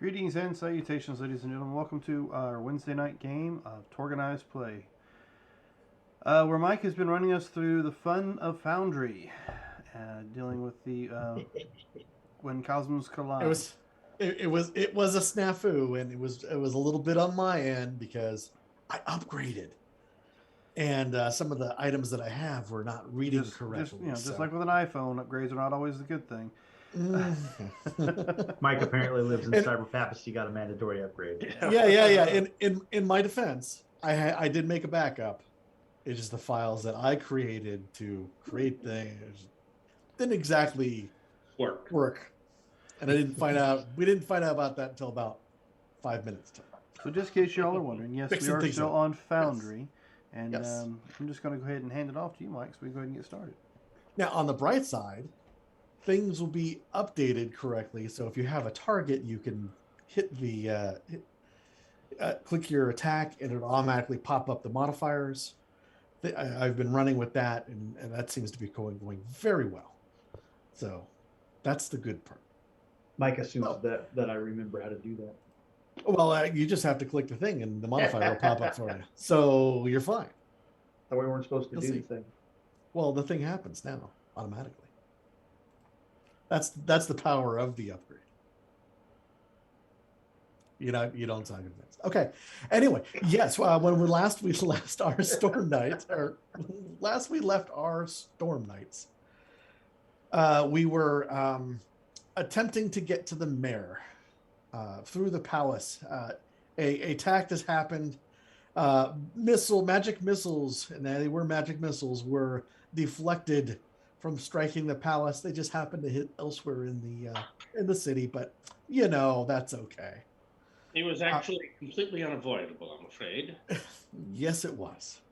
Greetings and salutations, ladies and gentlemen. Welcome to our Wednesday night game of TORGanized play, where Mike has been running us through the fun of Foundry, dealing with the when cosmos It collide. was it was a snafu, and it was a little bit on my end because I upgraded, and some of the items that I have were not reading correctly. Just like with an iPhone, upgrades are not always a good thing. Mike apparently lives in And- cyber papacy. Got a mandatory upgrade. yeah. In my defense, I did make a backup. It's just the files that I created to create things didn't exactly work, and I didn't find out. We didn't find out about that until about 5 minutes. So just in case y'all are wondering, yes, we Fixing are things still up. on Foundry, and Yes. I'm just going to go ahead and hand it off to you, Mike, so we can go ahead and get started. Now, on the bright side, things will be updated correctly. So if you have a target, you can hit the click your attack, and it'll automatically pop up the modifiers. I've been running with that, and that seems to be going very well. So that's the good part. Mike assumes that I remember how to do that. Well, you just have to click the thing, and the modifier will pop up for you. So you're fine. That we weren't supposed to You'll do see. the thing. Well, the thing happens now automatically. That's the power of the upgrade. You don't sound convinced. Okay. Anyway, yes. When we left our storm nights, or last we left our storm nights, we were attempting to get to the mayor through the palace. A attack has happened. Magic missiles, and they were magic missiles, were deflected from striking the palace. They just happened to hit elsewhere in the city, but that's okay. It was actually completely unavoidable, I'm afraid. Yes, it was.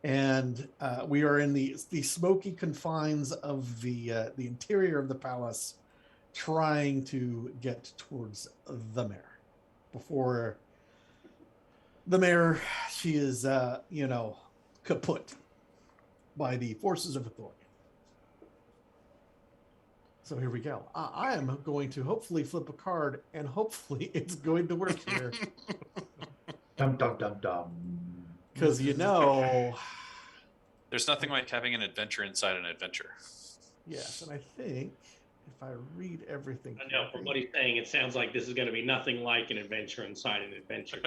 And we are in the smoky confines of the interior of the palace, trying to get towards the mayor. Before the mayor, she is kaput by the forces of authority. So here we go. I am going to hopefully flip a card, and hopefully it's going to work here. Dum dum dum dum. Because There's nothing like having an adventure inside an adventure. yes, and I think if I read everything, I know from what he's saying, it sounds like this is going to be nothing like an adventure inside an adventure.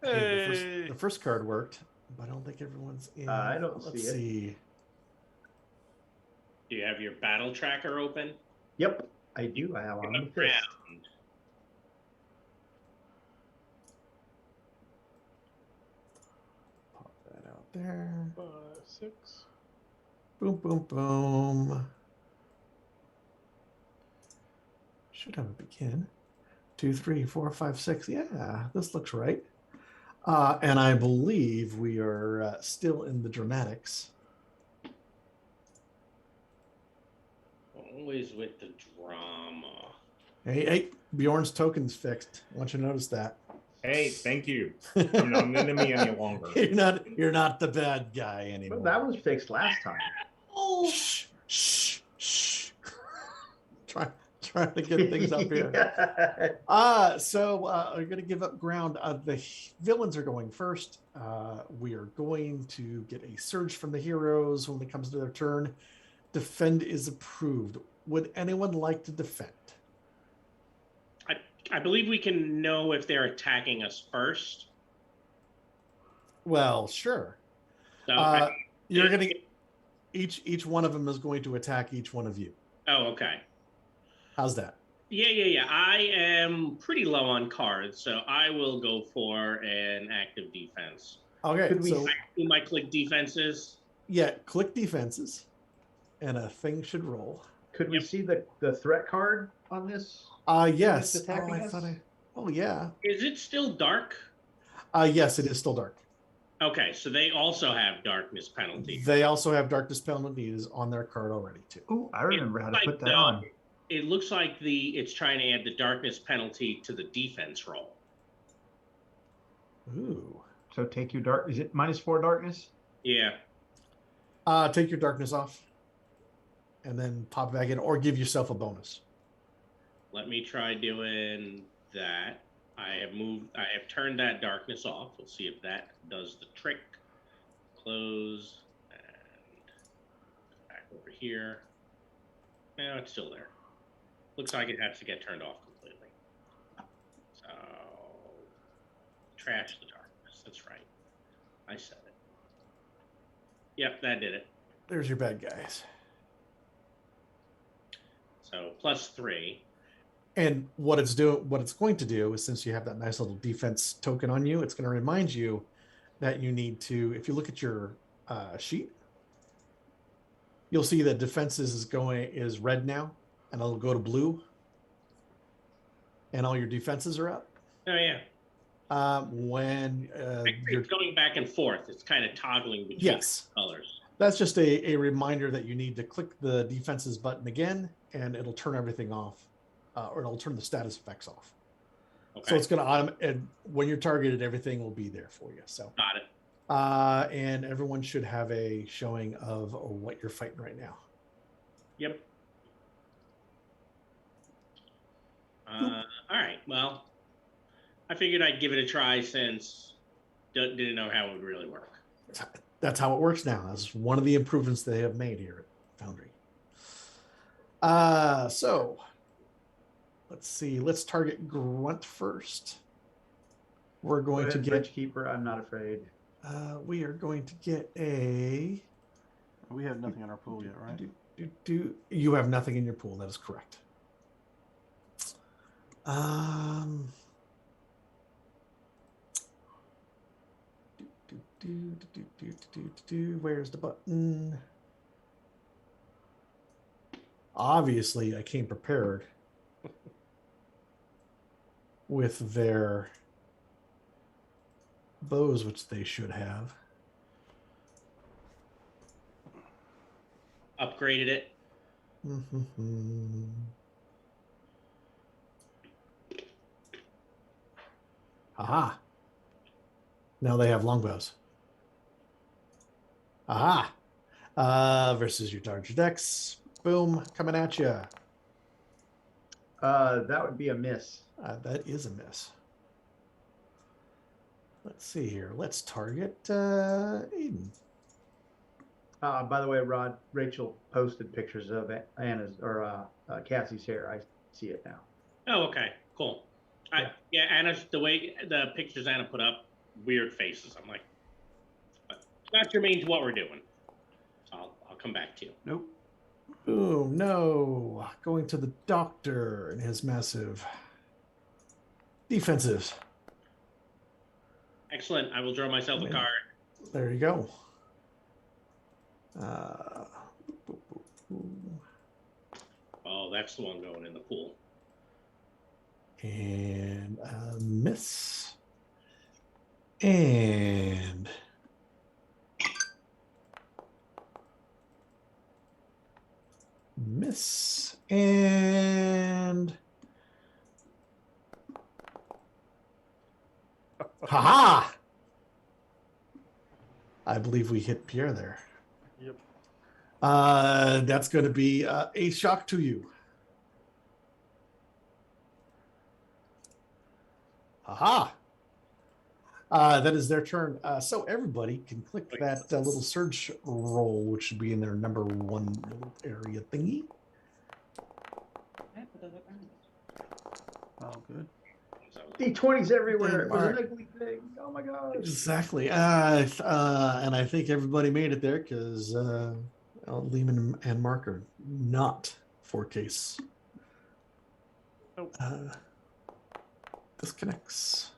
Hey. the first card worked, but I don't think everyone's in. I don't Let's see it. see. Do you have your battle tracker open? Yep, I do. I have on the Look fist. around. Pop that out there. 5, 6. Boom, boom, boom. Should have a begin. 2, 3, 4, 5, 6. Yeah, this looks right. And I believe we are still in the dramatics. Always with the drama. Hey, Bjorn's token's fixed. I want you to notice that. Hey, thank you. I'm not an enemy any longer. You're not the bad guy anymore. Well, that was fixed last time. Shh, shh, shh. Trying to get things up here. So we're going to give up ground. The villains are going first. We are going to get a surge from the heroes when it comes to their turn. Defend is approved. Would anyone like to defend? I believe we can know if they're attacking us first. Well, sure. So You're going to each one of them is going to attack each one of you. Oh, okay. How's that? Yeah. I am pretty low on cards, so I will go for an active defense. Okay. Could we- So Do my click defenses? yeah, click defenses, and a thing should roll. Could we Yep. see the threat card on this? Yes. It's attacking us? Oh yeah. Is it still dark? Yes, it is still dark. Okay, so they also have darkness penalty. They also have darkness penalties on their card already too. Ooh, I remember how to Like put that the- on. It looks like it's trying to add the darkness penalty to the defense roll. Ooh. So take your dark. Is it -4 darkness? Yeah. Take your darkness off. and then pop it back in, or give yourself a bonus. Let me try doing that. I have turned that darkness off. We'll see if that does the trick. Close and back over here. No, it's still there. Looks like it has to get turned off completely. So, trash the darkness. That's right. I said it. Yep, that did it. There's your bad guys. So +3. And what it's going to do is, since you have that nice little defense token on you, it's going to remind you that you need to, if you look at your sheet, you'll see that defenses is red now, and it'll go to blue, and all your defenses are up. Oh yeah. When you're It's going back and forth. It's kind of toggling between yes, colors. that's just a reminder that you need to click the defenses button again, and it'll turn everything off, or it'll turn the status effects off. Okay. So it's going to and when you're targeted, everything will be there for you. So Got it. and everyone should have a showing of what you're fighting right now. Yep. All right. Well, I figured I'd give it a try since didn't know how it would really work. That's how it works now. That's one of the improvements they have made here at Foundry. So let's see. Let's target Grunt first. We're going to get Bridgekeeper. I'm not afraid. we are going to get a. We have nothing in our pool yet, right? You have nothing in your pool. That is correct. Where's the button? Obviously, I came prepared with their bows, which they should have. Upgraded it. Aha. Now they have longbows. Aha. Versus your target decks. Boom. Coming at you. That would be a miss. That is a miss. Let's see here. Let's target Aiden. By the way, Rod, Rachel posted pictures of Anna's or Cassie's hair. I see it now. Oh, okay. Cool. Yeah, Anna's the way the pictures Anna put up, weird faces. I'm like, not germane to what we're doing. So I'll come back to you. Nope. Boom. No. Going to the doctor and his massive defensive. Excellent. I will draw myself a card. There you go. Oh, that's the one going in the pool. And miss. And miss. And haha! I believe we hit Pierre there. Yep. That's going to be a shock to you. Aha! That is their turn. So everybody can click that little surge roll, which should be in their number one little area thingy. Oh, good. D20s everywhere. It was an Mark. ugly thing. Oh my gosh. Exactly. And I think everybody made it there because Lehman and Mark are not 4-case. Nope. Disconnects.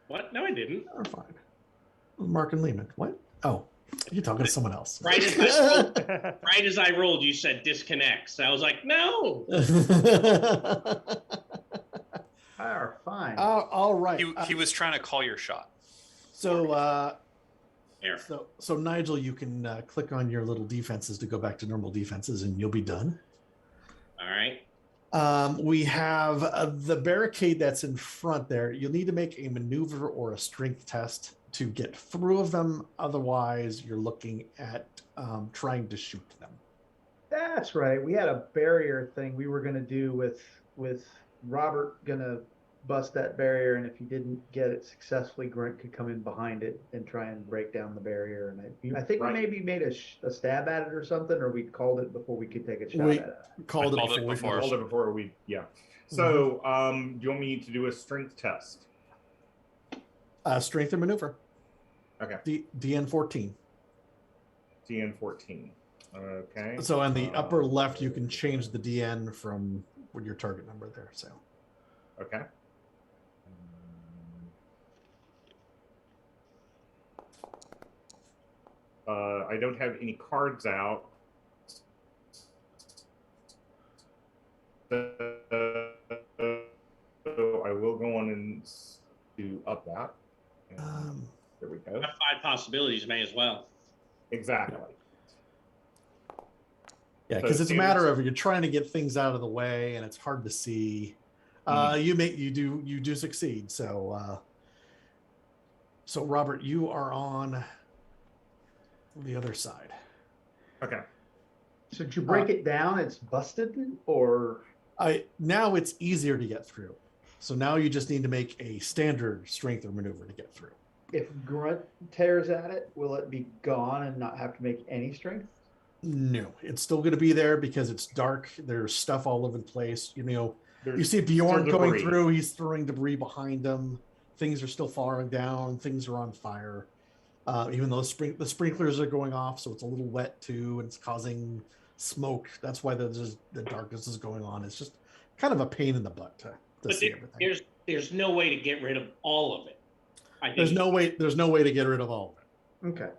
What? No, I didn't. Are fine. Mark and Lehman. What? Oh, you're talking to someone else. Right as I rolled, you said disconnects. I was like, no. Are fine. All right. He was trying to call your shot. So, There. so Nigel, you can click on your little defenses to go back to normal defenses, and you'll be done. All right. We have the barricade that's in front there. You'll need to make a maneuver or a strength test to get through of them. Otherwise, you're looking at trying to shoot them. That's right. We had a barrier thing we were gonna do with Robert gonna bust that barrier, and if he didn't get it successfully, Grant could come in behind it and try and break down the barrier. And I think we Right. maybe made a stab at it or something, or we called it before we could take a shot We at it. called it called it before. we before. finished. Called it before we, yeah. So, do you want me to do a strength test? Strength and maneuver. Okay. DN 14. DN 14. Okay. So on the upper left, you can change the DN from with your target number there. So Okay. I don't have any cards out. So I will go on and do up that. And there we go. Have 5 possibilities, may as well. Exactly. yeah, So because it's a standards- matter of you're trying to get things out of the way, and it's hard to see. You do succeed. So so Robert, you are on the other side. Okay. So did you break it down? It's busted, or Now it's easier to get through. So now you just need to make a standard strength or maneuver to get through. if Grunt tears at it, will it be gone and not have to make any strength? No, it's still going to be there because it's dark. There's stuff all over the place. You There's see Bjorn still going debris. through. He's throwing debris behind him. Things are still falling down. Things are on fire. Even though the sprinklers are going off, so it's a little wet too, and it's causing smoke. That's why the darkness is going on. It's just kind of a pain in the butt to But see everything. there's no way to get rid of all of it. I think There's no way to get rid of all of it. Okay.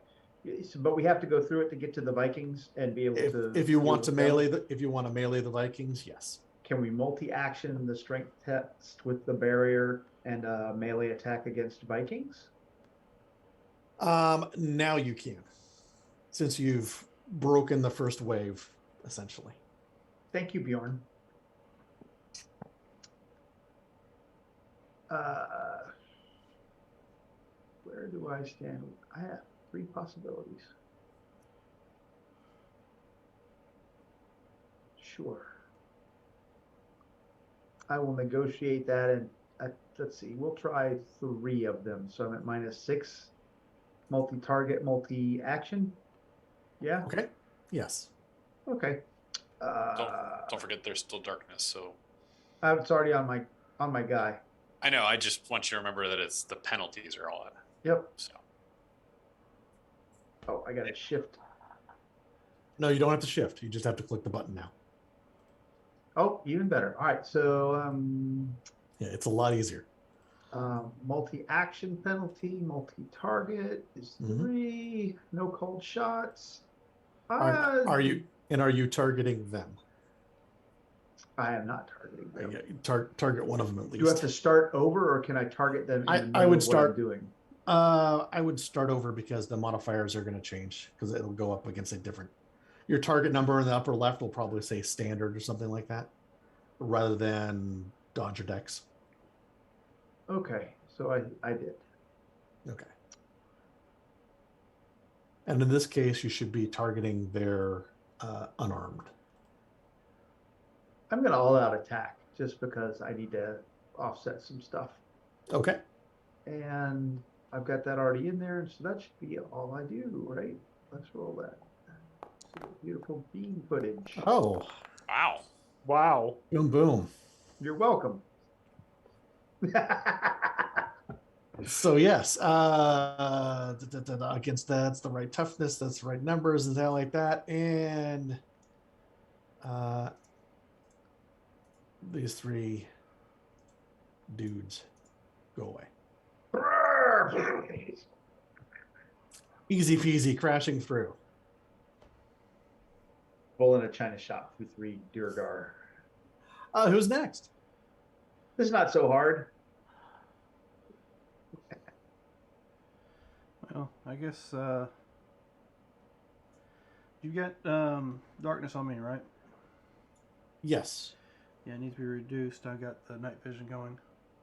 But we have to go through it to get to the Vikings and be able to. If you want to deal with melee them? if you want to melee the Vikings, yes. Can we multi-action the strength test with the barrier and a melee attack against Vikings? Now you can, since you've broken the first wave, essentially. Thank you, Bjorn. Where do I stand? I have 3 possibilities. Sure. I will negotiate that, and let's see, we'll try 3 of them. So I'm at -6, multi-target, multi-action. Yeah. Okay. Yes. Okay. Don't forget there's still darkness. So It's already on my guy. I know. I just want you to remember that it's the penalties are all at. Yep. So Oh, I got to shift. No, you don't have to shift. You just have to click the button now. Oh, even better. All right. So Yeah, it's a lot easier. multi-action penalty, multi-target is 3. No cold shots. Are you targeting them? I am not targeting them. Yeah, target one of them at Do you have least. to start over, or can I target them? In I the middle would of what start- I'm doing. I would start over because the modifiers are going to change because it'll go up against a different. Your target number in the upper left will probably say standard or something like that, rather than Dodger decks. Okay, so I did. Okay. And in this case, you should be targeting their unarmed. I'm gonna all-out attack just because I need to offset some stuff, Okay. and I've got that already in there, so that should be all I do, right? Let's roll that. See the beautiful beam footage. Oh, wow. Wow. boom, boom. You're welcome. So yes, against that's the right toughness, that's the right numbers, and that like that, and these 3 dudes go away. Easy peasy, crashing through. Bull in a China shop through 3 Durgar. Who's next? This is not so hard. Well, I guess you got darkness on me, right? Yes. Yeah, it needs to be reduced. I got the night vision going.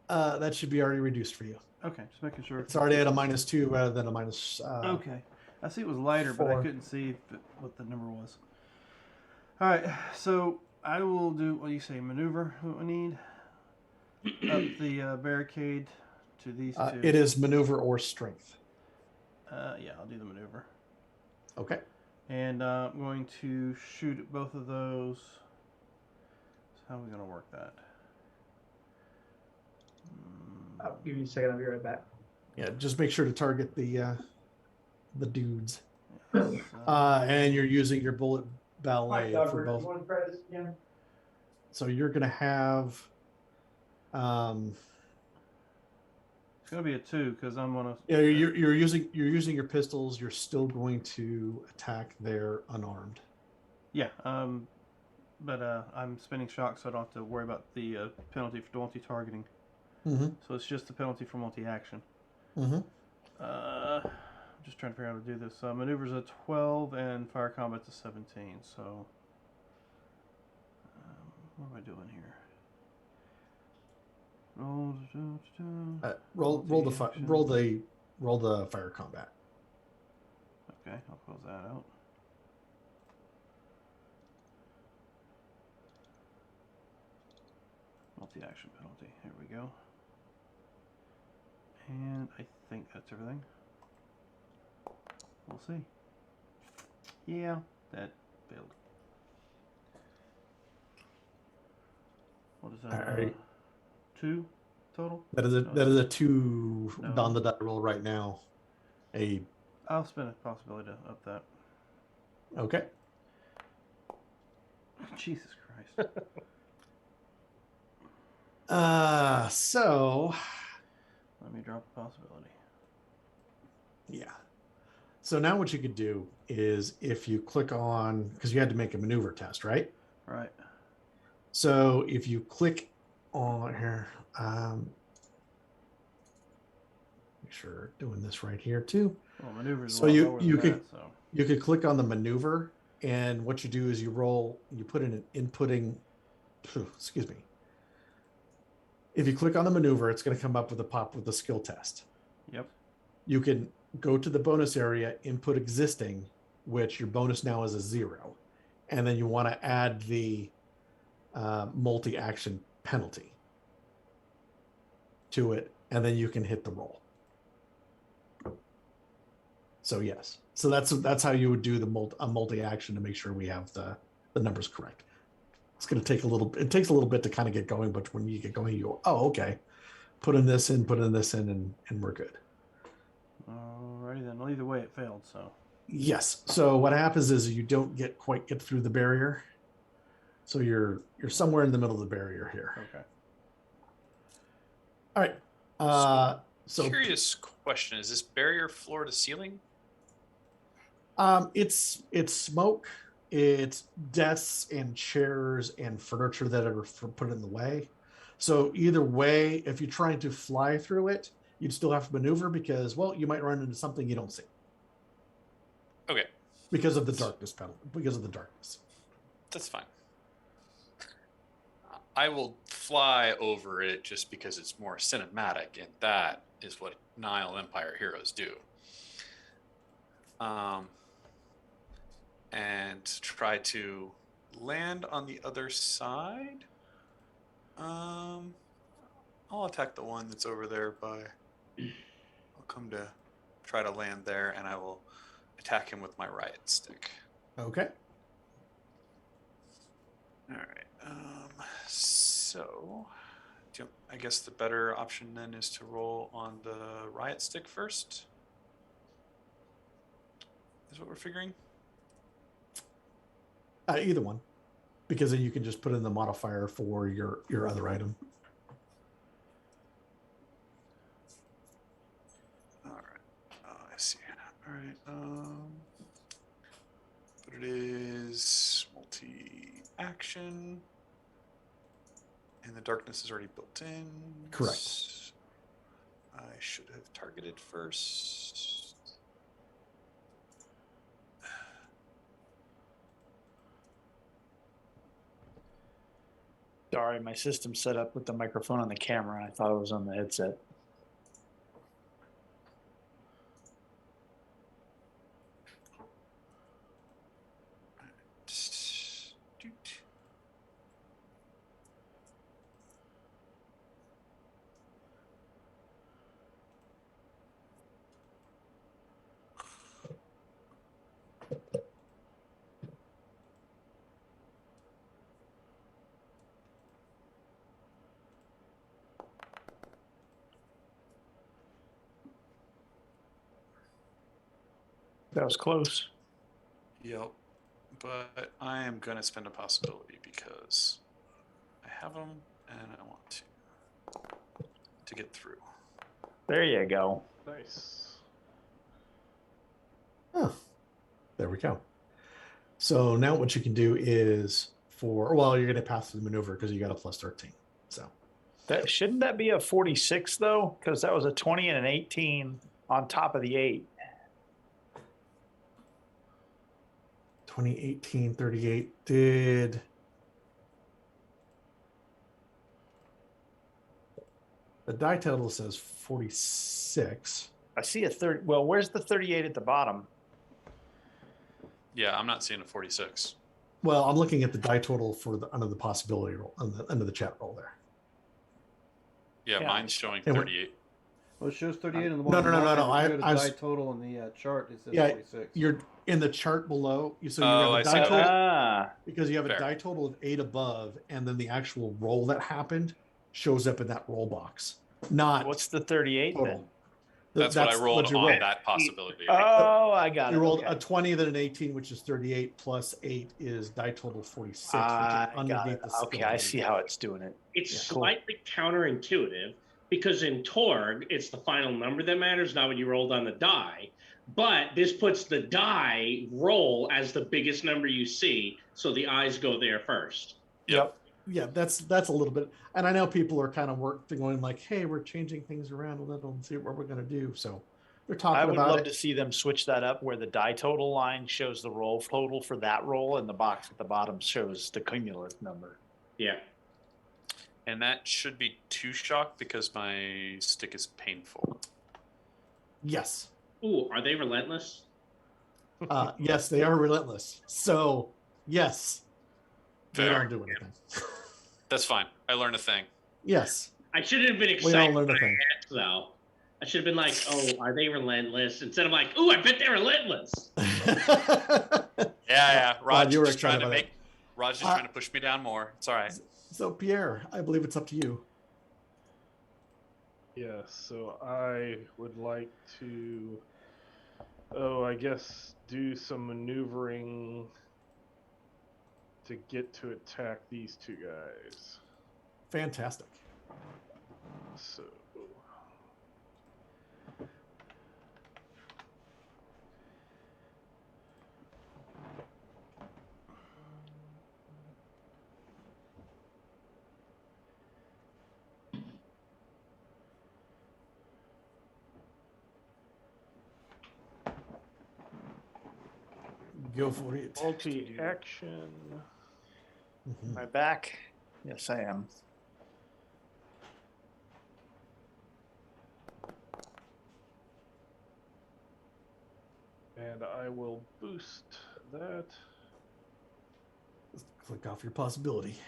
That should be already reduced for you. Okay, just making sure. It's already at a -2 rather than a minus. Okay, I see it was lighter, but I 4. couldn't see what the number was. All right, so I will do what you say, maneuver. What we need up the barricade to these two. It is maneuver or strength. Yeah, I'll do the maneuver. Okay. And I'm going to shoot at both of those. So how are we going to work that? I'll give you a second. I'll be right back. Yeah, just make sure to target the dudes. Yes, And you're using your bullet ballet for You both. want to try this again? So you're gonna have it's going to be a 2 because I'm going to. yeah, you're using your pistols. You're still going to attack their unarmed. Yeah, but I'm spinning shock, so I don't have to worry about the penalty for multi-targeting. Mm-hmm. So it's just the penalty for multi-action. Mm-hmm. I'm just trying to figure out how to do this. Maneuvers a 12 and fire combat's a 17. So what am I doing here? Roll the fire combat. Okay, I'll close that out. Multi-action penalty. Here we go. And I think that's everything. We'll see. Yeah, that failed. What is that? All right. 2 total? That is a 2 No. on the die roll right now. I'll spend a possibility to up that. Okay. Jesus Christ. So Let me drop the possibility. yeah. So now what you could do is if you click on, because you had to make a maneuver test, right? Right. So if you click on here, make sure doing this right here too. Well, maneuvers So a lot you- lower you than could- that, so. You could click on the maneuver, and what you do is you put in an inputting, excuse me. If you click on the maneuver, it's going to come up with a pop with the skill test. Yep. You can go to the bonus area, input existing, which your bonus now is a 0. And then you want to add the multi-action penalty to it, and then you can hit the roll. So yes, so that's how you would do the multi-action to make sure we have the numbers correct. It's going to take it takes a little bit to kind of get going, but when you get going, you go, oh, okay, put in this in, and we're good. Alrighty then. Well, either way, it failed, so. Yes. So what happens is you don't quite get through the barrier. So you're somewhere in the middle of the barrier here. Okay. All right. So Curious question: is this barrier floor to ceiling? it's smoke, it's desks and chairs and furniture that are put in the way. So either way, if you're trying to fly through it, you'd still have to maneuver because, well, you might run into something you don't see. Okay, Because of the darkness penalty. Because of the darkness. that's fine. I will fly over it just because it's more cinematic, and that is what Nile Empire heroes do. And try to land on the other side. I'll attack the one that's over there I'll come to try to land there, and I will attack him with my riot stick. Okay. All right. So, I guess the better option then is to roll on the riot stick first. Is what we're figuring. Either one. Because then you can just put in the modifier for your other item. All right. Oh, I see. All right. But it is multi-action, and the darkness is already built in. Correct. I should have targeted first. Sorry, my system's set up with the microphone on the camera. I thought it was on the headset. That was close. Yep. But I am going to spend a possibility because I have them and I want to get through. There you go. Nice. Oh, there we go. So now what you can do is you're going to pass the maneuver because you got a plus 13. So Shouldn't that be a 46 though? Because that was a 20 and an 18 on top of the 8. 2018 38 did. The die total says 46. I see a 30. Well, where's the 38 at the bottom? Yeah, I'm not seeing a 46. Well, I'm looking at the die total for under the possibility roll under the chat roll there. Yeah, Yeah. mine's showing And 38. Well, it shows 38 in the No, bottom. no, no, line. no, If you go to I die was- total in the chart, it says Yeah, 46. You're in the chart below. So you Oh, have I a see. die total Ah, because you have a Fair. die total of 8 above, and then the actual roll that happened shows up in that roll box. Not what's the 38 total. then? That's what I rolled you on rolled. that possibility. Oh, I got You it. rolled Okay. a 20, then an 18, which is 38, plus 8 is die total 46, I which is got underneath it. the Okay, I skill see level. how it's doing it. It's Yeah, cool. slightly counterintuitive because in Torg, it's the final number that matters, not what you rolled on the die. But this puts the die roll as the biggest number you see, so the eyes go there first. Yep. Yeah, that's a little bit, and I know people are kind of going like, hey, we're changing things around a little and see what we're going to do. So they're talking I would about love it. to see them switch that up where the die total line shows the roll total for that roll and the box at the bottom shows the cumulative number. Yeah. And that should be 2 shock because my stick is painful. Yes. Ooh, are they relentless? Yes, they are relentless. So yes, they Fair. don't do anything. That's fine. I learned a thing. Yes, I should have been we all excited learn when a I thing. asked, though. I should have been like, oh, are they relentless? Instead of like, ooh, I bet they're relentless. Yeah. Raj you were just trying excited to about make Raj is Uh, trying to push me down more. It's all right. So Pierre, I believe it's up to you. Yeah, so I would like to, I guess, do some maneuvering to get to attack these 2 guys. Fantastic. So, Go for it. multi-action. Mhm. Am I back? Yes, I am. And I will boost that. Just click off your possibility.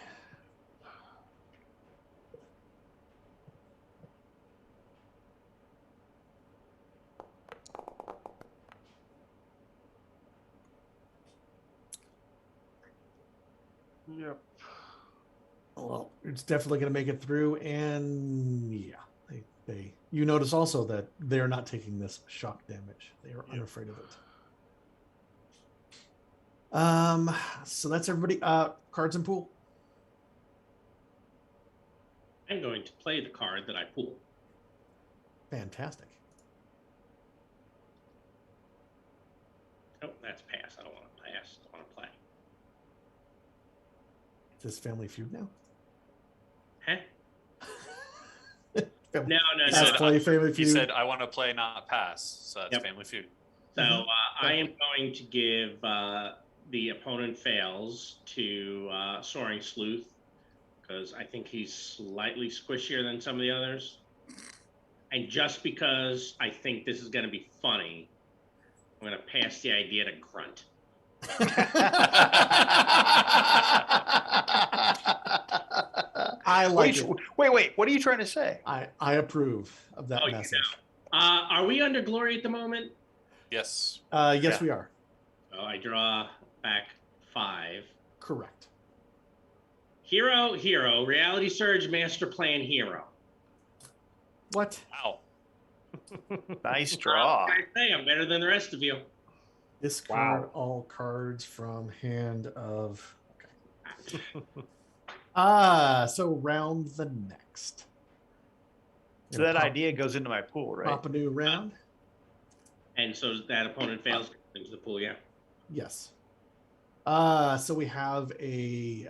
Yep. Well, it's definitely going to make it through, and yeah, they. You notice also that they are not taking this shock damage; they are unafraid of it. So that's everybody. Cards and pool. I'm going to play the card that I pulled. Fantastic. Oh, that's pass. I don't want to pass. I want to play. Is this Family Feud now? Huh? Family- No, He Let's said, play Family He Feud. said, I want to play, not pass. So that's Yep. Family Feud. So Mhm. I am going to give the opponent fails to Soaring Sleuth because I think he's slightly squishier than some of the others. And just because I think this is going to be funny, I'm going to pass the idea to Grunt. I like it. Wait. What are you trying to say? I approve of that Oh, you message. Are we under glory at the moment? Yes. Yes, Yeah. we are. So I draw back 5. Correct. Hero, Reality Surge, Master Plan, Hero. What? Wow. Nice draw. What can I say? I'm better than the rest of you. Discard Wow. all cards from hand of. Okay. So round the next. So that idea goes into my pool, right? Pop a new round. And so that opponent fails into the pool, yeah. Yes. So we have a.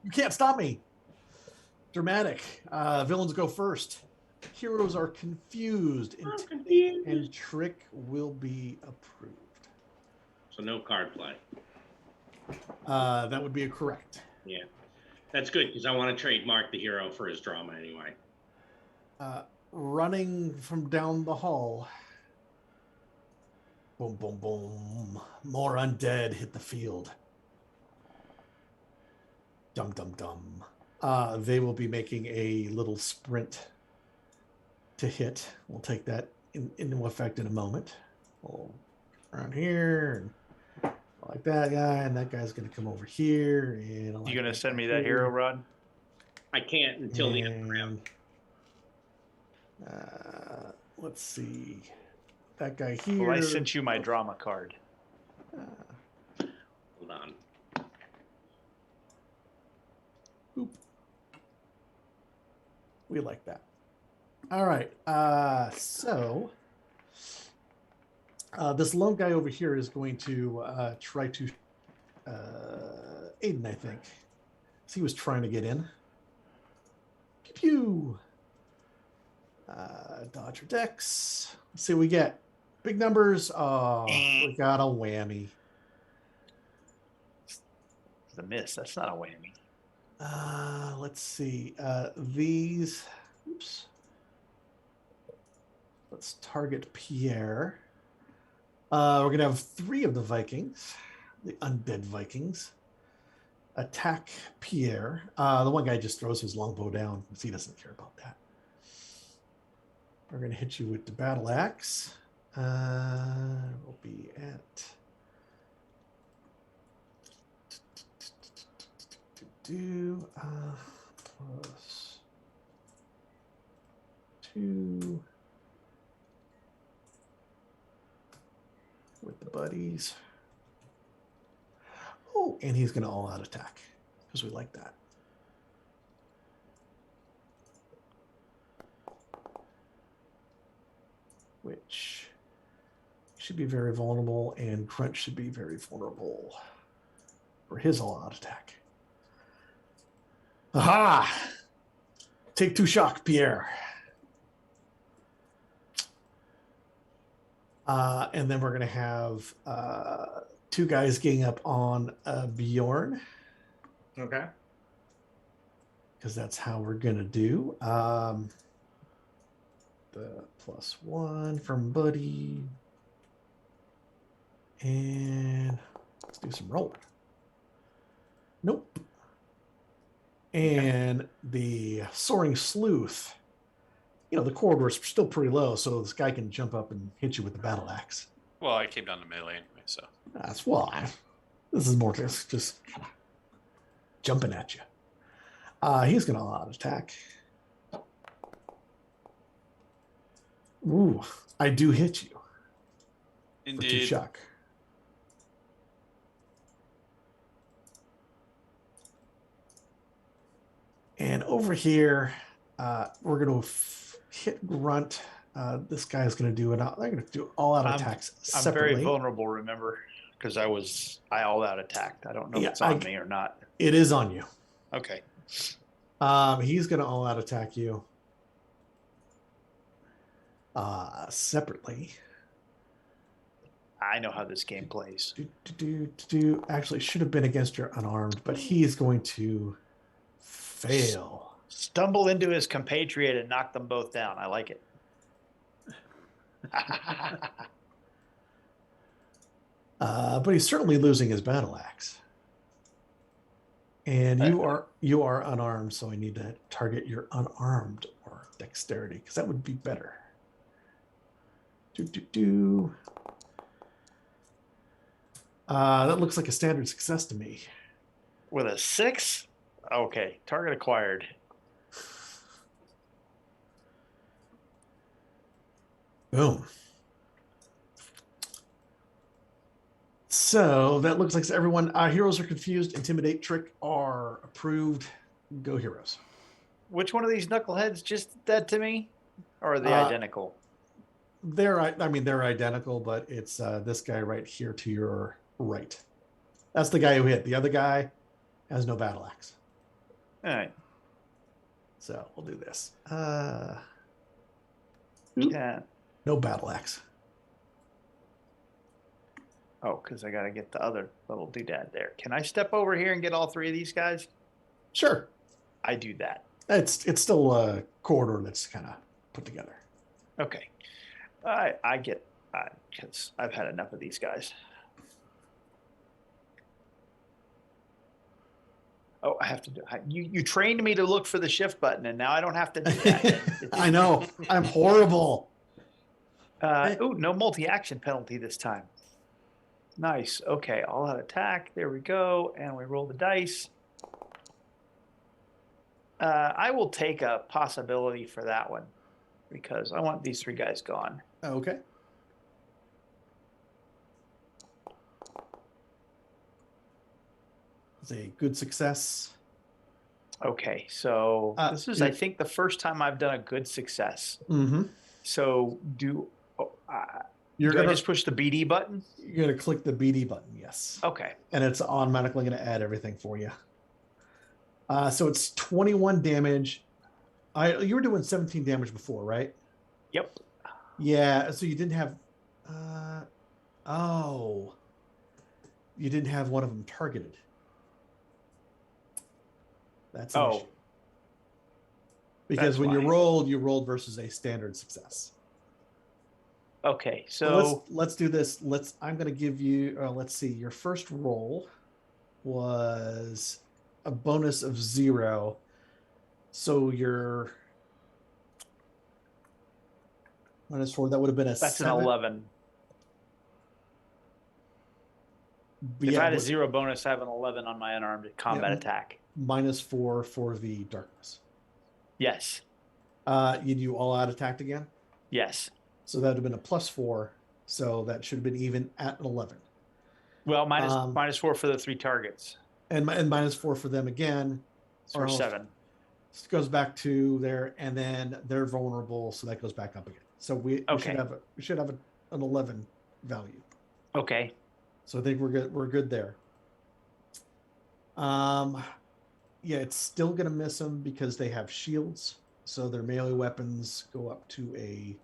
You can't stop me. Dramatic. Villains go first. Heroes are confused. Intimidate and trick will be approved. So no card play. That would be a correct. Yeah. That's good because I want to trademark the hero for his drama anyway. Running from down the hall. Boom, boom, boom. More undead hit the field. Dum, dum, dum. They will be making a little sprint to hit. We'll take that into effect in a moment. We'll around here, and I like that guy, and that guy's going to come over here. And I like You gonna that send guy me that here. hero, Rod? I can't until the end of the round. Let's see. That guy here. Well, I sent you my drama card. Hold on. Boop. We like that. All right. So this lone guy over here is going to try to Aiden, I think. So he was trying to get in. Pew pew. Dodger decks. Let's see what we get. Big numbers. Oh, we got a whammy. It's a miss. That's not a whammy. Let's see. These. Oops. Let's target Pierre. We're going to have 3 of the Vikings, the undead Vikings, attack Pierre. The one guy just throws his longbow down because he doesn't care about that. We're going to hit you with the battle axe. We'll be at plus 2 with the buddies. Oh, and he's going to all-out attack because we like that. Which should be very vulnerable, and Crunch should be very vulnerable for his all-out attack. Aha! Take 2 shock, Pierre. And then we're going to have 2 guys getting up on Bjorn. Okay. Because that's how we're going to do. The +1 from Buddy. And let's do some rolling. Nope. And the Soaring Sleuth. You know, the corridor's still pretty low, so this guy can jump up and hit you with the battle axe. Well, I came down to melee anyway, so. That's why. This is more just jumping at you. He's going to all-out attack. Ooh, I do hit you. For 2 Indeed. shock. And over here, we're going to hit Grunt. This guy's going to do it. They're going to do all-out attacks I'm separately. very vulnerable, remember, because I all-out attacked. I don't know Yeah, if it's on me or not. It is on you. Okay. He's going to all-out attack you separately. I know how this game plays. Actually, should have been against your unarmed, but he is going to fail. Stumble into his compatriot and knock them both down. I like it. But he's certainly losing his battle axe. And you are unarmed, so I need to target your unarmed or dexterity because that would be better. That looks like a standard success to me. With a 6? Okay. Target acquired. Boom. So that looks like everyone. Heroes are confused. Intimidate, trick are approved. Go heroes. Which one of these knuckleheads just did that to me? Or are they Uh, identical? They're identical, but it's this guy right here to your right. That's the guy who hit. The other guy has no battle axe. All right. So we'll do this. Yeah. No battle axe. Oh, because I got to get the other little doodad there. Can I step over here and get all three of these guys? Sure. I do that. It's still a corridor that's kind of put together. Okay. I get, because I've had enough of these guys. Oh, I have to do. You trained me to look for the shift button, and now I don't have to do that. I know. I'm horrible. Oh, no multi-action penalty this time. Nice. Okay, all out attack. There we go, and we roll the dice. I will take a possibility for that one because I want these three guys gone. Okay. It's a good success. Okay, so this is, I think, the first time I've done a good success. Mm-hmm. So You're do gonna I just push the BD button? You're gonna click the BD button, yes. Okay. And it's automatically gonna add everything for you. So it's 21 damage. You were doing 17 damage before, right? Yep. Yeah. So you didn't have. You didn't have one of them targeted. That's an issue. Because That's when why. you rolled versus a standard success. Okay, So let's do this. I'm going to give you. Let's see. Your first roll was a bonus of 0. So your -4. That would have been a that's 7. an 11. If I had a 0 bonus, I have an 11 on my unarmed combat attack. -4 for the darkness. Yes. You do all out attacked again. Yes. So that would have been a +4. So that should have been even at an 11. Well, -4 for the 3 targets. And -4 for them again. So 7. It goes back to there, and then they're vulnerable, so that goes back up again. So we should have an 11 value. Okay. So I think we're good. We're good there. Yeah, it's still gonna miss them because they have shields, so their melee weapons go up to a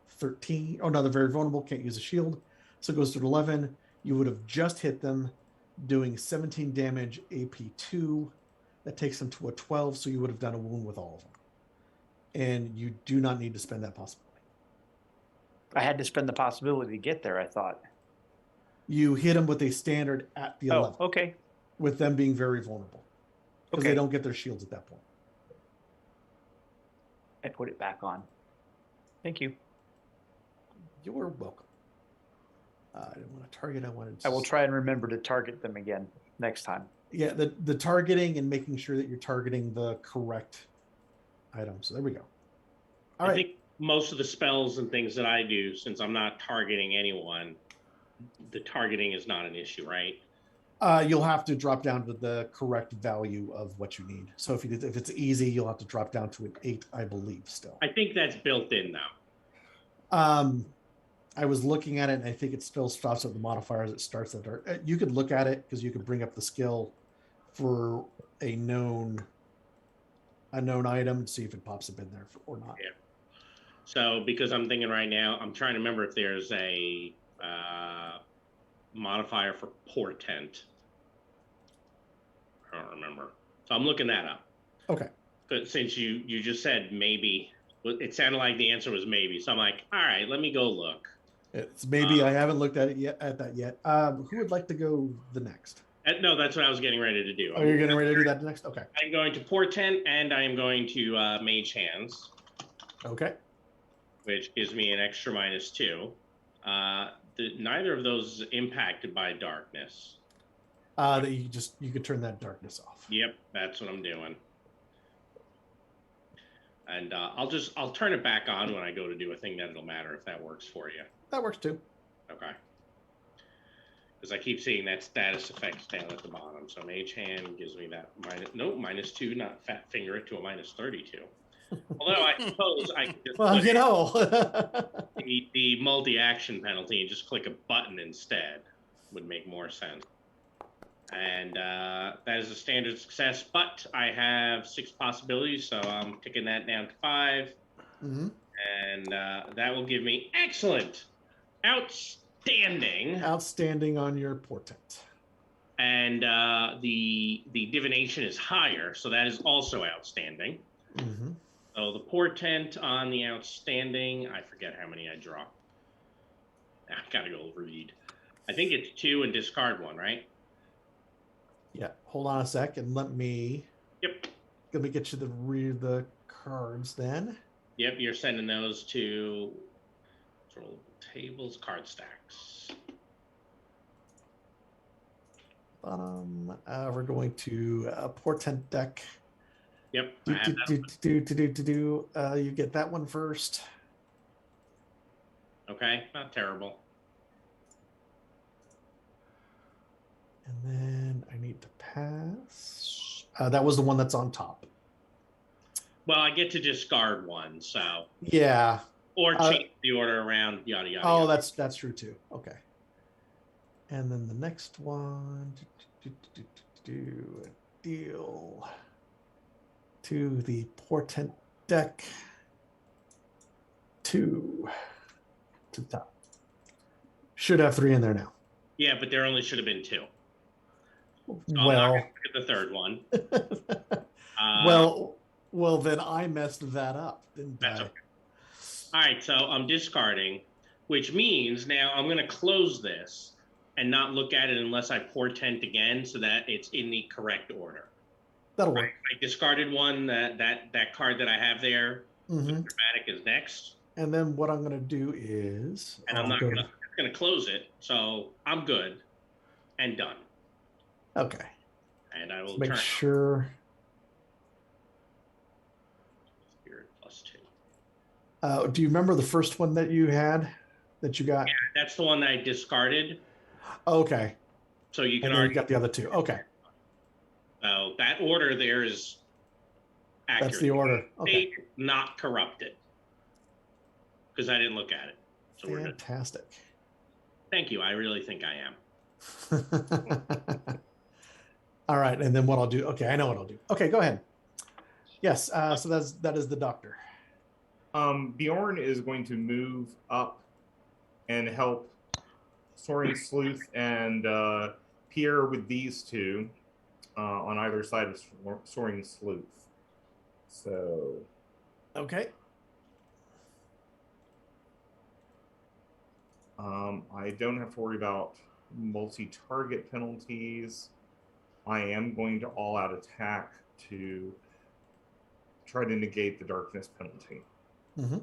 13. Oh no, they're very vulnerable. Can't use a shield, so it goes to an 11. You would have just hit them, doing 17 damage, AP2. That takes them to a 12, so you would have done a wound with all of them. And you do not need to spend that possibility. I had to spend the possibility to get there, I thought. You hit them with a standard at the 11. Oh, okay. With them being very vulnerable. Because they don't get their shields at that point. I put it back on. Thank you. You're welcome. I didn't want to target. I will try and remember to target them again next time. Yeah, the targeting and making sure that you're targeting the correct item. So there we go. All right. I think most of the spells and things that I do, since I'm not targeting anyone, the targeting is not an issue, right? You'll have to drop down to the correct value of what you need. So if it's easy, you'll have to drop down to an 8, I believe. Still, I think that's built in now. I was looking at it, and I think it still stops at the modifiers. It starts at you could look at it because you could bring up the skill for a known item and see if it pops up in there or not. Yeah. So because I'm thinking right now, I'm trying to remember if there's a modifier for portent. I don't remember. So I'm looking that up. Okay. But since you just said maybe, it sounded like the answer was maybe. So I'm like, all right, let me go look. It's maybe. I haven't looked at it yet. Who would like to go the next? No, that's what I was getting ready to do. Oh, you're getting ready to do that next? Okay. I'm going to portent and I am going to mage hands. Okay. Which gives me an extra -2. Neither of those is impacted by darkness. That you could turn that darkness off. Yep, that's what I'm doing. And I'll turn it back on when I go to do a thing that it'll matter if that works for you. That works too. Okay. Because I keep seeing that status effects down at the bottom. So Mage Hand gives me that -2, not fat finger it to a -32. Although I suppose I could just Well, put you know. the multi-action penalty and just click a button instead would make more sense. And that is a standard success, but I have 6 possibilities, so I'm ticking that down to 5. Mm-hmm. And that will give me excellent, outstanding. Outstanding on your portent. And the divination is higher, so that is also outstanding. Mm-hmm. So the portent on the outstanding, I forget how many I draw. I've got to go read. I think it's 2 and discard 1, right? Yeah. Hold on a sec and let me Yep. get you to read the cards then. Yep, you're sending those to tables, card stacks. We're going to portent deck. Yep. You get that one first. Okay, not terrible. And then I need to pass. That was the one that's on top. Well, I get to discard 1, so. Yeah. Or change the order around, yada yada. Oh, yada. that's true too. Okay. And then the next one, deal to the portent deck 2 to the top. Should have 3 in there now. Yeah, but there only should have been 2. So Well, look at the third one. well, then I messed that up, didn't That's I? okay. All right, so I'm discarding, which means now I'm going to close this and not look at it unless I portent again, so that it's in the correct order. That'll work. I discarded one. That card that I have there, Mm-hmm. dramatic is next. And then what I'm going to do is, and I'm not going to close it, so I'm good and done. Okay. And I will make turn sure. Spirit +2. Do you remember the first one that you got? Yeah, that's the one that I discarded. Okay. So you can and then already you got the other 2. Okay. So that order there is accurate. That's the order. Okay. Not corrupted. Because I didn't look at it. So we're good. Fantastic. Thank you. I really think I am. All right, and then what I'll do? Okay, I know what I'll do. Okay, go ahead. Yes. So that is the doctor. Bjorn is going to move up and help Soaring Sleuth and Pierre with these 2 on either side of Soaring Sleuth. So. Okay. I don't have to worry about multi-target penalties. I am going to all-out attack to try to negate the darkness penalty. Mm-hmm.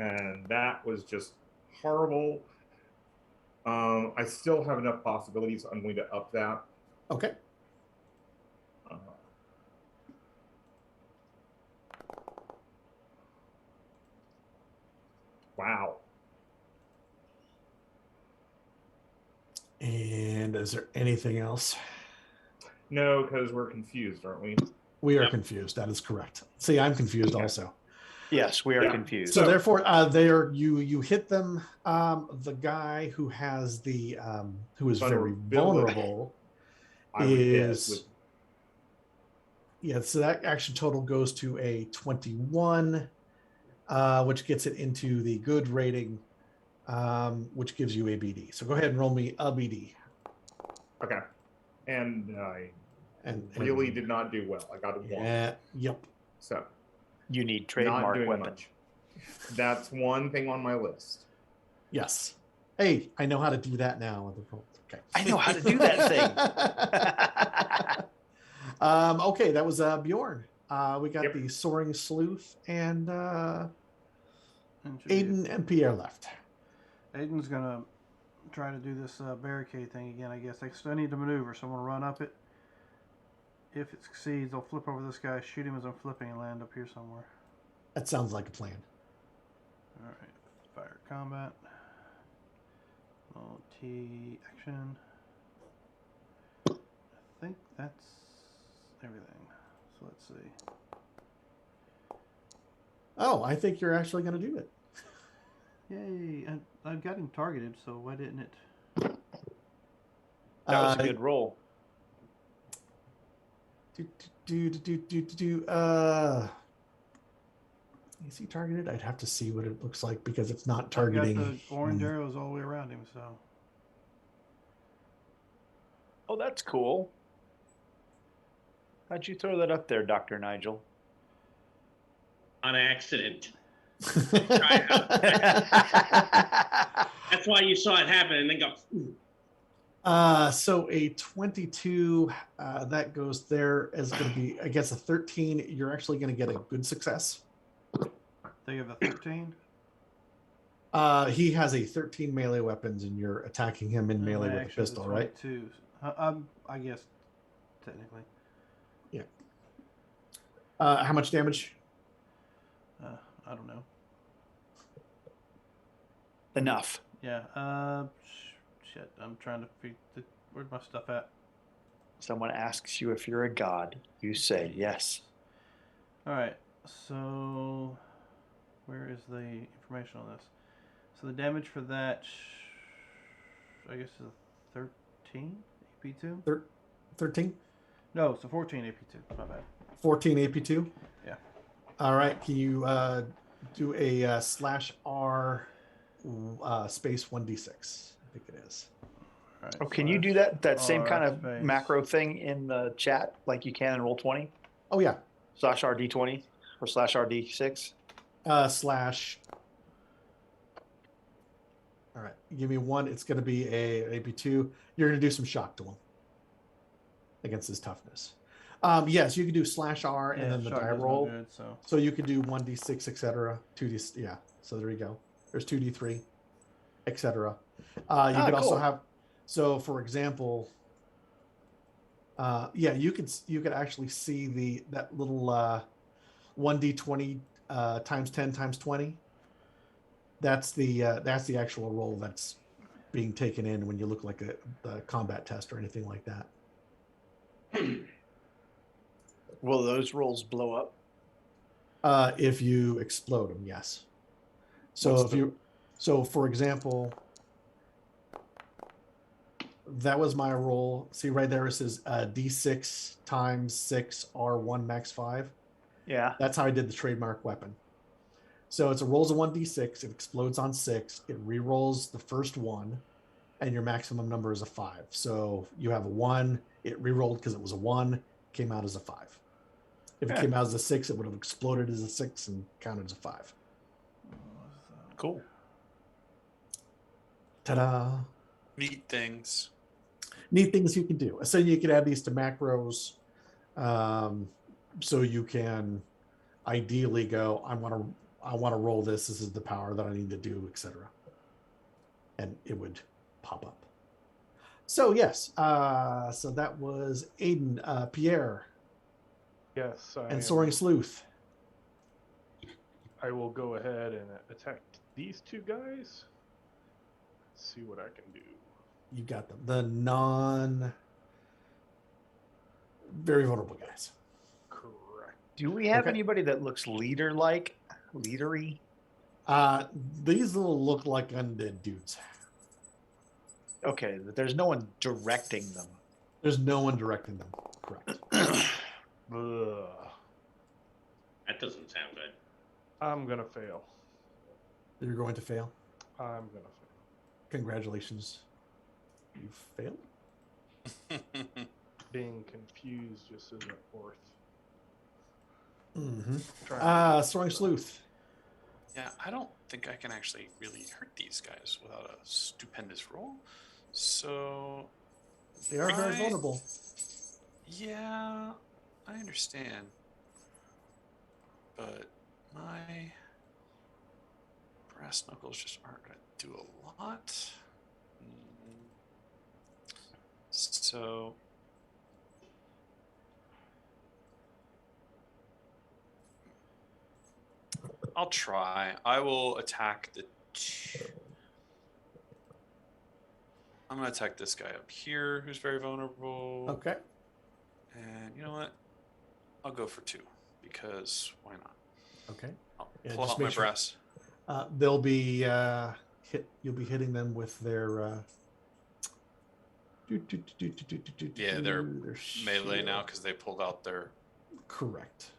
And that was just horrible. I still have enough possibilities. I'm going to up that. Okay. Wow. And is there anything else? No, because we're confused, aren't we? We are confused. That is correct. See, I'm confused also. Yes, we are confused. So therefore, you hit them. The guy who has the who is very vulnerable is so that action total goes to a 21, which gets it into the good rating, which gives you a BD. So go ahead and roll me a BD. Okay. And I really did not do well. I got a 1. Yeah. Yep. So you need trademark weapon. Much. That's one thing on my list. Yes. Hey, I know how to do that now. Okay. I know how to do that thing. Okay, that was Bjorn. We got the Soaring Sleuth and Aiden and Pierre left. Aiden's gonna try to do this barricade thing again, I guess. I still need to maneuver, so I'm gonna run up it. If it succeeds, I'll flip over this guy, shoot him as I'm flipping, and land up here somewhere. That sounds like a plan. All right, fire combat. T action. I think that's everything. So let's see. Oh, I think you're actually going to do it. Yay! I got him targeted, so why didn't it? That was a good roll. Is he targeted? I'd have to see what it looks like because it's not I've targeting. got the orange arrows all the way around him, so. Oh, that's cool. How'd you throw that up there, Dr. Nigel? On accident. That's That's why you saw it happen and then go. So a 22 that goes there is going to be, I guess, a 13. You're actually going to get a good success. They have a 13. He has a 13 melee weapons, and you're attacking him in melee with a pistol, right? 22. I guess technically. Yeah. How much damage? I don't know. enough. Yeah. Shit. I'm trying to figure. Where's my stuff at? Someone asks you if you're a god. You say yes. All right. So, where is the information on this? So the damage for that, I guess, is 13 AP2. 13. No, so 14 AP2. My bad. 14 AP2. Yeah. All right. Can you do a /R space 1d6? I think it is. All right, Oh, can you do that same R kind of space. macro thing in the chat like you can in Roll20? Oh yeah. /RD20 or /RD6? Slash. All right. Give me one. It's going to be a AP2. You're going to do some shock to him against his toughness. Yes, you can do /R and then the shock die does no roll. good, so. So you could do 1d6, etc. 2d, yeah. So there you go. There's 2d3, etc. You could also cool. have. So for example, yeah, you could actually see that little 1d20 times 10 times 20. That's the actual roll that's being taken in when you look like the combat test or anything like that. Will those rolls blow up? If you explode them, yes. So What's so for example, that was my roll. See right there, it says D6 times 6 R1 max 5. Yeah. That's how I did the trademark weapon. So it's a rolls of 1d6. It explodes on 6. It re-rolls the first one, and your maximum number is a 5. So you have a 1. It re-rolled because it was a 1. Came out as a 5. If it Yeah. came out as a 6, it would have exploded as a 6 and counted as a 5. Cool. Ta-da! Neat things. Neat things you can do. So you can add these to macros. So you can ideally go, I want to roll this. This is the power that I need to do, etc. And it would pop up. So yes, so that was Aiden, Pierre, Yes, and Soaring Sleuth. I will go ahead and attack these two guys. Let's see what I can do. You got them. The very vulnerable guys. Correct. Do we have Okay. anybody that looks leader-like? Leadery? These little look like undead dudes. Okay, but there's no one directing them. There's no one directing them. Correct. Ugh. That doesn't sound good. I'm gonna fail. You're going to fail. I'm gonna fail. Congratulations. You failed. Being confused just isn't worth. Mm-hmm. trying. Soaring Sleuth. Yeah, I don't think I can actually really hurt these guys without a stupendous roll. So, They are very I- vulnerable. yeah, I understand. But my brass knuckles just aren't going to do a lot. So, I'll try. I will attack the I'm gonna attack this guy up here, who's very vulnerable. Okay. And you know what? I'll go for 2 because why not? Okay. I'll Yeah, pull just out my make sure- brass. They'll be you'll be hitting them with their Yeah, they're their melee now shield. because they pulled out their. Correct.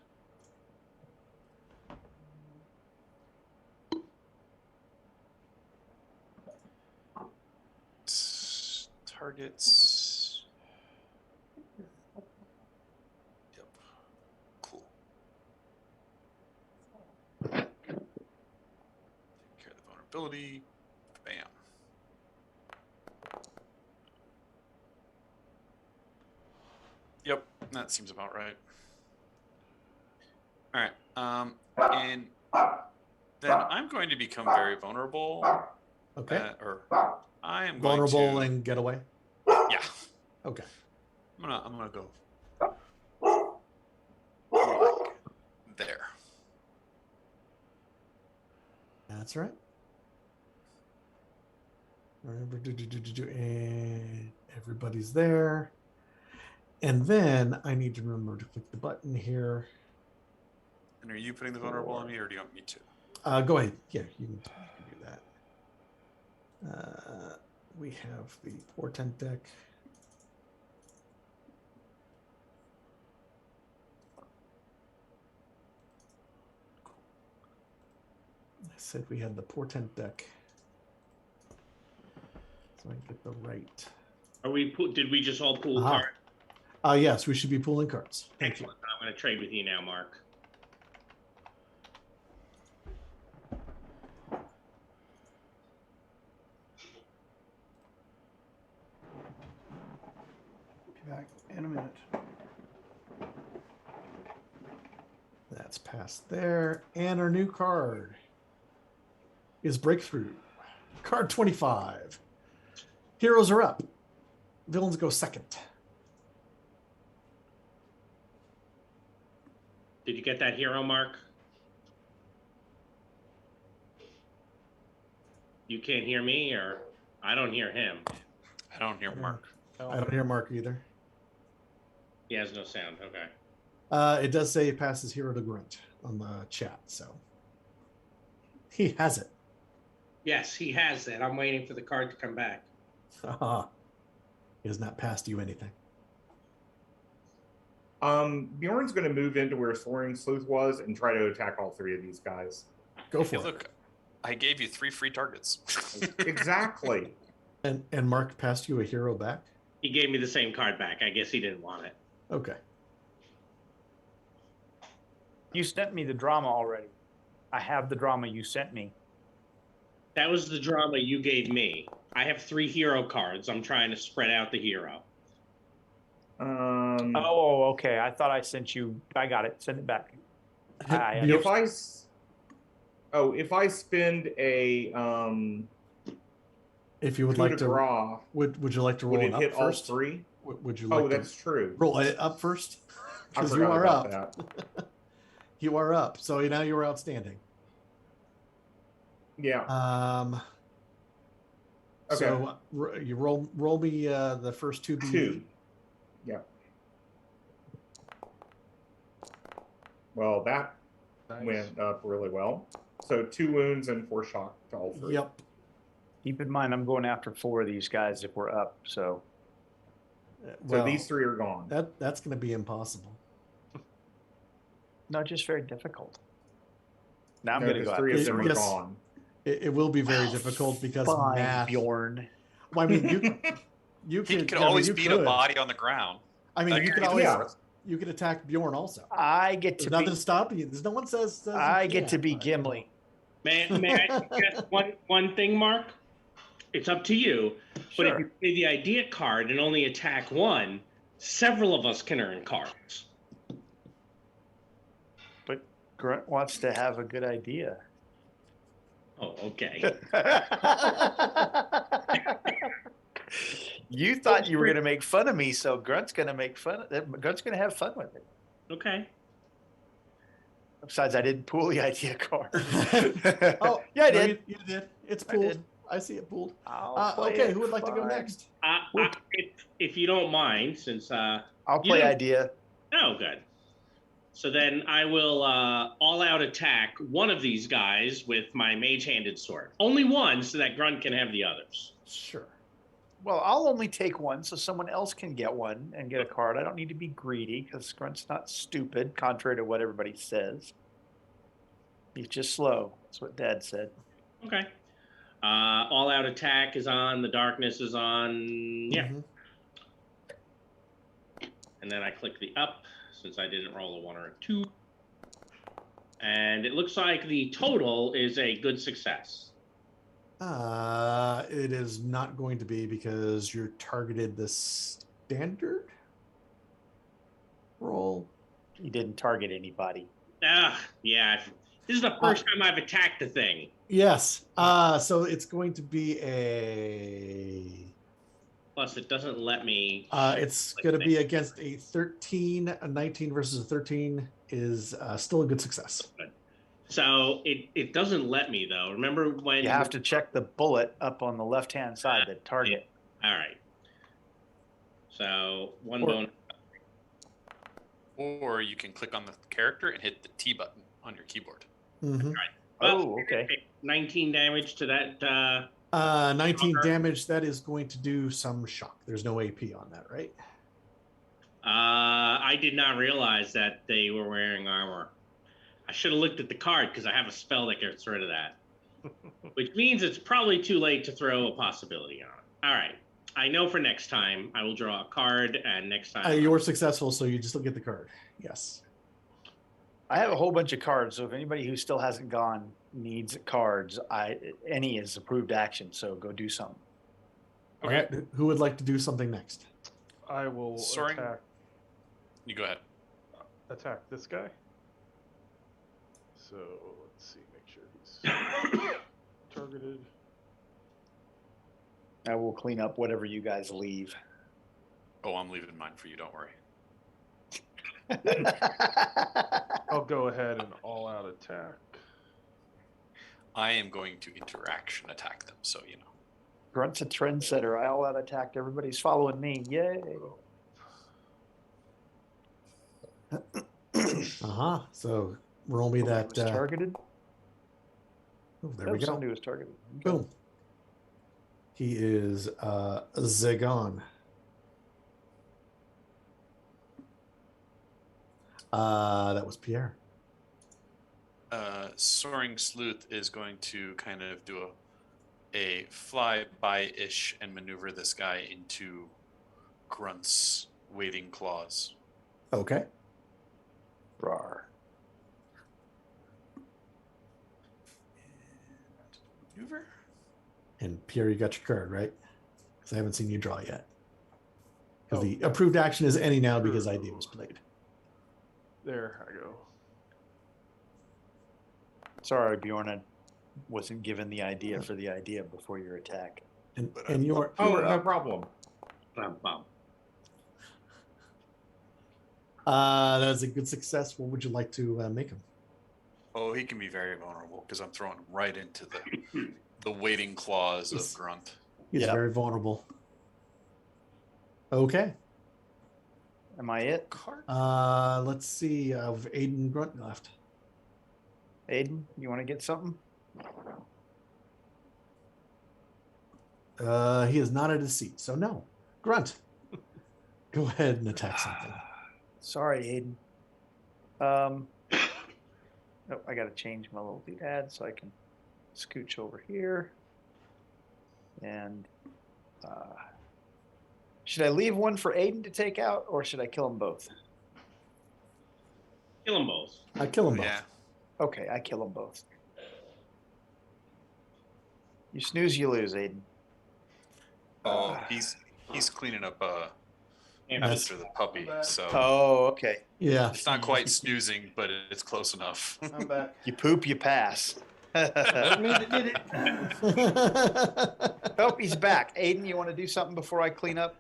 Targets. Yep. Cool. Take care of the vulnerability. Bam. Yep, that seems about right. All right. And then I'm going to become very vulnerable. Okay. Or I am Vulnerable going to. and get away. Yeah. Okay. I'm gonna go like there. That's right. Remember, and everybody's there. And then I need to remember to click the button here. And are you putting the vulnerable on me, or do you want me to? Go ahead. Yeah, you can do that. We have the portent deck. I said we had the portent deck. So I get the right. Are we? Did we just all pull Aha. cards? Yes, we should be pulling cards. Thank you. Excellent. I'm going to trade with you now, Mark. Be back in a minute. That's past there. And our new card is Breakthrough. Card 25. Heroes are up. Villains go second. Did you get that hero, Mark? You can't hear me, or I don't hear him. I don't hear Mark. I don't hear Mark either. He has no sound. Okay. It does say it passes hero to grunt on the chat, so he has it. Yes, he has that. I'm waiting for the card to come back. He has not passed you anything. Bjorn's going to move into where Soaring Sleuth was and try to attack all 3 of these guys. Go for Hey, it. look, I gave you 3 free targets. Exactly. And Mark passed you a hero back? He gave me the same card back. I guess he didn't want it. Okay. You sent me the drama already. I have the drama you sent me. That was the drama you gave me. I have 3 hero cards. I'm trying to spread out the hero. Oh, okay. I thought I sent you. I got it. Send it back. If I spend a if you would coup like de to grace, would you like to roll would it it up hit all first? 3? Would you like Oh, to that's true. roll it up first? I Because you forgot are about up. that. You are up. So now you are outstanding. Yeah. Okay. So you roll me the first 2 BE. 2. Yeah. Well, that Nice. went up really well. So 2 wounds and 4 shock to all 3. Yep. Keep in mind, I'm going after 4 of these guys if we're up. So So these 3 are gone. That's going to be impossible. no, just very difficult. Now I'm No, going to go 'cause 3 after of them are Yes. gone. It will be very difficult because Fine, math. Bjorn. Well, I mean, you He could could always beat a could. body on the ground. I mean, you could always Yeah. you could attack Bjorn also. I get There's to nothing be. stopping you. There's no one says you I get to can't, be but- Gimli. May I suggest one thing, Mark? It's up to you. But if Sure. you play the idea card and only attack 1, several of us can earn cards. But Grunt wants to have a good idea. Oh, okay. You thought you were going to make fun of me, so Grunt's going to make fun. Grunt's going to have fun with it. Okay. Besides, I didn't pull the idea card. Oh Yeah, I no, did. You did. It's I pooled. did. I see it pooled. I'll play Okay, it, who would like to go fine. next? If you don't mind, since I'll you play don't- idea. oh, good. So then I will all-out attack one of these guys with my mage-handed sword. Only one, so that Grunt can have the others. Sure. Well, I'll only take one so someone else can get one and get a card. I don't need to be greedy because Grunt's not stupid, contrary to what everybody says. He's just slow. That's what Dad said. Okay. All-out attack is on. The darkness is on. Yeah. Mhm. And then I click the up since I didn't roll a 1 or a 2. And it looks like the total is a good success. It is not going to be because you're targeted the standard roll. He didn't target anybody. Yeah. This is the first time I've attacked the thing. Yes. So it's going to be a. Plus, it doesn't let me. It's going to be against a 13. A 19 versus a 13 is still a good success. So it doesn't let me though. Remember when You have to check the bullet up on the left-hand side, the target. All right. So one Or- bonus. Or you can click on the character and hit the T button on your keyboard. Mm-hmm. Oh, okay. 19 damage to that. 19 damage. That is going to do some shock. There's no AP on that, right? I did not realize that they were wearing armor. I should have looked at the card because I have a spell that gets rid of that. Which means it's probably too late to throw a possibility on it. All right. I know for next time I will draw a card, and next time You were successful, so you just look at the card. Yes. I have a whole bunch of cards, so if anybody who still hasn't gone needs cards, any is approved action, so go do something. Okay. All right. Who would like to do something next? I will Soaring. attack You go ahead. this guy. So let's see, make sure he's targeted. I will clean up whatever you guys leave. Oh, I'm leaving mine for you. Don't worry. I'll go ahead and all-out attack. I am going to interaction attack them, so you know. Grunt's a trendsetter. I all out attacked. Everybody's following me. Yay. So roll me that. Was targeted. Oh, there we go. Somebody was targeted. Okay. Boom. He is Zagon. That was Pierre. Soaring Sleuth is going to kind of do a fly-by-ish and maneuver this guy into Grunt's waiting claws. Okay. Rawr. Maneuver? And Pierre, you got your card, right? Because I haven't seen you draw yet. Because Oh. the approved action is any now because idea was played. There I go. Sorry, Bjorn. I wasn't given the idea for the idea before your attack. And you're Oh, no problem. that's a good success. What would you like to make him? Oh, he can be very vulnerable because I'm throwing him right into the waiting claws of Grunt. He's Yeah. very vulnerable. Okay. Am I it? Card? Let's see. Of Aiden Grunt left. Aiden, you want to get something? He is not at his seat, so no. Grunt. Go ahead and attack something. Sorry, Aiden. Oh, I got to change my little doodad so I can scooch over here. And should I leave one for Aiden to take out, or should I kill them both? Kill them both. I kill him both. Yeah. Okay, I kill them both. You snooze, you lose, Aiden. Oh, he's cleaning up after the puppy, so Oh, okay. Yeah. it's not quite snoozing, but it's close enough. I'm back. You poop, you pass. That means it did it. Oh, he's back. Aiden, you want to do something before I clean up?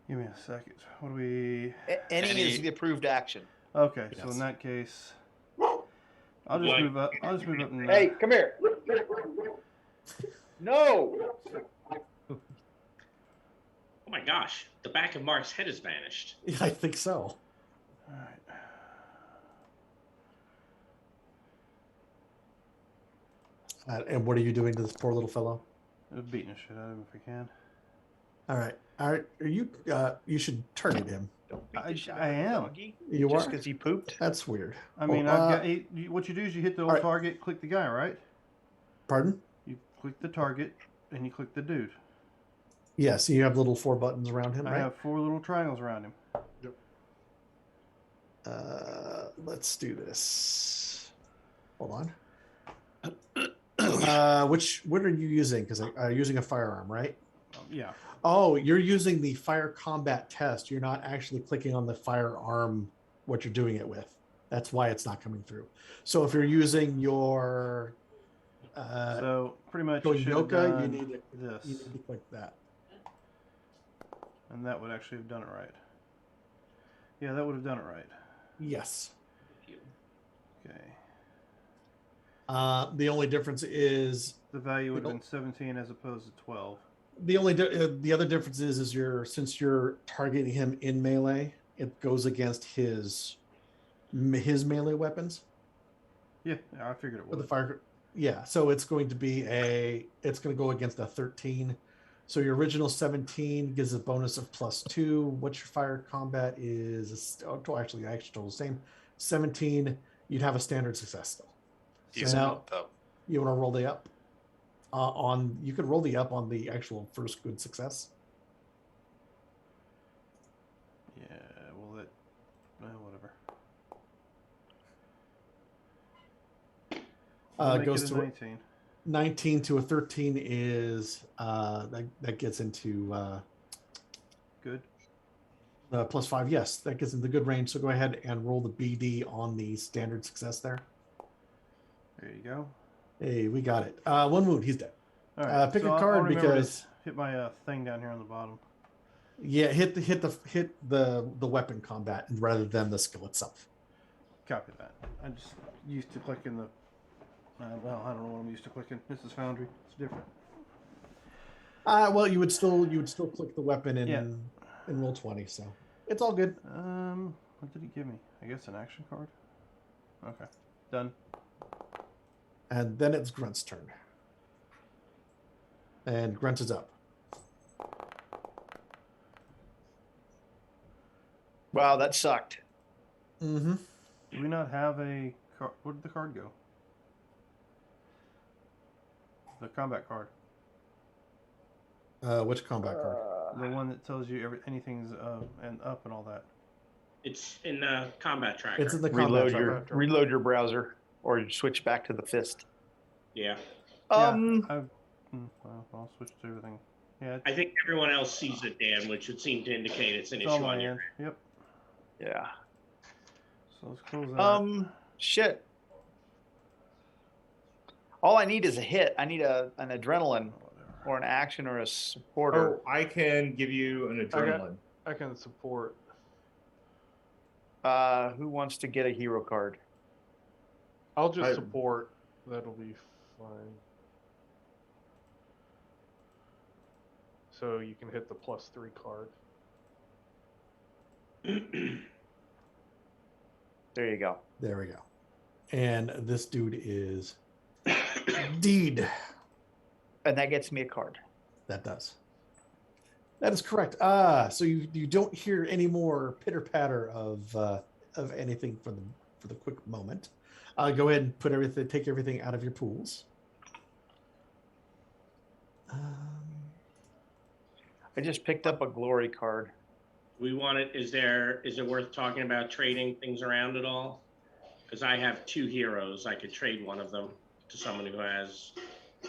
Give me a second. What do we? Any Any- is the approved action. Okay, so Yes. in that case, I'll just Like- move up. I'll just move up and. Hey, come here. No. Oh my gosh, the back of Mark's head has vanished. Yeah, I think so. All right. And what are you doing to this poor little fellow? Beating the shit out of him if we can. All right. Are you? You should target him. Don't beat I- the shit I out of the am. doggy. You Just are? because he pooped. That's weird. I mean, Oh, I've got. What you do is you hit the old right. target, click the guy, right? Pardon? You click the target, and you click the dude. Yeah. So you have little 4 buttons around him, I right? have 4 little triangles around him. Let's do this. Hold on. What are you using? Because are you using a firearm, right? Yeah. Oh, you're using the fire combat test. You're not actually clicking on the firearm, what you're doing it with. That's why it's not coming through. So if you're using your So pretty much you should have Toyoka, you done need to this, click that. and that would actually have done it right. Yeah, that would have done it right. Yes. Okay. The only difference is The value would have Nope. been 17 as opposed to 12. the other difference is since you're targeting him in melee, it goes against his melee weapons. Yeah, I figured it With the would. fire, yeah. So it's going to go against a 13. So your original 17 gives a bonus of +2. What's your fire combat is? Actually total the same. 17. You'd have a standard success still. He's now- moved up. You want to roll the up? You could roll the up on the actual first good success. Yeah, well, whatever. We'll make Goes it a to 19. 19 to a 13 is that gets into Good. +5. Yes, that gets into the good range. So go ahead and roll the BD on the standard success there. There you go. Hey, we got it. 1 wound. He's dead. All right. Pick a I'll card remember to because hit my thing down here on the bottom. yeah, hit the weapon combat rather than the skill itself. Copy that. I'm just used to clicking the. Well, I don't know what I'm used to clicking. This is Foundry. It's different. Well, you would still click the weapon in Yeah. in roll 20. So it's all good. What did he give me? I guess an action card. Okay, done. And then it's Grunt's turn. And Grunt is up. Wow, that sucked. Mm-hmm. Do we not have a card? Where did the card go? The combat card. Which combat card? The one that tells you anything's and up and all that. It's in the combat tracker. It's in the combat tracker. Reload your browser, or you switch back to the fist. Yeah. Well, I'll switch to everything. Yeah, I think everyone else sees it, Dan, which would seem to indicate it's an it's on issue my on your end. Yep. Yeah. So let's close that. Shit. All I need is a hit. I need an adrenaline Whatever. or an action or a supporter. Oh, I can give you an adrenaline. I can support. Who wants to get a hero card? I'll just I- support. That'll be fine. So you can hit the +3 card. There you go. There we go. And this dude is Deed. And that gets me a card. That does. That is correct. So you don't hear any more pitter patter of anything for the quick moment. Go ahead and take everything out of your pools. I just picked up a glory card. We want it. Is it worth talking about trading things around at all? Because I have 2 heroes. I could trade one of them to someone who has.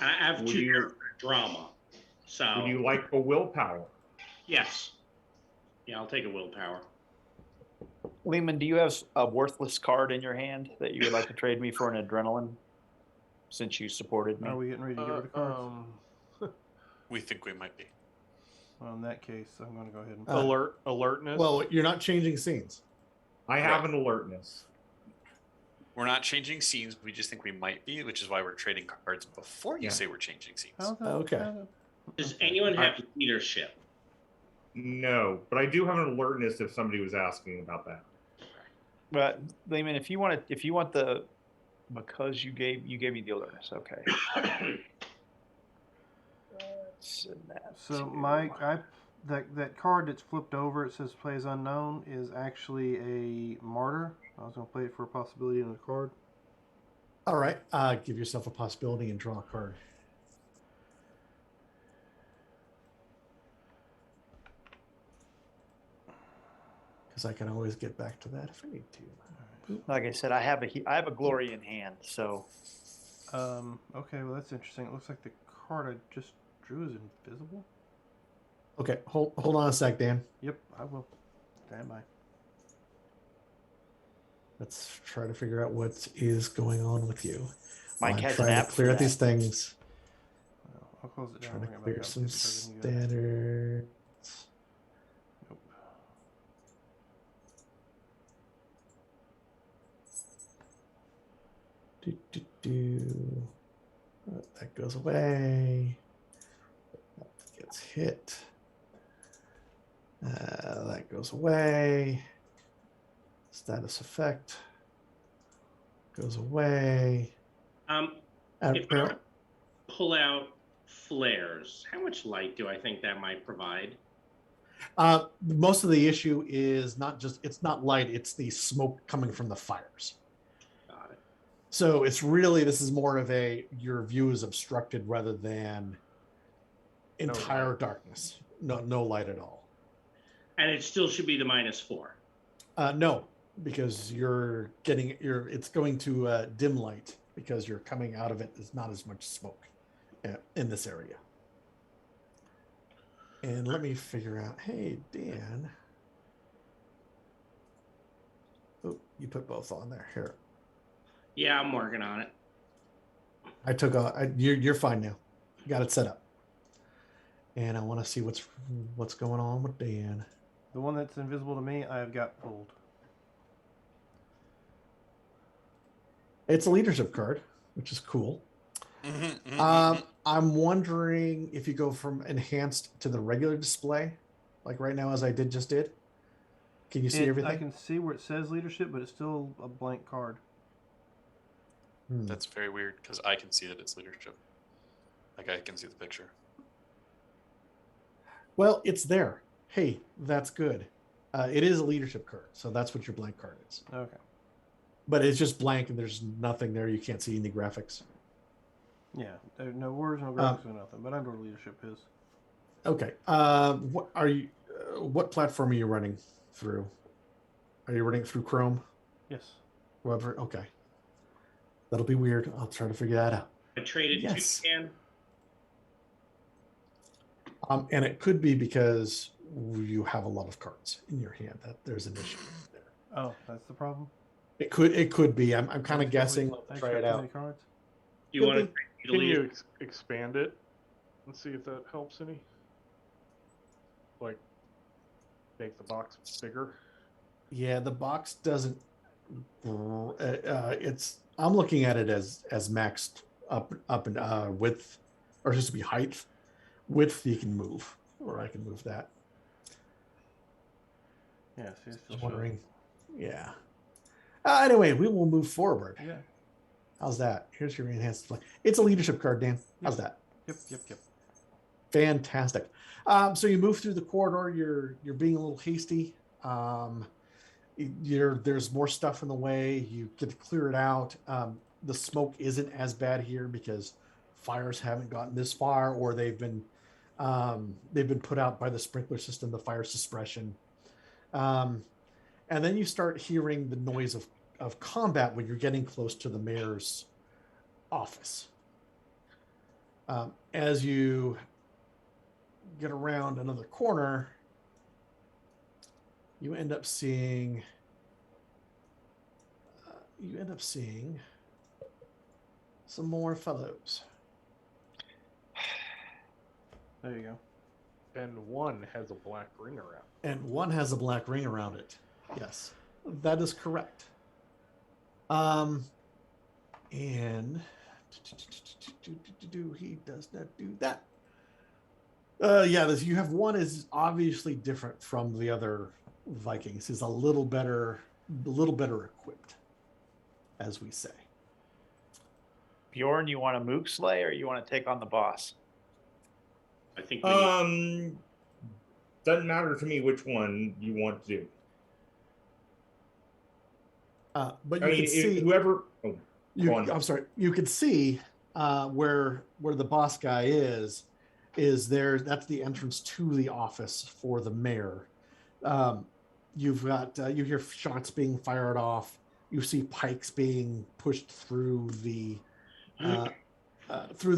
I have Would 2 you- heroes for drama. So Would you like a willpower? yes. Yeah, I'll take a willpower. Lehman, do you have a worthless card in your hand that you would like to trade me for an adrenaline? Since you supported me. Are we getting ready to get rid of cards? We think we might be. Well, in that case, I'm going to go ahead and. Alertness. Well, you're not changing scenes. I have an alertness. We're not changing scenes. We just think we might be, which is why we're trading cards before you Yeah. say we're changing scenes. How's that? Okay. Does Okay. anyone have leadership? No, but I do have an alertness if somebody was asking about that. But Lehman, if you want the, because you gave me the alertness, okay. Send that So, to- Mike, that card that's flipped over, it says plays unknown, is actually a martyr. I was going to play it for a possibility in the card. All right. Give yourself a possibility and draw a card. Because I can always get back to that if I need to. Like I said, I have a glory in hand, so Okay, well, that's interesting. It looks like the card I just drew is invisible. Okay, hold on a sec, Dan. Yep, I will. Stand by. Let's try to figure out what is going on with you. Mike I'm has an trying app to for clear out that. these things. Well, I'll close it down. Trying to bring it back clear up, some see if everything goes. standards. Nope. That goes away. That gets hit. That goes away. Status effect goes away. If I were to pull out flares, how much light do I think that might provide? Most of the issue is it's not light, it's the smoke coming from the fires. Got it. So this is more of your view is obstructed rather than entire light. darkness. No light at all. And it still should be the -4. No, because it's going to dim light because you're coming out of it. There's not as much smoke in this area. And let me figure out. Hey, Dan. Oh, you put both on there. Here, Yeah, I'm working on it. I took you're fine now. Got it set up. And I want to see what's going on with Dan. The one that's invisible to me, I have got pulled. It's a leadership card, which is cool. I'm wondering if you go from enhanced to the regular display, like right now, as I just did. Can you see everything? I can see where it says leadership, but it's still a blank card. That's very weird because I can see that it's leadership. Like I can see the picture. Well, it's there. Hey, that's good. It is a leadership card, so that's what your blank card is. Okay. But it's just blank, and there's nothing there. You can't see any graphics. Yeah, no words, no graphics, no nothing. But I know where leadership is. Okay. What are you? What platform are you running through? Are you running it through Chrome? Yes. Whatever. Okay. That'll be weird. I'll try to figure that out. I traded Yes. Toucan. And it could be because you have a lot of cards in your hand that there's an issue there. Oh, that's the problem. It could be. I'm kind of I've got guessing. too Let's try many it out. cards. Do you Could want be. to Can you expand it and see if that helps any? Like, make the box bigger? Yeah, the box doesn't. It's. I'm looking at it as maxed up and width, or just to be height. Width you can move, or I can move that. Yeah, see, it's still Just showing. wondering. Yeah. Anyway, we will move forward. Yeah. How's that? Here's your enhanced play. It's a leadership card, Dan. How's that? Yep. Fantastic. So you move through the corridor. You're being a little hasty. There's more stuff in the way. You get to clear it out. The smoke isn't as bad here because fires haven't gotten this far, or they've been put out by the sprinkler system, the fire suppression. And then you start hearing the noise of combat when you're getting close to the mayor's office. As you get around another corner, you end up seeing some more fellows. There you go. And one has a black ring around. And one has a black ring around it. Yes, that is correct. And he does not do that. Yeah, you have one is obviously different from the other Vikings. Is a little better equipped, as we say. Bjorn, you want to mook slay or you want to take on the boss? I think we need Doesn't matter to me which one you want to do. But I you mean, can see whoever. Oh, go on. I'm sorry. You can see where the boss guy is there. That's the entrance to the office for the mayor. You've got you hear shots being fired off. You see pikes being pushed through the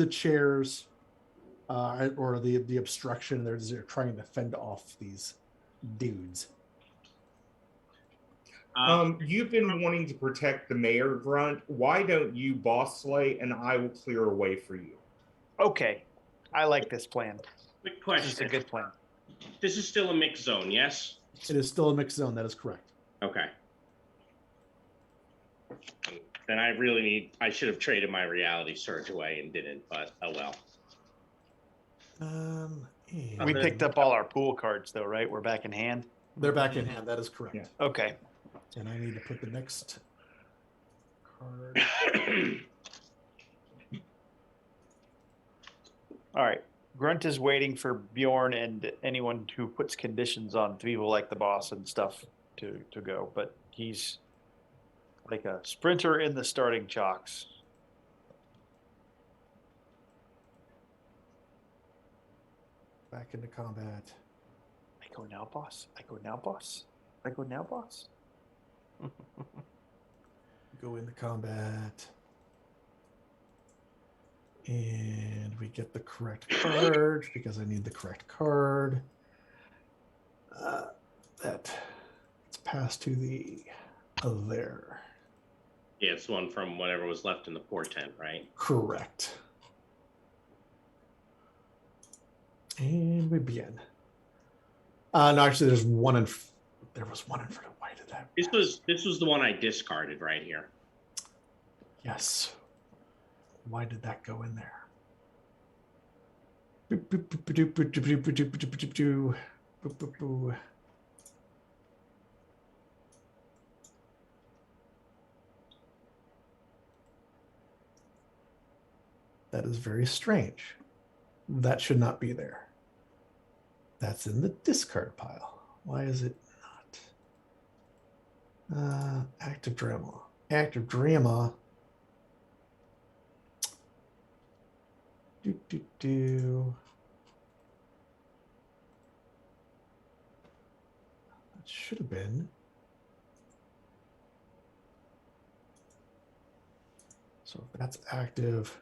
chairs or the obstruction. They're trying to fend off these dudes. You've been wanting to protect the mayor, Grunt. Why don't you boss slay and I will clear a way for you? Okay, I like this plan. quick This is a question. good plan. This is still a mixed zone, yes? It is still a mixed zone. That is correct. Okay. Then I should have traded my reality surge away and didn't, but oh well. We picked up all our pool cards though, right? We're back in hand. They're back in hand. That is correct. Yeah. Okay. And I need to put the next card. All right. Grunt is waiting for Bjorn and anyone who puts conditions on people like the boss and stuff to go, but he's like a sprinter in the starting chocks. Back into combat. I go now, boss. I go now, boss. I go now, boss. Go into combat. And we get the correct card because I need the correct card. That it's passed to the there. Yeah, it's the one from whatever was left in the portent, right? Correct. And we begin. No, actually, there was one in front of. Why did that? This was the one I discarded right here. Yes. Why did that go in there? That is very strange. That should not be there. That's in the discard pile. Why is it not? Active drama. Active drama. It should have been. So if that's active,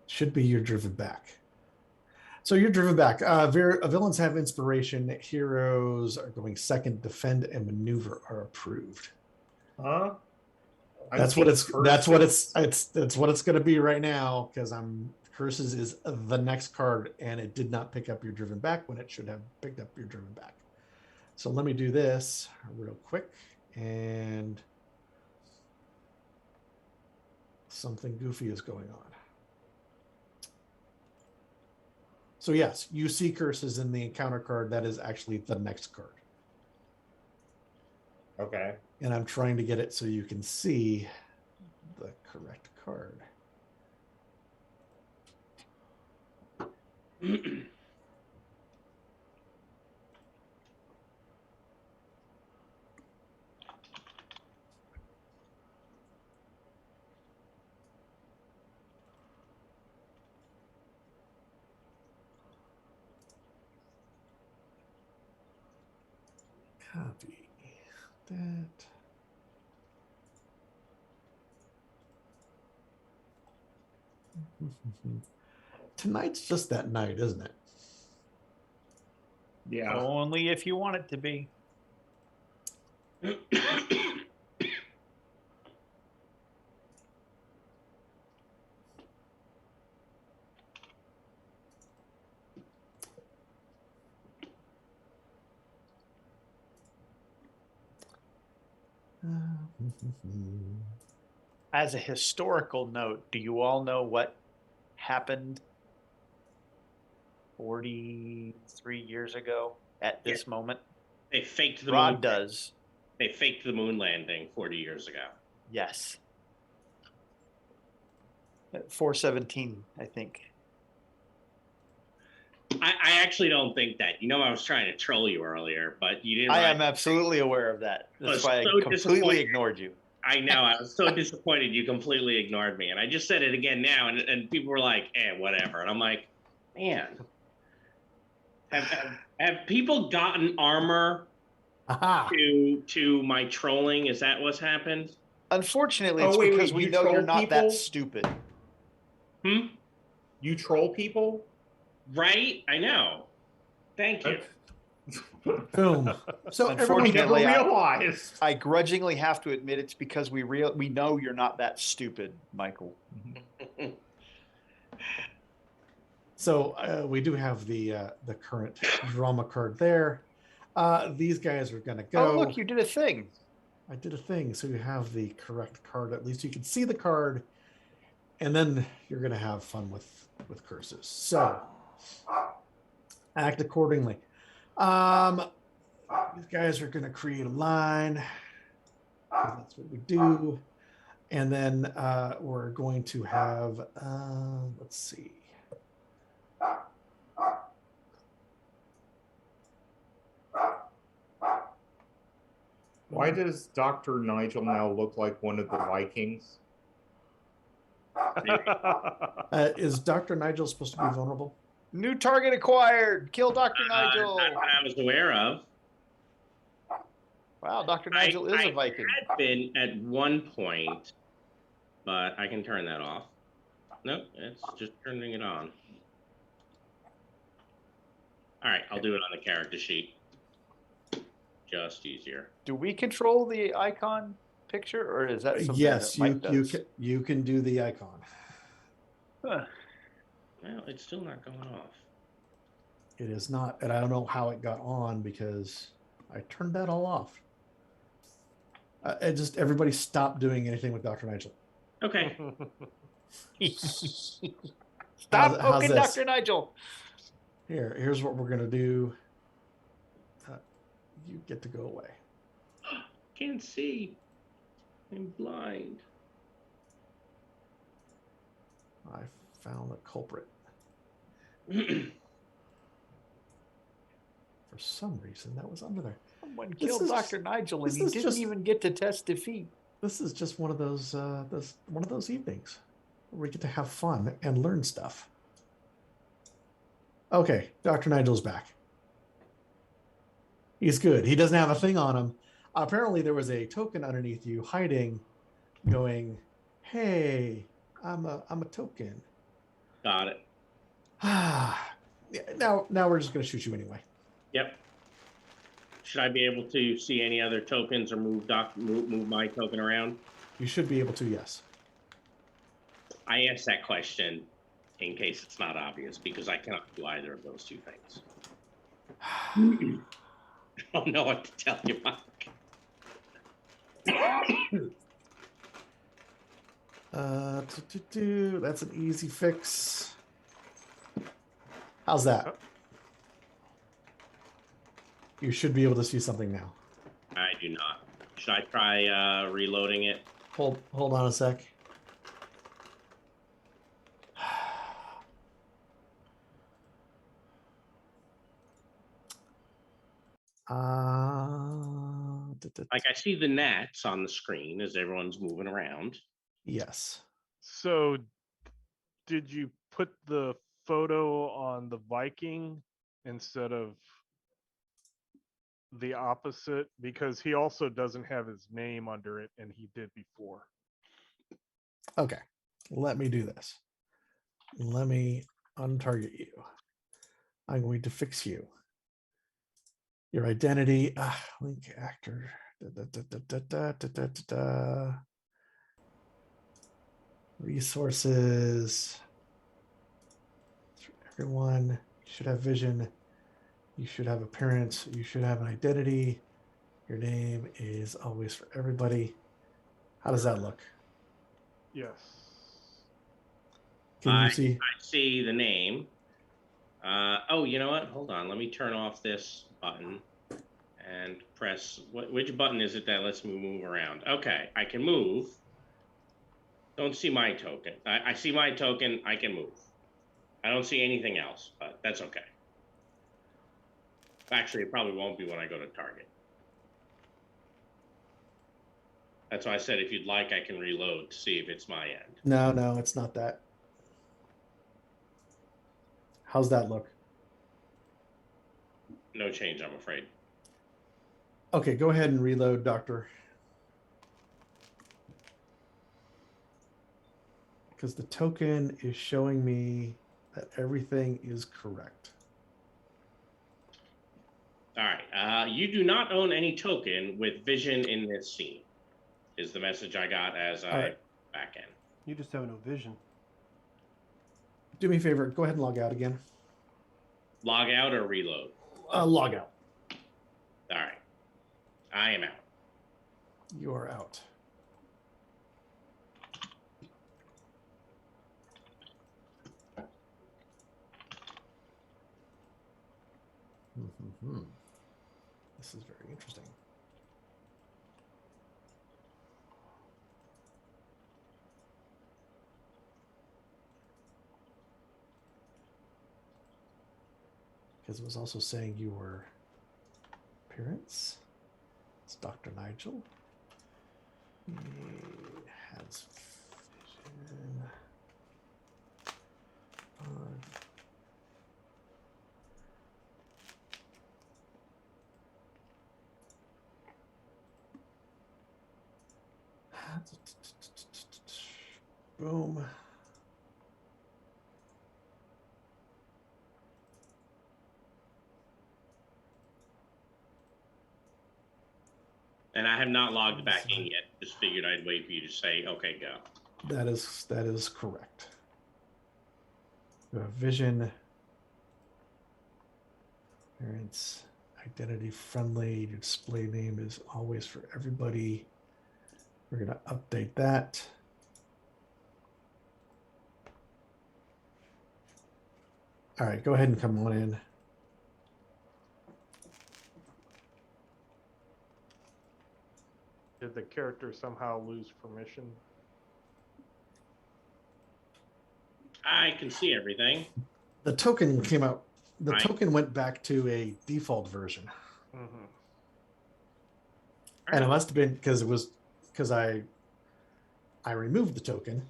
should be you're driven back. So you're driven back. Villains have inspiration. Heroes are going second. Defend and maneuver are approved. Huh? That's what it's going to be right now because curses is the next card and it did not pick up your driven back when it should have picked up your driven back. So let me do this real quick and something goofy is going on. So yes, you see curses in the encounter card. That is actually the next card. Okay. And I'm trying to get it so you can see the correct card. Copy that. Tonight's just that night, isn't it? Yeah. Only if you want it to be. As a historical note, do you all know what happened 43 years ago at this moment? They faked the Rod moon. does. They faked the moon landing 40 years ago. Yes. At 417, I think. I actually don't think that. You know, I was trying to troll you earlier, but you didn't. I am absolutely aware of that. That's why I so completely disappointed. ignored you. I know. I was so disappointed you completely ignored me. And I just said it again now, and people were like, whatever. And I'm like, man, have people gotten armor Aha. to my trolling? Is that what's happened? Unfortunately, Oh, it's wait, because wait, we you know you're troll not that people? stupid. You troll people? Right? I know. Thank you. Boom. So I Unfortunately, never I- realized. I grudgingly have to admit it's because we know you're not that stupid, Michael. So we do have the current drama card there. These guys are gonna go. Oh, look, you did a thing. I did a thing, so you have the correct card. At least you can see the card, and then you're gonna have fun with curses. So act accordingly. These guys are gonna create a line. That's what we do, and then we're going to have. Let's see. Why does Dr. Nigel now look like one of the Vikings? Is Dr. Nigel supposed to be vulnerable? New target acquired. Kill Dr. Nigel. Not that I was aware of. Wow, Dr. Nigel is a Viking. I had been at one point, but I can turn that off. Nope, it's just turning it on. All right, I'll do it on the character sheet. Just easier. Do we control the icon picture, or is that something Yes, that Mike does? you can do the icon. Huh. Well, it's still not going off. It is not, and I don't know how it got on because I turned that all off. It just everybody stopped doing anything with Dr. Nigel. Okay. Stop how's poking this? Dr. Nigel. Here's what we're gonna do. You get to go away. Can't see. I'm blind. I found the culprit. For some reason, that was under there. Someone This killed is- Dr. Nigel, and this he is didn't just- even get to test defeat. This is just one of those evenings where we get to have fun and learn stuff. Okay, Dr. Nigel's back. He's good. He doesn't have a thing on him. Apparently, there was a token underneath you hiding, going, "Hey, I'm a token." Got it. Now we're just gonna shoot you anyway. Yep. Should I be able to see any other tokens or move my token around? You should be able to, yes. I asked that question in case it's not obvious because I cannot do either of those two things. I don't know what to tell you, Mike. That's an easy fix. How's that? You should be able to see something now. I do not. Should I try reloading it? Hold on a sec. Like I see the gnats on the screen as everyone's moving around. Yes. So, did you put the photo on the Viking instead of the opposite? Because he also doesn't have his name under it, and he did before. Okay. Let me do this. Let me untarget you. I'm going to fix you. Your identity. Link actor. Resources. Everyone. You should have vision. You should have appearance. You should have an identity. Your name is always for everybody. How does that look? Yes. Can you see? I see the name. Oh, you know what? Hold on. Let me turn off this button and press. Which button is it that lets me move around? Okay, I can move. Don't see my token. I see my token. I can move. I don't see anything else, but that's okay. Actually, it probably won't be when I go to target. That's why I said if you'd like, I can reload to see if it's my end. No, it's not that. How's that look? No change, I'm afraid. Okay, go ahead and reload, Doctor. Because the token is showing me that everything is correct. All right. You do not own any token with vision in this scene, is the message I got as I right. back in. You just have no vision. Do me a favor, go ahead and log out again. Log out or reload? Log out. All right. I am out. You are out. This is very interesting. Because it was also saying you were appearance. It's Dr. Nigel. He has vision. Boom. And I have not logged back in yet. Just figured I'd wait for you to say, okay, go. That is correct. Vision, appearance, identity friendly. Your display name is always for everybody. We're going to update that. All right, go ahead and come on in. Did the character somehow lose permission? I can see everything. The token came out. The token went back to a default version. Mm-hmm. And it must have been because I removed the token.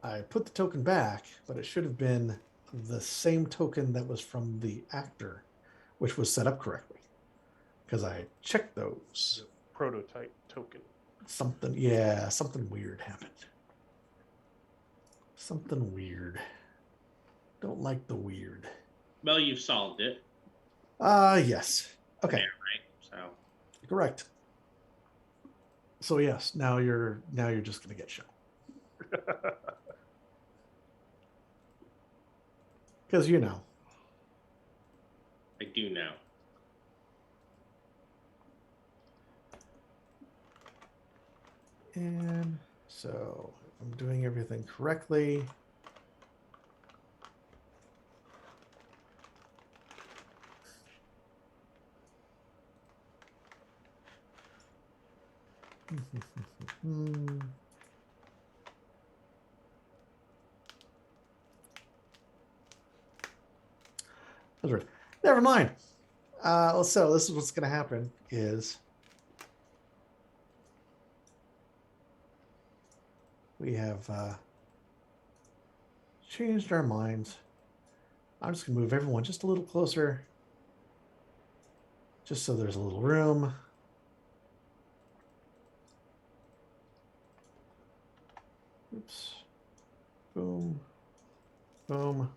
I put the token back, but it should have been the same token that was from the actor, which was set up correctly. Because I checked those. The prototype token. Something weird happened. Something weird. Don't like the weird. Well, you've solved it. Yes. Okay. Yeah, right. So Correct. So yes, now you're just gonna get shown. Because you know. I do know. And so I'm doing everything correctly. Never mind. So this is what's going to happen is we have changed our minds. I'm just going to move everyone just a little closer, just so there's a little room. Oops. Boom. Boom.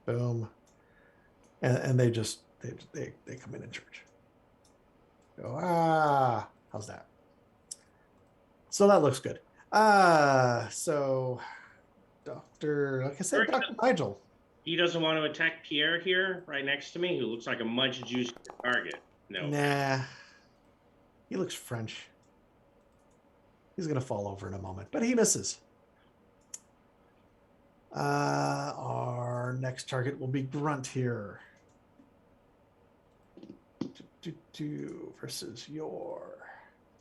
Boom. And they just they come in church. Go, how's that? So that looks good. So Dr. Like I said, Dr. Nigel. He doesn't want to attack Pierre here, right next to me, who looks like a much juicier target. No. Nah. He looks French. He's going to fall over in a moment, but he misses. Our next target will be Grunt here. Versus your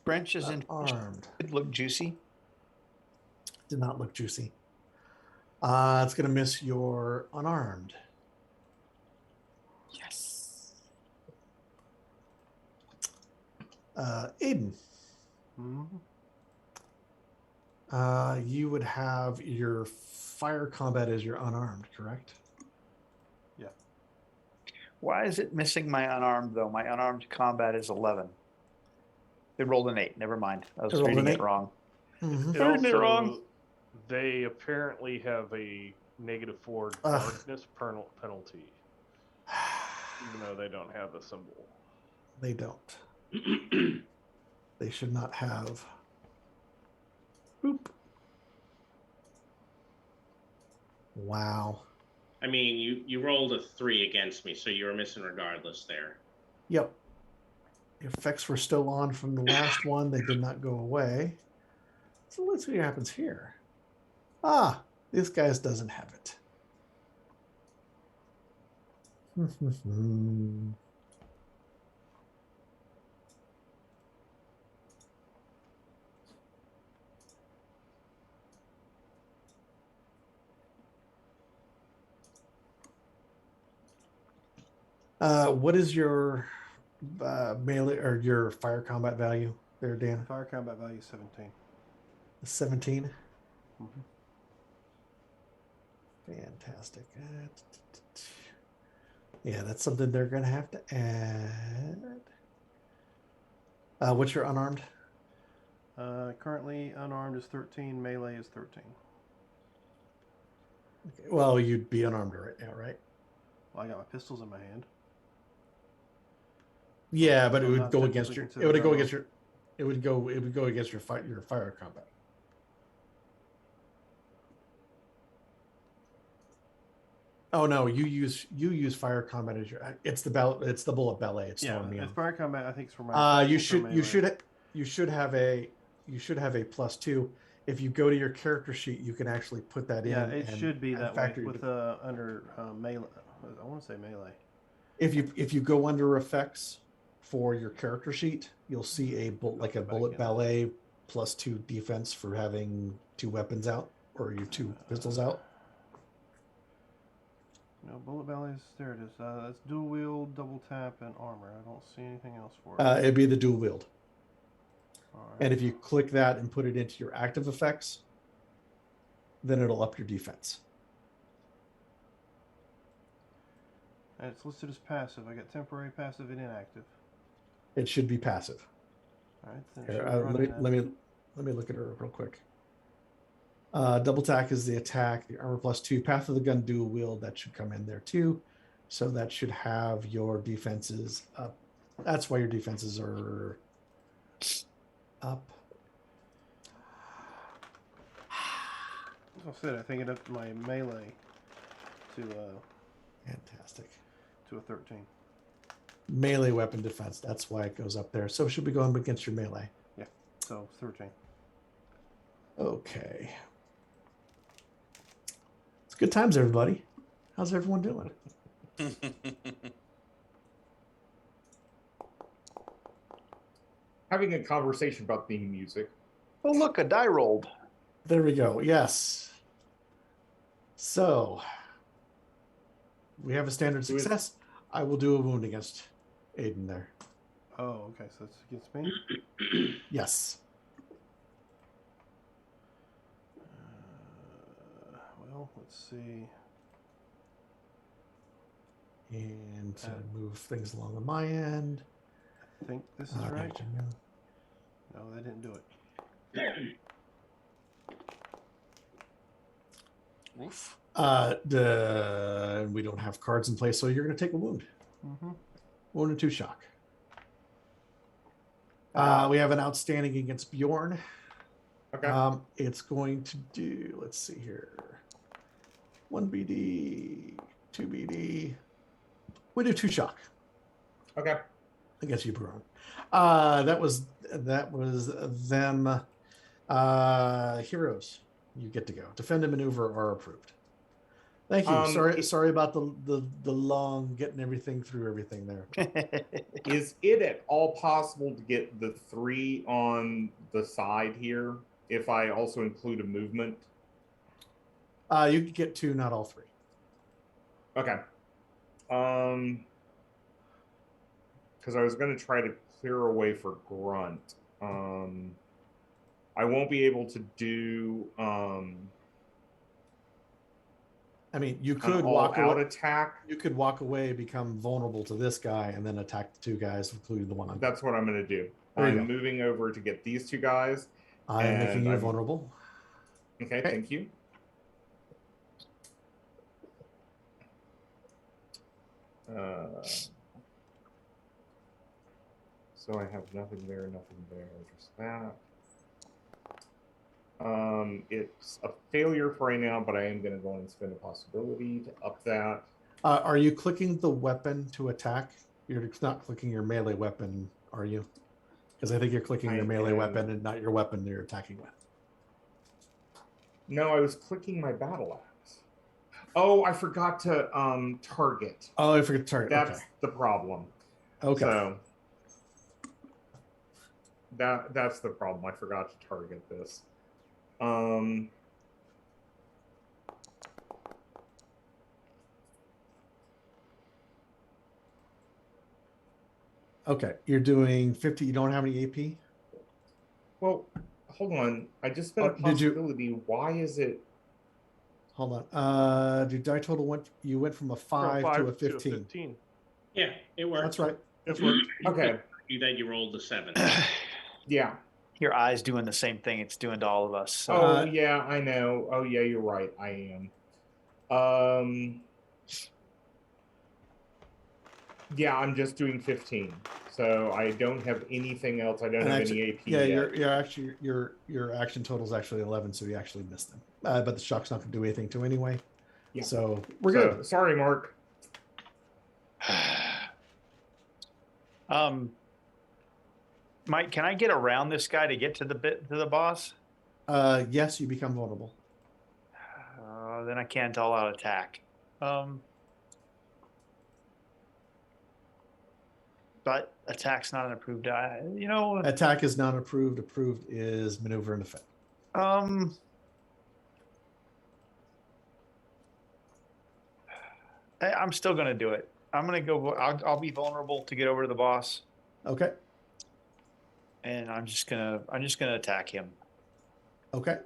Branches in armed. It look juicy. Did not look juicy. It's going to miss your unarmed. Yes. Aiden. Mm-hmm. You would have your fire combat as your unarmed, correct? Yeah. Why is it missing my unarmed though? My unarmed combat is 11. They rolled an 8. Never mind. I was They rolled reading an it 8? wrong. Mm-hmm. It Reading it also, wrong. they apparently have a -4 darkness penalty, even though they don't have a symbol. They don't. They should not have. Boop. Wow. I mean, you rolled a 3 against me, so you were missing regardless there. Yep. The effects were still on from the last one. They did not go away. So let's see what happens here. Ah, this guy doesn't have it. What is your melee or your fire combat value there, Dan? Fire combat value 17. 17. Mm-hmm. Fantastic. Yeah, that's something they're going to have to add. What's your unarmed? Currently unarmed is 13. Melee is 13. Okay. Well, you'd be unarmed right now, right? Well, I got my pistols in my hand. Yeah, but So it would not go against technically your. It would go considered against your. It would go against your fire combat. Oh no, you use fire combat as your. It's the bullet ballet. It's Yeah, throwing me it's off. fire combat. I think it's for my. You should have a +2. If you go to your character sheet, you can actually put that in. Yeah, it should be that way factor with under melee. I want to say melee. If you go under effects for your character sheet, you'll see a bullet ballet +2 defense for having 2 weapons out or your 2 pistols out. No, bullet bellies. There it is. That's dual wield, double tap, and armor. I don't see anything else for it. It'd be the dual wield. All right. And if you click that and put it into your active effects, then it'll up your defense. And it's listed as passive. I got temporary, passive, and inactive. It should be passive. All right. Then it Here, should be running let me look at her real quick. Double tack is the attack. The armor +2. Path of the gun dual wield, that should come in there too. So that should have your defenses up. That's why your defenses are up. As I said, I think it upped my melee to Fantastic. to a 13. Melee weapon defense. That's why it goes up there. So should be going against your melee. Yeah. So 13. Okay. It's good times, everybody. How's everyone doing? Having a conversation about theme music. Oh, look, a die rolled. There we go. Yes. So we have a standard success. I will do a wound against Aiden there. Oh, okay. So it's against me. Yes. Well, let's see. And to move things along on my end. I think this is right. No, that didn't do it. Oof. We don't have cards in place, so you're going to take a wound. Mm-hmm. Wound and 2 shock. We have an outstanding against Bjorn. Okay. It's going to do, let's see here. 1 BD, 2 BD. We do 2 shock. Okay. I guess you Bjorn. That was them Heroes, you get to go. Defend and maneuver are approved. Thank you. It- Sorry about the long getting everything through everything there. Is it at all possible to get the 3 on the side here if I also include a movement? You can get 2, not all 3. Okay. Because I was going to try to clear away for Grunt. I won't be able to do I mean, you an could walk all-out away. attack. You could walk away, become vulnerable to this guy, and then attack the 2 guys, including the one on. That's what I'm going to do. There you I'm go. moving over to get these 2 guys. I'm making and you I'm- vulnerable. Okay, Okay. thank you. So I have nothing there, just that. It's a failure for right now, but I am going to go and spend a possibility to up that. Are you clicking the weapon to attack? You're not clicking your melee weapon, are you? Because I think you're clicking your I melee am. weapon and not your weapon you're attacking with. No, I was clicking my battle axe. Oh, I forgot to target. Oh, I forgot to target. That's the problem. Okay. So that's the problem. I forgot to target this. Okay. You're doing 50. You don't have any AP? Well, hold on. I just spent a Did you- possibility. Why is it? Hold on. Your die total you went from a 5 to a 5 15. Yeah, it works. That's right. That's right. Okay. That you rolled the 7. Yeah. Your eye's doing the same thing it's doing to all of us. So. Oh yeah, I know. Oh yeah, you're right. I am. Yeah, I'm just doing 15. So I don't have anything else. I don't have any AP. Yeah, yet. your action total is actually 11, so you actually missed them. But the shock's not going to do anything to anyway. Yeah. So we're good. Sorry, Mark. Mike, can I get around this guy to get to the boss? Yes, you become vulnerable. Then I can't all-out attack. But attack's not an approved die. Attack is not approved. Approved is maneuver and defend. I'm still gonna do it. I'm gonna go. I'll be vulnerable to get over to the boss, Okay. and I'm just gonna attack him. Okay.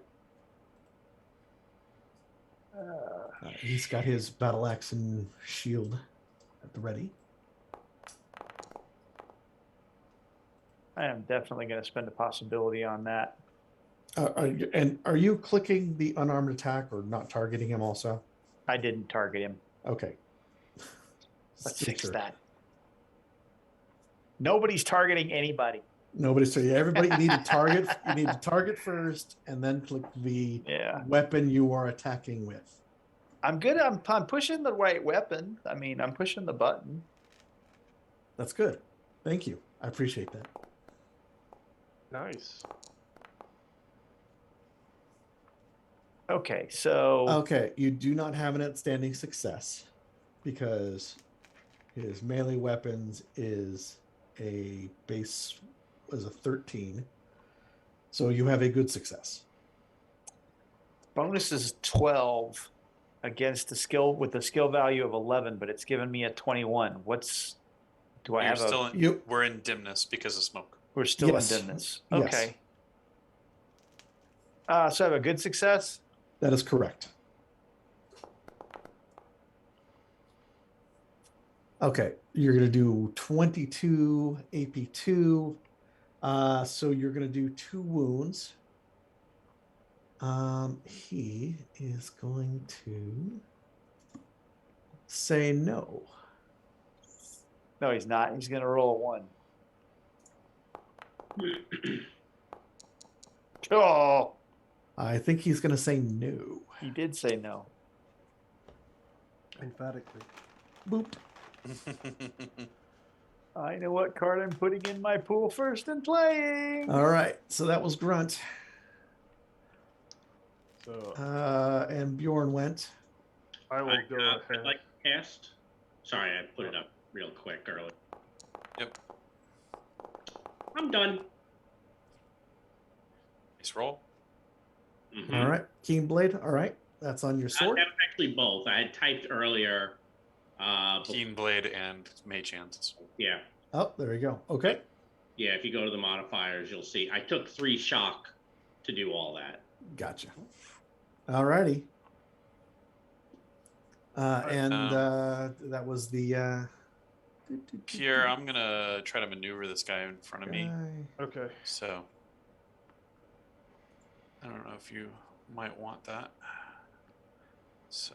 He's got his battle axe and shield at the ready. I am definitely gonna spend a possibility on that. Are you clicking the unarmed attack or not targeting him also? I didn't target him. Okay. Let's fix Sure. that. Nobody's targeting anybody. Nobody's saying everybody. You need to target. You need to target first, and then click the weapon you are attacking with. I'm good. I'm pushing the right weapon. I mean, I'm pushing the button. That's good. Thank you. I appreciate that. Nice. Okay, so Okay, you do not have an outstanding success because his melee weapons is a 13. So you have a good success. bonus is 12 against the skill with the skill value of 11, but it's given me a 21. Do I You're have still a? in, we're in dimness because of smoke. We're still Yes. in dimness. Yes. Okay. So I have a good success. That is correct. Okay, you're going to do 22 AP2. So you're going to do 2 wounds. He is going to say no. No, he's not. He's going to roll a 1. Oh, I think he's going to say no. he did say no. Emphatically. Boop. I know what card I'm putting in my pool first and playing. All right, so that was Grunt. So And Bjorn went. I will go I'd ahead. like to cast. Sorry, I put it up real quick earlier. Yep. I'm done. Nice roll. Mhm. All right. Keen Blade. All right. That's on your sword. That was actually both. I had typed earlier. Keen Blade and Mage Hands. Yeah. Oh, there you go. Okay. Yeah, if you go to the modifiers, you'll see. I took 3 shock to do all that. Gotcha. All righty. That was the. Pierre, I'm gonna try to maneuver this guy in front of me. Okay. So I don't know if you might want that. So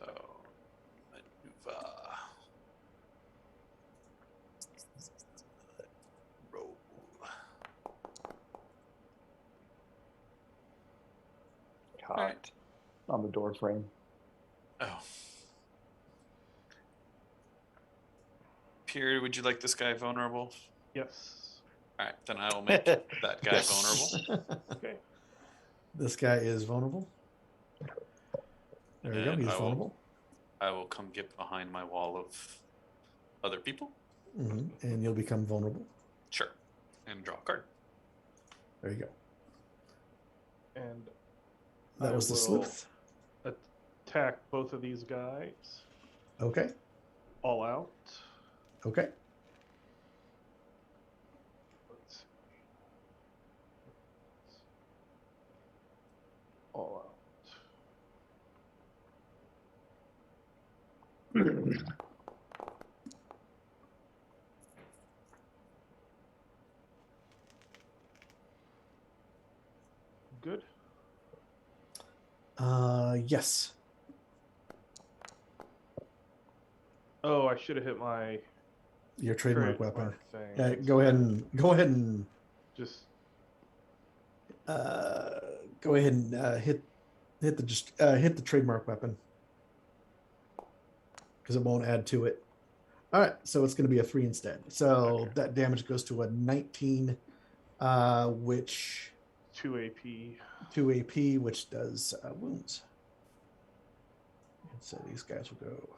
maneuver. Roll. Cocked on the door frame. Oh. Pierre, would you like this guy vulnerable? Yes. All right, then I will make that guy vulnerable. Okay. This guy is vulnerable. There we go. And He's vulnerable. I will come get behind my wall of other people. And you'll become vulnerable. Sure. And draw a card. There you go. And That I was the will sleuth. attack both of these guys. Okay. All out. Okay. Let's see. All out. Good. Yes. Oh, I should have hit my Your trademark weapon. thing. Yeah, go ahead and Just go ahead and hit the trademark weapon because it won't add to it. All right, so it's going to be a 3 instead. So Okay. that damage goes to a 19, which 2 AP. 2 AP, which does wounds. And so these guys will go.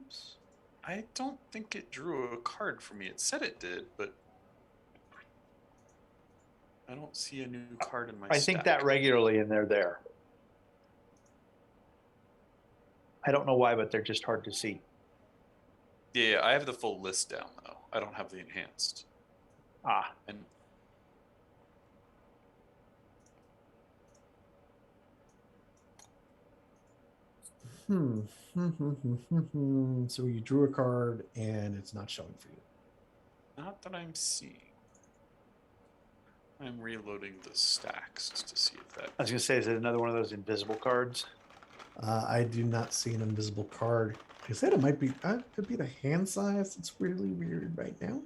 Oops. I don't think it drew a card for me. It said it did, but I don't see a new card in my I think stack. that regularly and they're there. I don't know why, but they're just hard to see. Yeah, I have the full list down though. I don't have the enhanced. Ah, And So you drew a card and it's not showing for you. not that I'm seeing. I'm reloading the stacks to see if that. I was gonna say, is it another one of those invisible cards? I do not see an invisible card. I said it might be. Could be the hand size. It's really weird right now.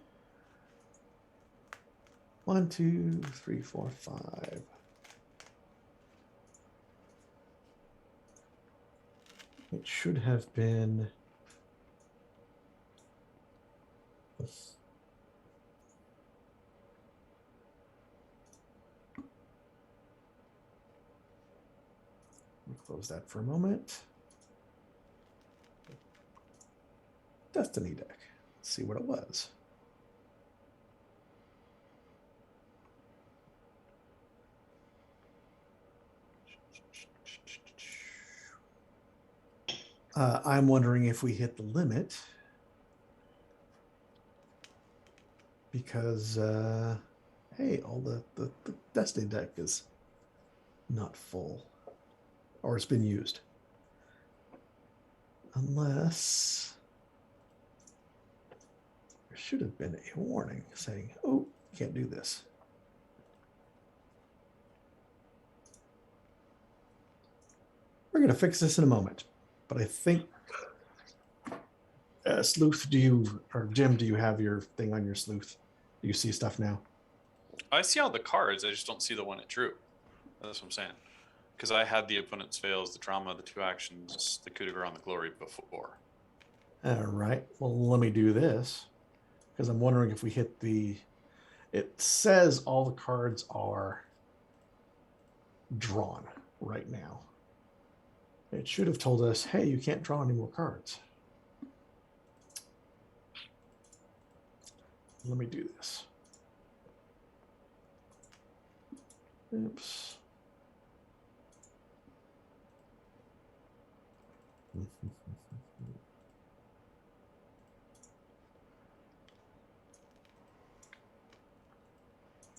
1, 2, 3, 4, 5. It should have been. Let me close that for a moment. Destiny deck. Let's see what it was. I'm wondering if we hit the limit because, hey, all the Destiny deck is not full or it's been used. Unless there should have been a warning saying, oh, you can't do this. We're going to fix this in a moment. But I think, Sleuth, or Jim, do you have your thing on your Sleuth? Do you see stuff now? I see all the cards. I just don't see the one it drew. That's what I'm saying. Because I had the opponent's fails, the drama, the 2 actions, the coup de grace, and the glory before. All right. Well, let me do this because I'm wondering if we hit the. It says all the cards are drawn right now. It should have told us, hey, you can't draw any more cards. Let me do this. Oops.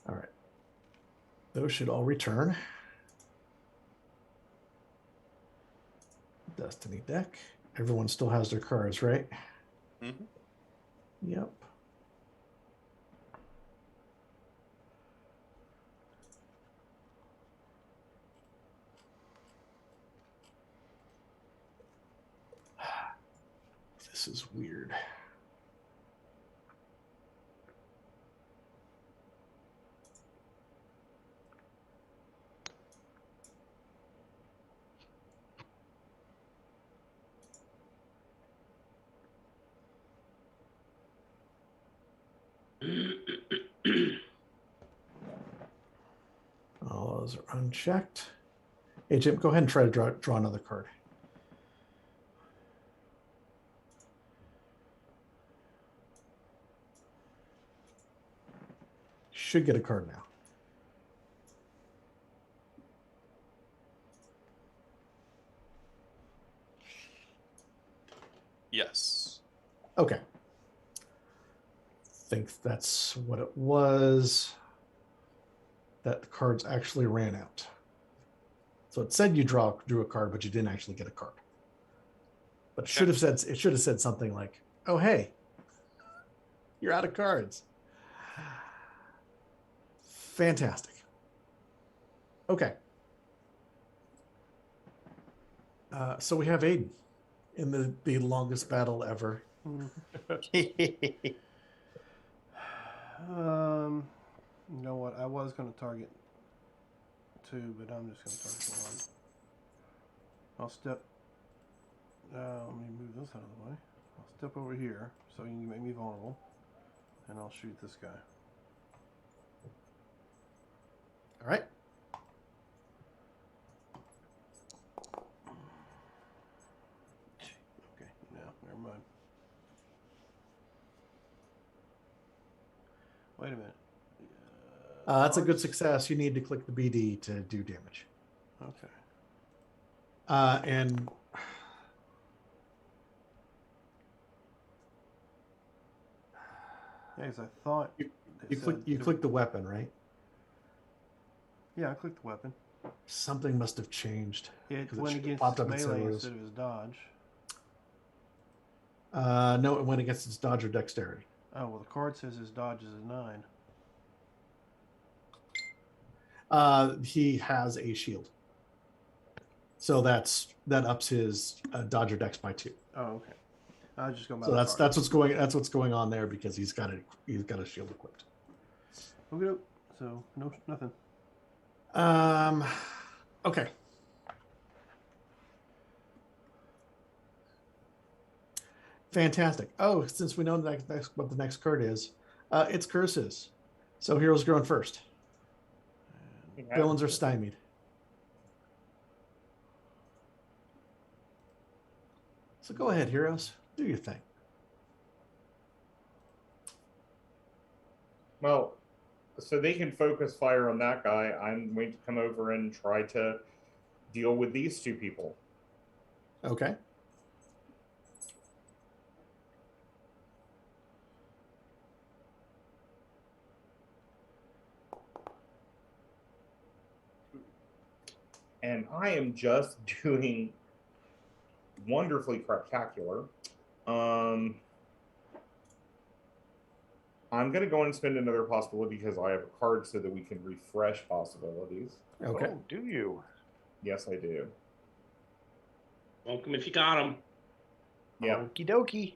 All right. Those should all return. Destiny deck. Everyone still has their cards, right? Mm-hmm. Yep. This is weird. All those are unchecked. Hey, Jim, go ahead and try to draw another card. Should get a card now. Yes. Okay. Think that's what it was. That the cards actually ran out. So it said you drew a card, but you didn't actually get a card. But it should have said something like, "Oh hey, you're out of cards." Fantastic. Okay. So we have Aiden in the longest battle ever. You know what? I was going to target 2, but I'm just going to target 1. I'll step. Let me move this out of the way. I'll step over here so you can make me vulnerable, and I'll shoot this guy. All right. Okay, no, never mind. Wait a minute. That's a good Cards? success. You need to click the BD to do damage. Okay. And Yeah, because I thought you click the weapon, right? Yeah, I clicked the weapon. Something must have changed. It 'Cause went should have against popped his up and said melee it was- instead of his dodge. No, it went against his dodge or dexterity. Oh, well, the card says his dodge is a 9. He has a shield, so that ups his dodge or dex by 2. Oh, okay. I was just going by So the that's card. that's what's going on there because he's got a shield equipped. Okay, so no, nothing. Okay. Fantastic. Oh, since we know what the next card is, it's curses. So heroes going first. Villains are stymied. So go ahead, heroes. Do your thing. Well, so they can focus fire on that guy. I'm going to come over and try to deal with these 2 people. Okay. And I am just doing wonderfully spectacular. I'm going to go and spend another possibility because I have a card so that we can refresh possibilities. Okay. Oh, do you? Yes, I do. Welcome if you got him. Yeah. Okie dokie.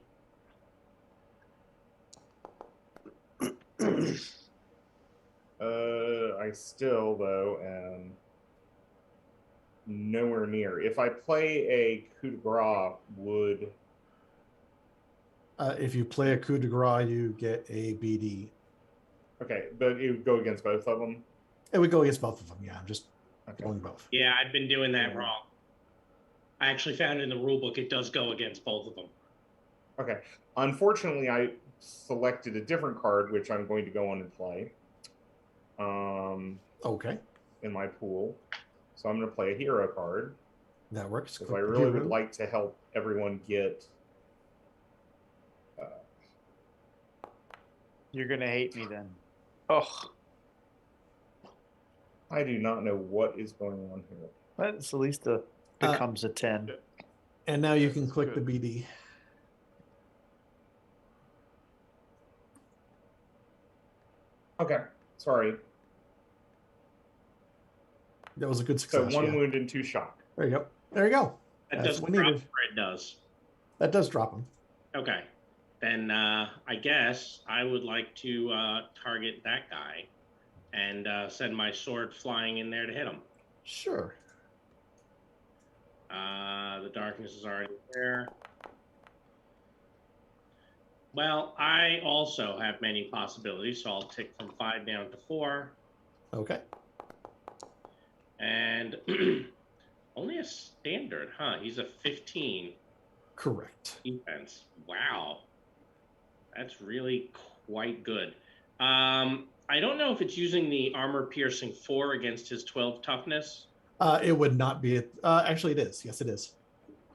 I still, though, am nowhere near. If I play a coup de grace, would... If you play a coup de grace, you get a BD. Okay, but it would go against both of them? It would go against both of them. Yeah, I'm just Okay. going both. Yeah, I've been doing that wrong. I actually found in the rulebook it does go against both of them. Okay. Unfortunately, I selected a different card, which I'm going to go on and play. Okay, In my pool. So I'm going to play a hero card that works. because I really would like to help everyone get. You're gonna hate me then. Oh, I do not know what is going on here. that's at least becomes a 10. And now you can That's click good. the BD. Okay. Sorry. That was a good So success. one yeah. wound and 2 shock. There you go. There you go. That That's doesn't what we drop needed. where it does. That does drop him. Okay. Then I guess I would like to target that guy and send my sword flying in there to hit him. Sure. The darkness is already there. Well, I also have many possibilities, so I'll tick from 5 down to 4. Okay. And only a standard, huh? He's a 15 Correct. defense. Wow. That's really quite good. I don't know if it's using the armor piercing 4 against his 12 toughness. It would not be. Actually, it is. Yes, it is.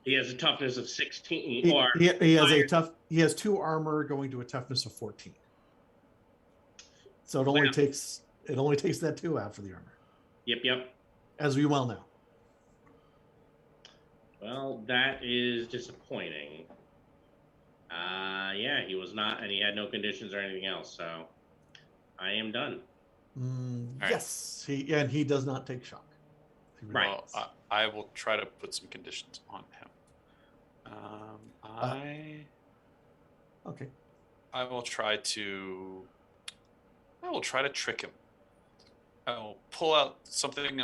He has a toughness of 16. He, or he has a tough. He has 2 armor going to a toughness of 14. So it only Wow. takes. It only takes that 2 out for the armor, Yep. as we well know. Well, that is disappointing. Yeah, he was not, and he had no conditions or anything else, so I am done. right. Yes, he does not take shock. Right. Well, I will try to put some conditions on him. Okay. I will try to trick him. I will pull out something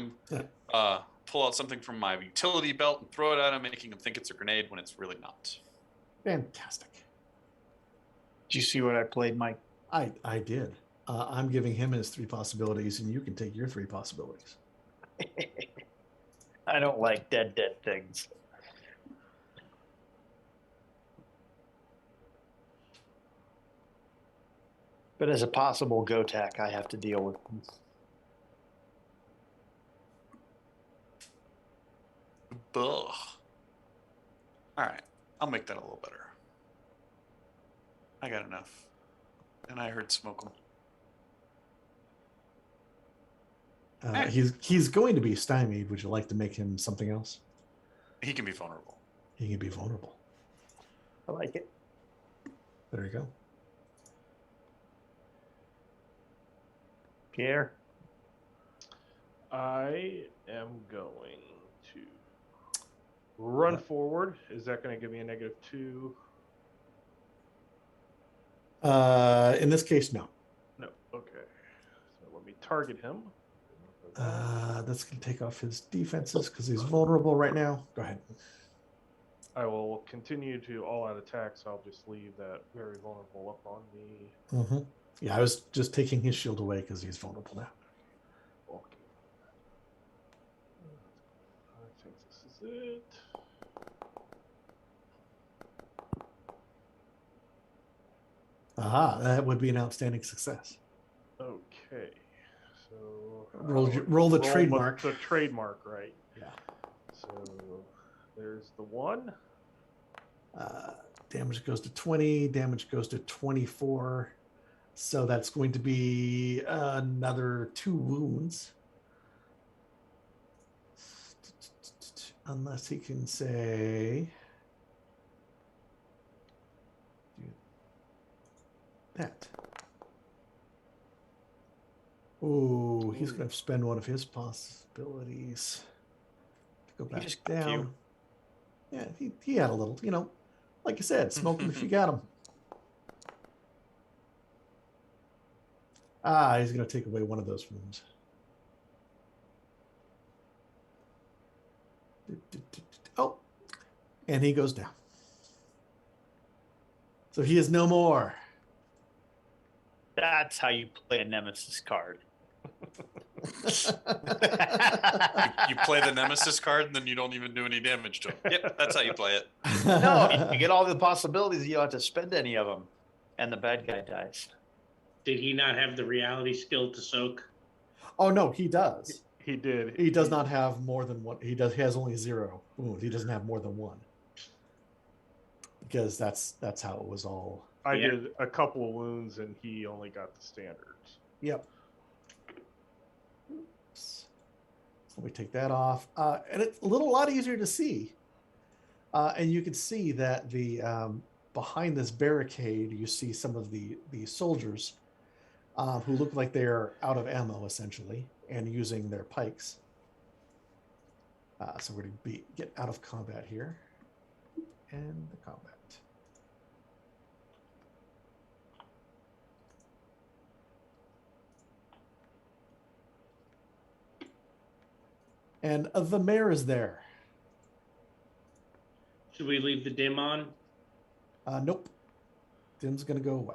from my utility belt and throw it at him, making him think it's a grenade when it's really not. Fantastic. Did you see what I played, Mike? I did. I'm giving him his 3 possibilities, and you can take your 3 possibilities. I don't like dead things. But as a possible GoTac, I have to deal with them. Ugh. All right, I'll make that a little better. I got enough, and I heard smoke 'em. He's going to be stymied. Would you like to make him something else? He can be vulnerable. He can be vulnerable. I like it. There you go. Pierre? I am going to run forward. Is that going to give me a -2? In this case, no. No. Okay. So let me target him. That's going to take off his defenses because he's vulnerable right now. Go ahead. I will continue to all-out attack, so I'll just leave that very vulnerable up on me. Mm-hmm. Yeah, I was just taking his shield away because he's vulnerable now. Okay. I think this is it. Aha, that would be an outstanding success. Okay. So Roll the trademark. The trademark, right? Yeah. So there's the 1. Damage goes to 20. Damage goes to 24. So that's going to be another 2 wounds. Unless he can say that. Oh, he's going to spend one of his possibilities to go back just got a down. few. Yeah, he had a little, like I said, smoke him if you got him. He's going to take away one of those wounds. Oh, and he goes down. So he is no more. That's how you play a Nemesis card. You play the Nemesis card, and then you don't even do any damage to him. Yep, that's how you play it. No, you get all the possibilities. You don't have to spend any of them, and the bad guy dies. Did he not have the reality skill to soak? Oh no, he does. He did. He does not have more than one. He has only 0 wounds. He doesn't have more than 1. Because that's how it was all. I did a couple of wounds, and he only got the standards. Yep. Oops. So let me take that off. And it's a lot easier to see. And you can see that the behind this barricade, you see some of the soldiers who look like they're out of ammo, essentially, and using their pikes. So we're going to get out of combat here. And the combat. And the mayor is there. Should we leave the dim on? Nope. Dim's going to go away.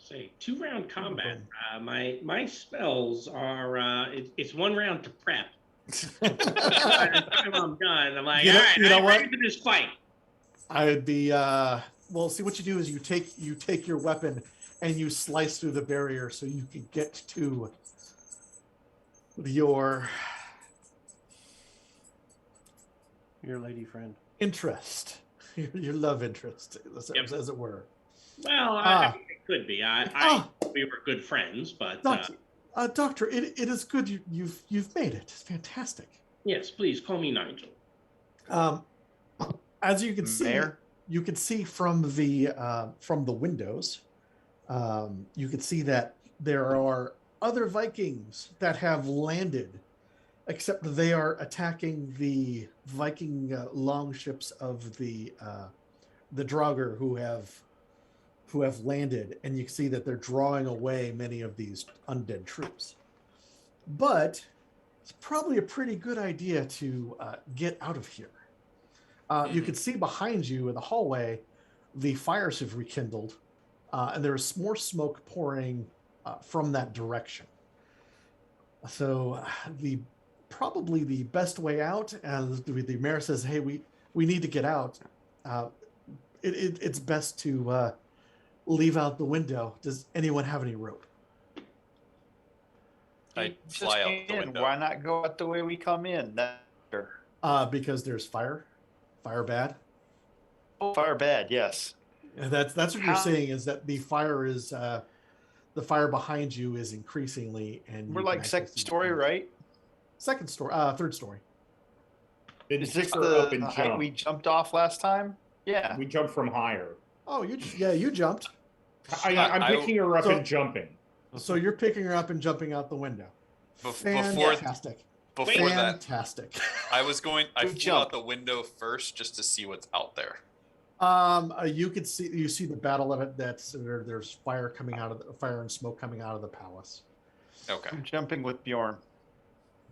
Say 2-round combat. My spells are it's 1 round to prep. By the time I'm done, I'm like, all right, I'm ready for this fight. I would be well. See, what you do is you take your weapon and you slice through the barrier so you can get to your lady friend. interest, your love interest, as it were. Well, it could be. We were good friends, but Doctor, it is good you've made it. It's fantastic. yes, please call me Nigel. As you can see, Mayor? you can see from the windows. You can see that there are other Vikings that have landed, except they are attacking the Viking longships of the Draugr who have landed, and you can see that they're drawing away many of these undead troops. But it's probably a pretty good idea to get out of here. You can see behind you in the hallway, the fires have rekindled, and there's more smoke pouring from that direction. So probably the best way out, and the mayor says, "Hey, we need to get out. It's best to leave out the window. Does anyone have any rope?" I fly out the window. Why not go out the way we come in? Because there's fire bad. Oh, fire bad, yes. And that's what you're saying, is that the fire is the fire behind you is increasingly, and We're like second story, right? Second story, third story. Then Is this Zipper the up and height jump. we jumped off last time? Yeah. We jumped from higher. Oh, you jumped. I'm picking her up and jumping. So you're picking her up and jumping out the window. Fantastic. Before that, Fantastic. I flew out the window first just to see what's out there. You see the battle of it. There's fire coming out of the fire and smoke coming out of the palace. Okay. I'm jumping with Bjorn.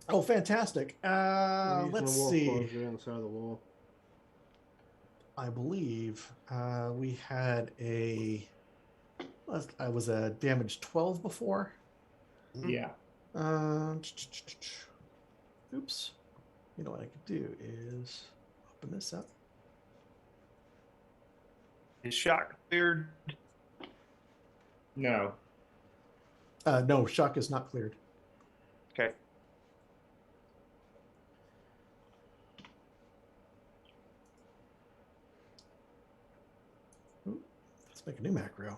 Oh, fantastic. Let's see. On the side of the wall. I believe we had I was a damage 12 before. Yeah. Oops. You know what I could do is open this up. Is shock cleared? No. No, shock is not cleared. Okay. Let's make a new macro.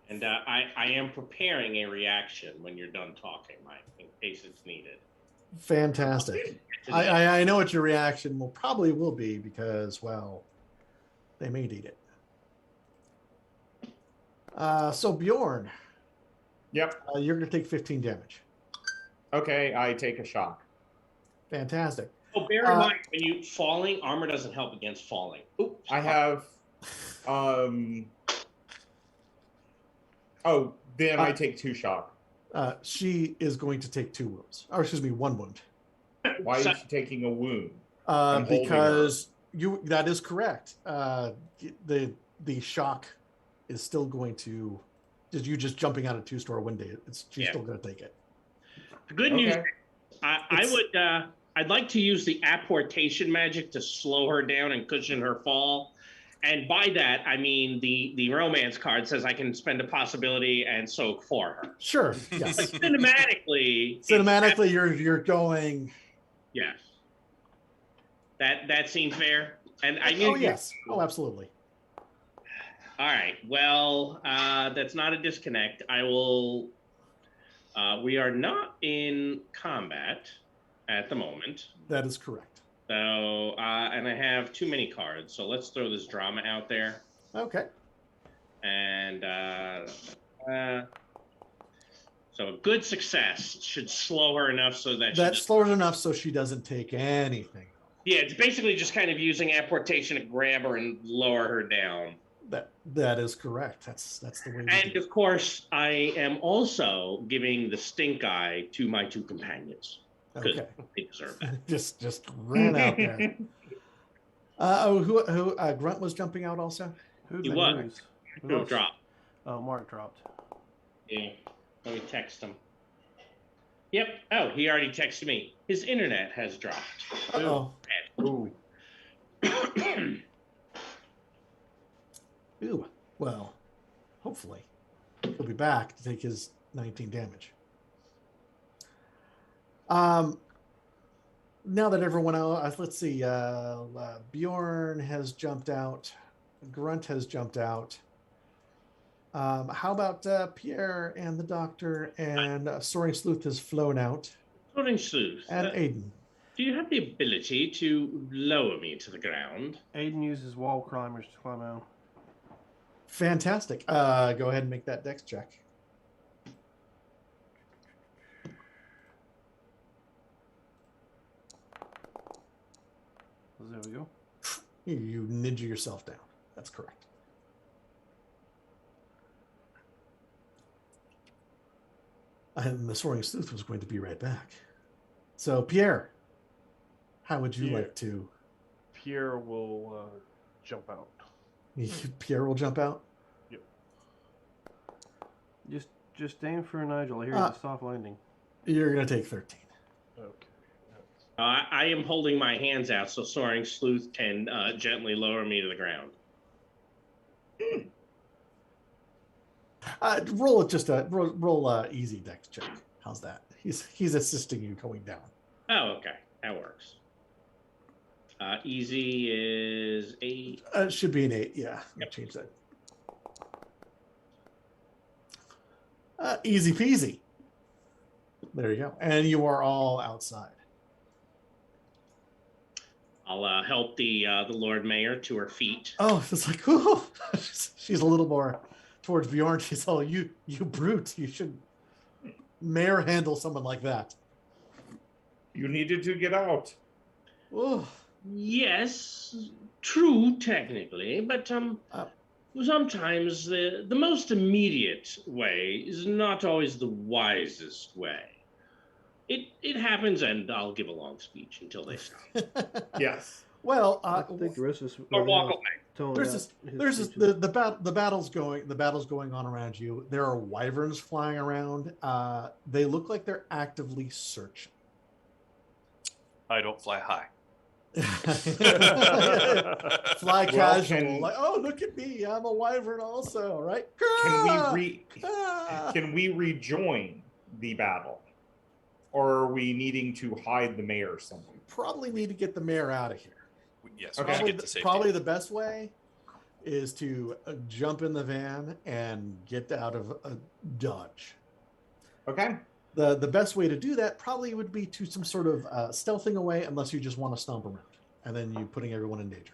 And I am preparing a reaction when you're done talking, Mike, in case it's needed. Fantastic. I know what your reaction will be, because, well, they may need it. So Bjorn. Yep. You're going to take 15 damage. Okay, I take a shock. Fantastic. Oh, bear in mind, when you falling, armor doesn't help against falling. Oops. I have then I take 2 shock. She is going to take 2 wounds. Or excuse me, 1 wound. Why is she taking a wound? Because that is correct. The shock is still going to. Just you just jumping out of two-store window. She's Yeah. still going to take it. The good news, Okay. I It's- would, I'd like to use the apportation magic to slow her down and cushion her fall. And by that, I mean the romance card says I can spend a possibility and soak for her. Sure. Yes. But cinematically, Cinematically, you're going. yes. That seems fair. And I Oh yes. Oh, absolutely. All right. Well, that's not a disconnect. I will. We are not in combat at the moment. That is correct. So, and I have too many cards. So let's throw this drama out there. Okay. And so a good success should slow her enough so that That slows enough so she doesn't take anything. yeah, it's basically just kind of using apportation to grab her and lower her down. That is correct. That's the way. And of course, I am also giving the stink eye to my two companions. Okay. They deserve that. just ran out there. Who Grunt was jumping out also? Who'd He they was. lose? Who No else? drop. Oh, Mark dropped. Yeah. Let me text him. Yep. Oh, he already texted me. His internet has dropped. Oh. Ooh. Ooh. Well, hopefully he'll be back to take his 19 damage. Now that everyone else, let's see. Bjorn has jumped out. Grunt has jumped out. How about Pierre and the Doctor and Soaring Sleuth has flown out, Soaring Sleuth, and Aiden. do you have the ability to lower me to the ground? Aiden uses wall climbers to climb out. Fantastic. Go ahead and make that dex check. There we go. You ninja yourself down. That's correct. And the Soaring Sleuth was going to be right back. So, Pierre, how would you Pierre. like to? Pierre will jump out. Pierre will jump out. Just aim for Nigel. Here's a soft landing. You're going to take 13. Okay. I am holding my hands out so Soaring Sleuth can gently lower me to the ground. Roll it just a roll easy dex check. How's that? He's assisting you going down. Oh, okay. That works. Easy is 8. It should be an 8. Yeah, Yep. change that. Easy peasy. There you go. And you are all outside. I'll help the Lord Mayor to her feet. Oh, it's like, ooh. She's a little more towards Bjorn. She's all, you brute. You should Mayor handle someone like that. You needed to get out. Oh, Yes, true technically, but sometimes the most immediate way is not always the wisest way. It happens, and I'll give a long speech until they stop. Yes. well, I think the rest of us Or walk away. there's the battle's going on around you. There are wyverns flying around. They look like they're actively searching. I don't fly high. Fly Well, casual, like, oh, look at me, I'm a wyvern also, right? Can we rejoin the battle, or are we needing to hide the mayor somewhere? Probably need to get the mayor out of here. Yes, Okay. we should Probably, get to safety. probably the best way is to jump in the van and get out of Dodge. Okay. The best way to do that probably would be to some sort of stealthing away, unless you just want to stomp around, and then you putting everyone in danger.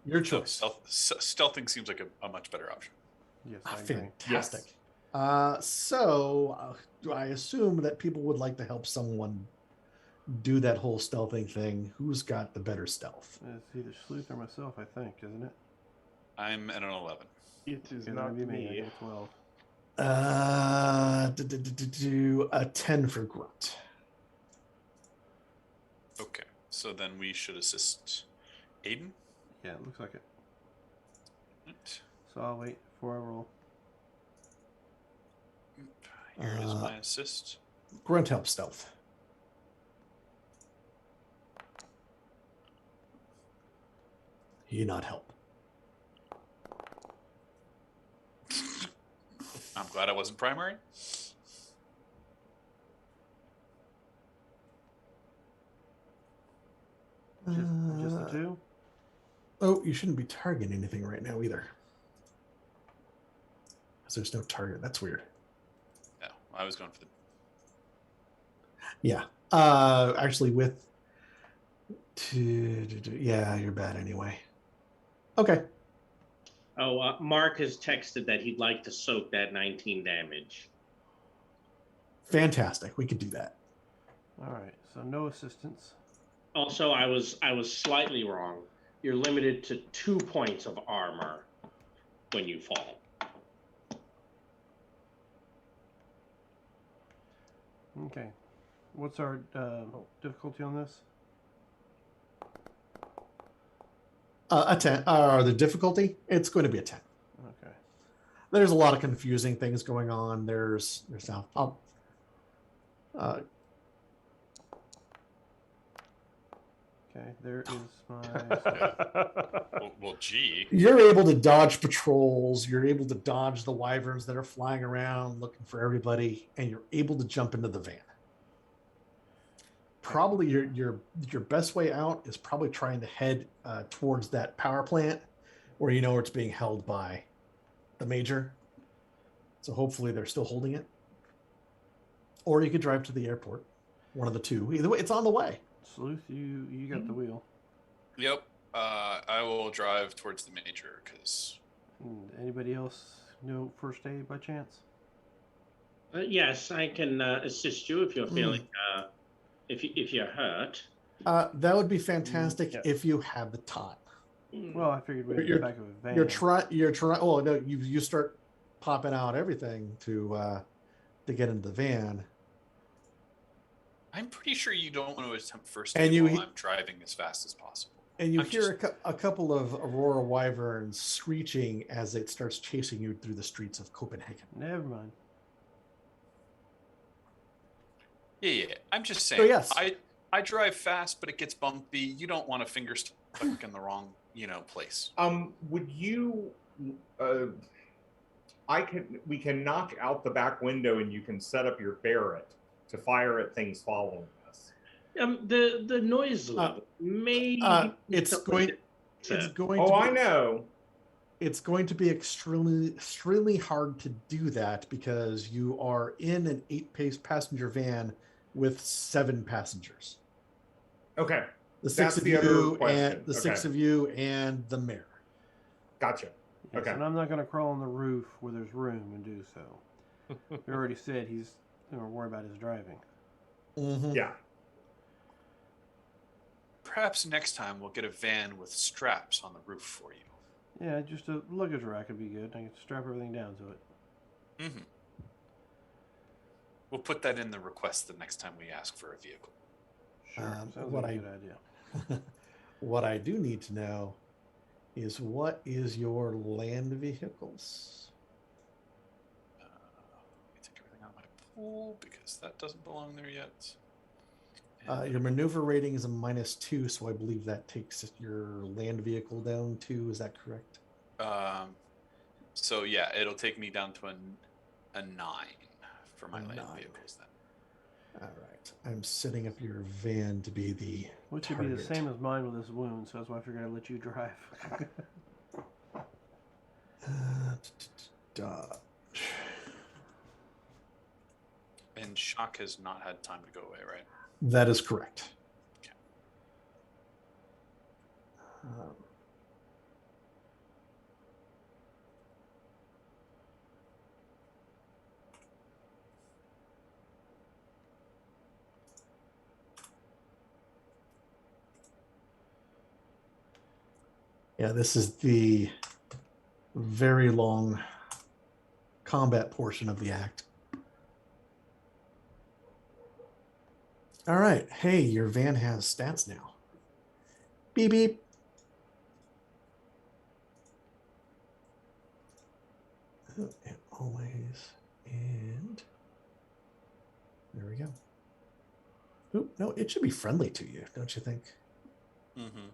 Your no, choice. Stealthing seems like a much better option. Yes, I agree. Fantastic. So I assume that people would like to help someone do that whole stealthing thing. Who's got the better stealth? It's either Sleuth or myself, I think, isn't it? I'm at an 11. It is Okay, not that'd be me. I get 12. Do a 10 for Grunt. Okay, so then we should assist Aiden. Yeah, it looks like it. Right. So I'll wait before I roll. Here is my assist. Grunt help stealth. You not help. I'm glad I wasn't primary. Just the two? Oh, you shouldn't be targeting anything right now either. Because there's no target. That's weird. No, I was going for the. Yeah. Actually, with yeah, you're bad anyway. Okay. Oh, Mark has texted that he'd like to soak that 19 damage. Fantastic. We could do that. All right. So no assistance. Also, I was slightly wrong. You're limited to 2 points of armor when you fall. Okay. What's our difficulty on this? A 10. The difficulty? It's going to be a 10. Okay. There's a lot of confusing things going on. There's now. Okay. There is my. Well, gee. You're able to dodge patrols. You're able to dodge the wyverns that are flying around looking for everybody, and you're able to jump into the van. Probably your best way out is probably trying to head towards that power plant, where you know it's being held by the major. So hopefully they're still holding it. Or you could drive to the airport. One of the two. Either way, it's on the way. Sleuth, you got the wheel. Yep. I will drive towards the major because. Anybody else know first aid by chance? Yes, I can assist you if you're feeling if you're hurt. That would be fantastic Yeah. if you had the time. Well, I figured we'd get back of a van. You're trying. Oh no, you start popping out everything to get into the van. I'm pretty sure you don't want to attempt first And aid you- while I'm driving as fast as possible. And you I'm hear a couple of Aurora wyverns screeching as it starts chasing you through the streets of Copenhagen. Never mind. Yeah. I'm just saying. So yes. I drive fast, but it gets bumpy. You don't want a finger stuck in the wrong, place. Would you? We can knock out the back window, and you can set up your Barrett to fire at things following us. The noise level may. It's going Oh, to I know. It's going to be extremely hard to do that because you are in an 8 passenger van with 7 passengers. Okay. The That's 6 of the other you question. and the Okay. 6 of you and the mayor. Gotcha. Yes, Okay. and I'm not going to crawl on the roof where there's room and do so. We already said he's worried about his driving. Mm-hmm. Yeah. Perhaps next time we'll get a van with straps on the roof for you. Yeah, just a luggage rack would be good. I can strap everything down to it. Mm-hmm. We'll put that in the request the next time we ask for a vehicle. Sure, sounds what like a I- good idea. What I do need to know is what is your land vehicles? Let me take everything out of my pool because that doesn't belong there yet. And Your maneuver rating is a -2, so I believe that takes your land vehicle down 2. Is that correct? So yeah, it'll take me down to a 9 for my A land 9. vehicles then. All right. I'm setting up your van to be the Which would be the target. same as mine with this wound, so that's why I figured I'd let you drive. Dodge. And shock has not had time to go away, right? That is correct. Okay. Yeah, this is the very long combat portion of the act. All right. Hey, your van has stats now. Beep beep. always. And there we go. Oop, no, it should be friendly to you, don't you think? Mm-hmm.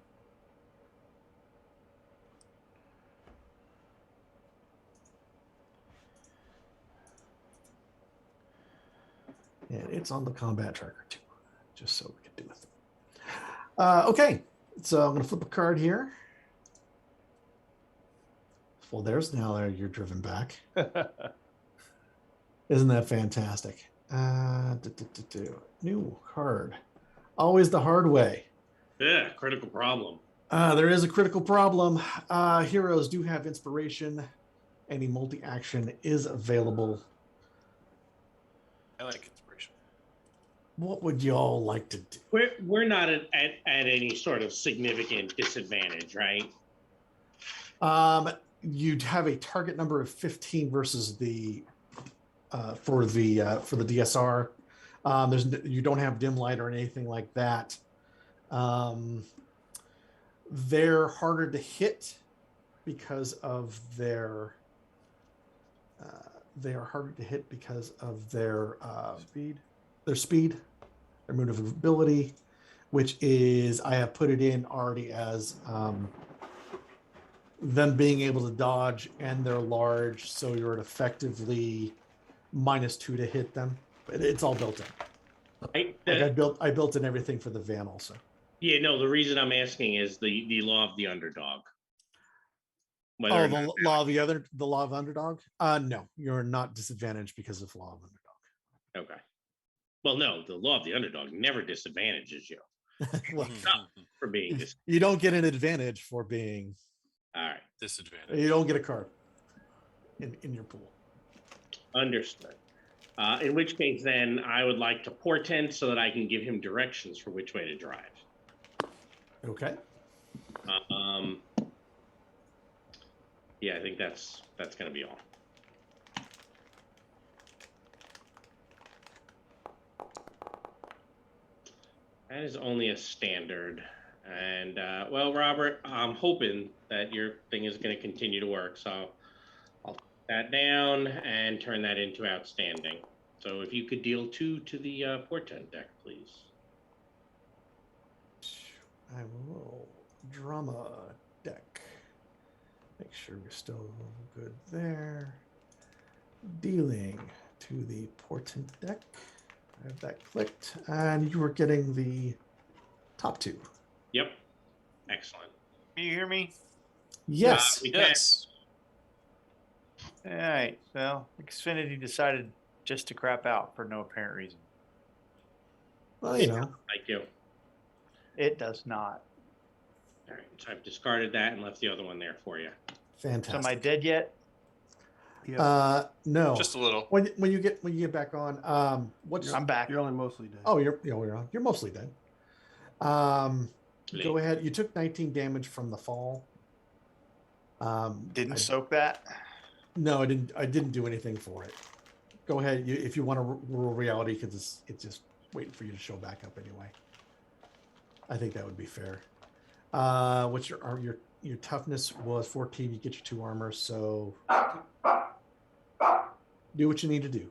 And it's on the combat tracker too, just so we can do it. Okay, so I'm going to flip a card here. Well, there's now there you're driven back. Isn't that fantastic? New card. Always the hard way. Yeah, critical problem. There is a critical problem. Heroes do have inspiration. Any multi-action is available. I like inspiration. What would y'all like to do? We're not at any sort of significant disadvantage, right? You'd have a target number of 15 versus the for the DSR. You don't have dim light or anything like that. They're harder to hit because of their. They are harder to hit because of their Speed. their speed, their maneuverability, which is I have put it in already as them being able to dodge, and they're large, so you're at effectively -2 to hit them. But it's all built in. Right? I built in everything for the van also. Yeah, no, the reason I'm asking is the law of the underdog. Whether Oh, or the not- law of underdog. No, you're not disadvantaged because of law of underdog. okay. Well, no, the law of the underdog never disadvantages you Well, for being this. you don't get an advantage for being. All right, Disadvantage. You don't get a card in your pool. understood. In which case, then I would like to portent so that I can give him directions for which way to drive. Okay. Yeah, I think that's going to be all. That is only a standard. And, well, Robert, I'm hoping that your thing is going to continue to work. So I'll put that down and turn that into outstanding. So if you could deal 2 to the portent deck, please. I will drama deck. Make sure we're still good there. Dealing to the portent deck. I have that clicked, and you were getting the top 2. Yep. Excellent. Can you hear me? Yes. We can. Yes. All right. Well, Xfinity decided just to crap out for no apparent reason. Well, you know. Thank you. It does not. All right. So I've discarded that and left the other one there for you. So am I Fantastic. dead yet? Yeah. No. Just a little. When you get back on, what's I'm back. You're only mostly dead. Oh, you're mostly dead. Go ahead. You took 19 damage from the fall. Didn't soak that. No, I didn't do anything for it. Go ahead. If you want to roll reality, because it's just waiting for you to show back up anyway. I think that would be fair. What's your toughness was 14. You get your 2 armor, so do what you need to do.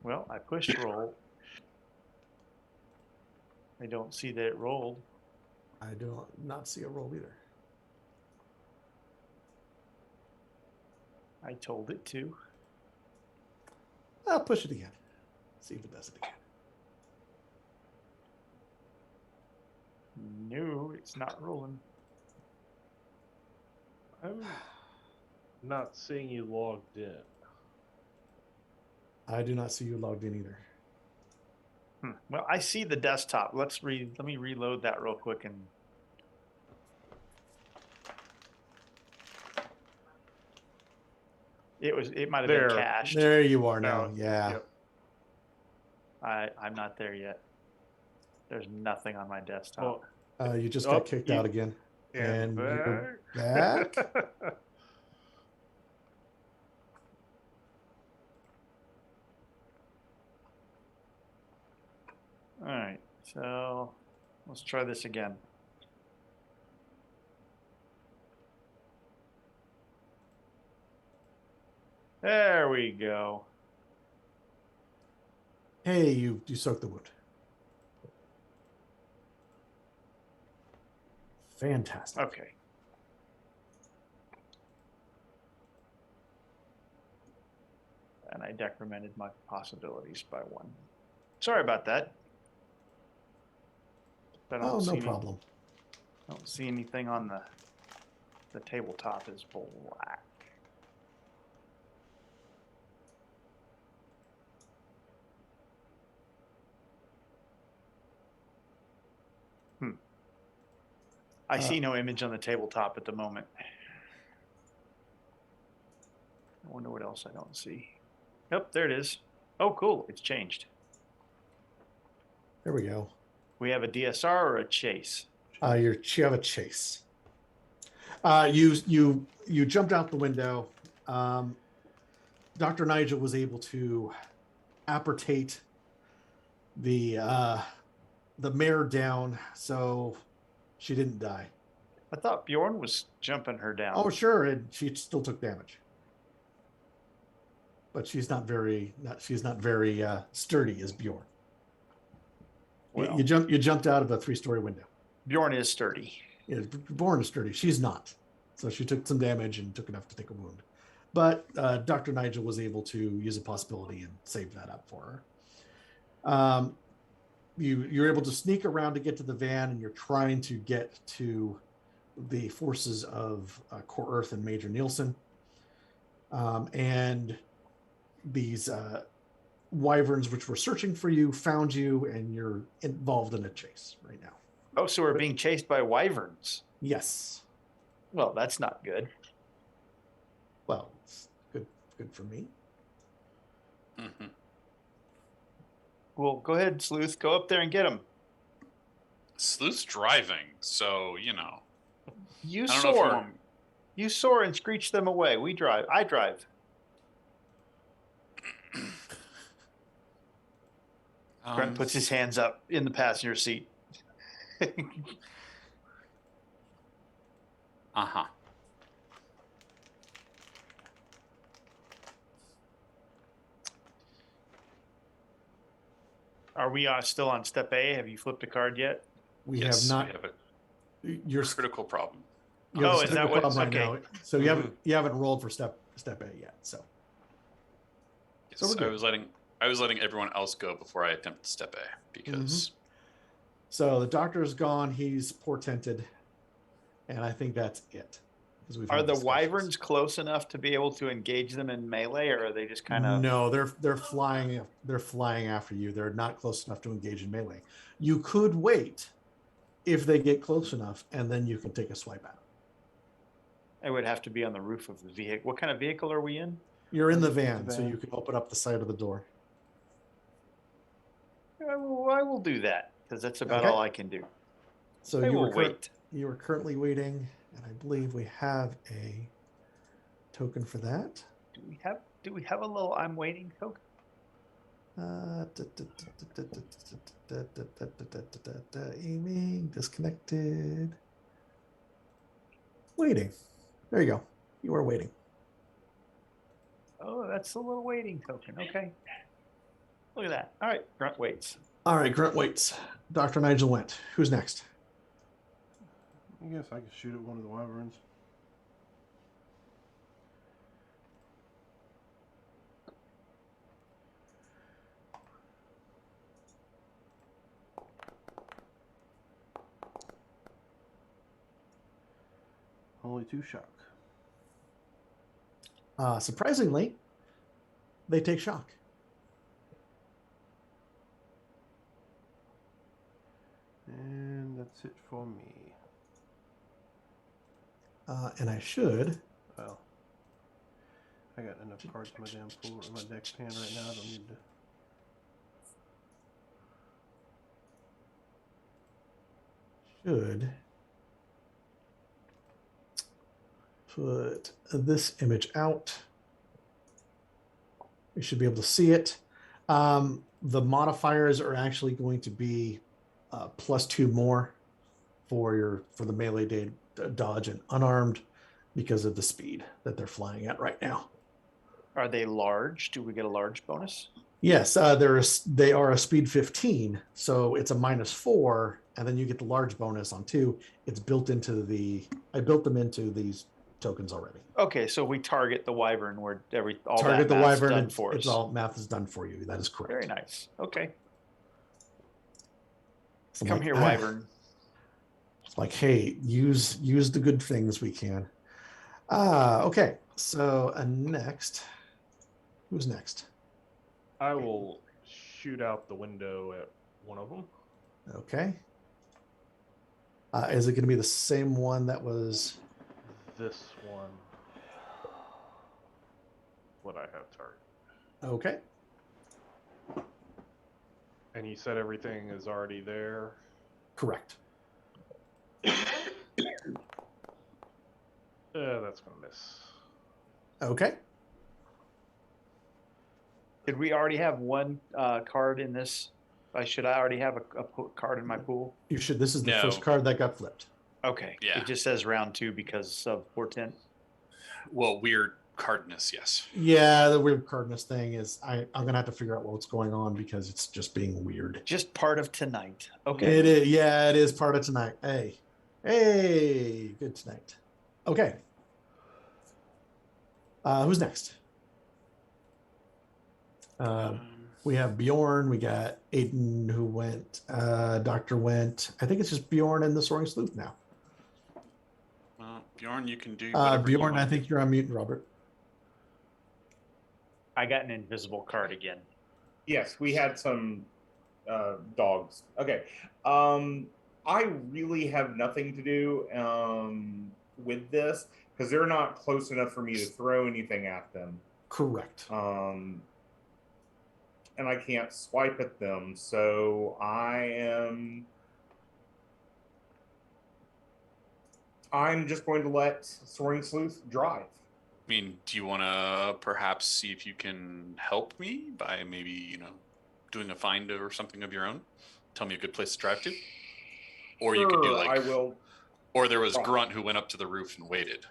Well, I pushed roll. I don't see that it rolled. I do not see a roll either. I told it to. I'll push it again. See if it does it again. No, it's not rolling. I'm not seeing you logged in. I do not see you logged in either. Well, I see the desktop. Let me reload that real quick and. It might have been There. cached. There you are now. Now, Yeah. yep. I'm not there yet. There's nothing on my desktop. Well, You just Oh, got kicked you- out again. and you're back. back. All right, so let's try this again. There we go. Hey, you soaked the wound. Fantastic. Okay. And I decremented my possibilities by 1. Sorry about that. I don't Oh, see no any- problem. I don't see anything on the tabletop is black. I see no image on the tabletop at the moment. I wonder what else I don't see. Yep, there it is. Oh, cool. It's changed. There we go. We have a DSR or a chase? You have a chase. You jumped out the window. Dr. Nigel was able to apportate the mare down, so she didn't die. I thought Bjorn was jumping her down. Oh, sure, and she still took damage, but she's not very sturdy as Bjorn. Well, You jumped out of a 3-story window. Bjorn is sturdy. Yeah, Bjorn is sturdy. She's not, so she took some damage and took enough to take a wound. But Dr. Nigel was able to use a possibility and save that up for her. You're able to sneak around to get to the van, and you're trying to get to the forces of Core Earth and Major Nielsen. And these wyverns, which were searching for you, found you, and you're involved in a chase right now. Oh, so we're being chased by wyverns. Yes. Well, that's not good. Well, it's good for me. Mhm. Well, go ahead, Sleuth. Go up there and get him. Sleuth's driving, so You I don't know if you soar. want. You soar and screech them away. We drive. I drive. Grant puts his hands up in the passenger seat. Uh-huh. Are we still on step A? Have you flipped a card yet? We Yes, have not. we have a You're critical problem. you have Oh, a is step that what- problem right okay. now. So you haven't rolled for step A yet. So Yes, So we're good. I was letting everyone else go before I attempted step A because so the doctor is gone. He's portented, and I think that's it. Because we've Are had the discussions. wyverns close enough to be able to engage them in melee, or are they just kind of? No, they're flying. They're flying after you. They're not close enough to engage in melee. You could wait if they get close enough, and then you can take a swipe at them. It would have to be on the roof of the vehicle. What kind of vehicle are we in? You're in the The van, so van. you can open up the side of the door. I will do that because that's about Okay. all I can do. So I you will were wait. You are currently waiting, and I believe we have a token for that. Do we have a little I'm waiting token? Aiming, disconnected. Waiting. There you go. You are waiting. Oh, that's a little waiting token. Okay. Look at that. All right. Grunt waits. All right, Grunt waits. Dr. Nigel went. Who's next? I guess I could shoot at one of the wyverns. Only 2 shock. Surprisingly, they take shock. And that's it for me. And I should. Well, I got enough cards in my damn pool in my deck hand right now. I don't need to. Should put this image out. We should be able to see it. The modifiers are actually going to be +2 more for the melee dodge and unarmed because of the speed that they're flying at right now. Are they large? Do we get a large bonus? Yes, they are a speed 15, so it's a -4, and then you get the large bonus on 2. It's built into I built them into these tokens already. Okay, so we target the wyvern where all Target that the math's wyvern, done for it's us. all math is done for you. That is correct. Very nice. Okay, So I'm come like, here, wyvern. It's like, hey, use the good things we can. Okay. So next, who's next? I will shoot out the window at one of them. Okay. Is it going to be the same one that was? This one. What I have target. Okay. And you said everything is already there. Correct. That's gonna miss. Okay. Did we already have one card in this? Should I already have a card in my pool? You should. This is the No. first card that got flipped. Okay. Yeah. It just says round 2 because of portent. Well, weird cardness, yes. Yeah, the weird cardness thing is I'm gonna have to figure out what's going on because it's just being weird. Just part of tonight. Okay. It is. Yeah, it is part of tonight. Hey, good tonight. Okay. Who's next? We have Bjorn. We got Aiden who went. Doctor went. I think it's just Bjorn and the Soaring Sleuth now. Bjorn, you can do whatever you Bjorn, want. I think you're on mute, Robert. I got an invisible card again. Yes, we had some dogs. Okay. I really have nothing to do with this because they're not close enough for me to throw anything at them. Correct. And I can't swipe at them, so I'm just going to let Soaring Sleuth drive. I mean, do you want to perhaps see if you can help me by maybe, doing a find or something of your own? Tell me a good place to drive to? Or you could do Sure, I will. Or there was Grunt who went up to the roof and waited.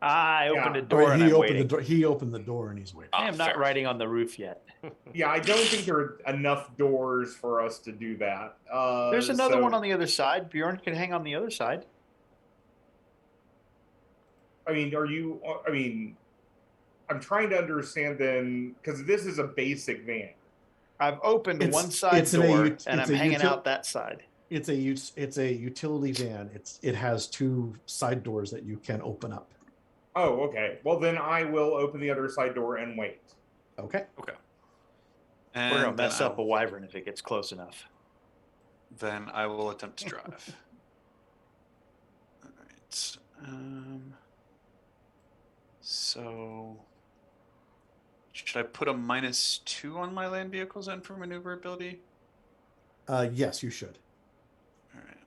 I opened Yeah. a door and I'm waiting. He opened the door and he's waiting. I am not fair. riding on the roof yet. Yeah, I don't think there are enough doors for us to do that. There's another one on the other side. Bjorn can hang on the other side. I'm trying to understand then, because this is a basic van. I've opened one side door and I'm hanging out that side. It's a utility van. It has 2 side doors that you can open up. Oh, okay. Well, then I will open the other side door and wait. Okay. And We're gonna mess up a wyvern if it gets close enough. Then I will attempt to drive. All right. So should I put a -2 on my land vehicles then for maneuverability? Yes, you should. All right.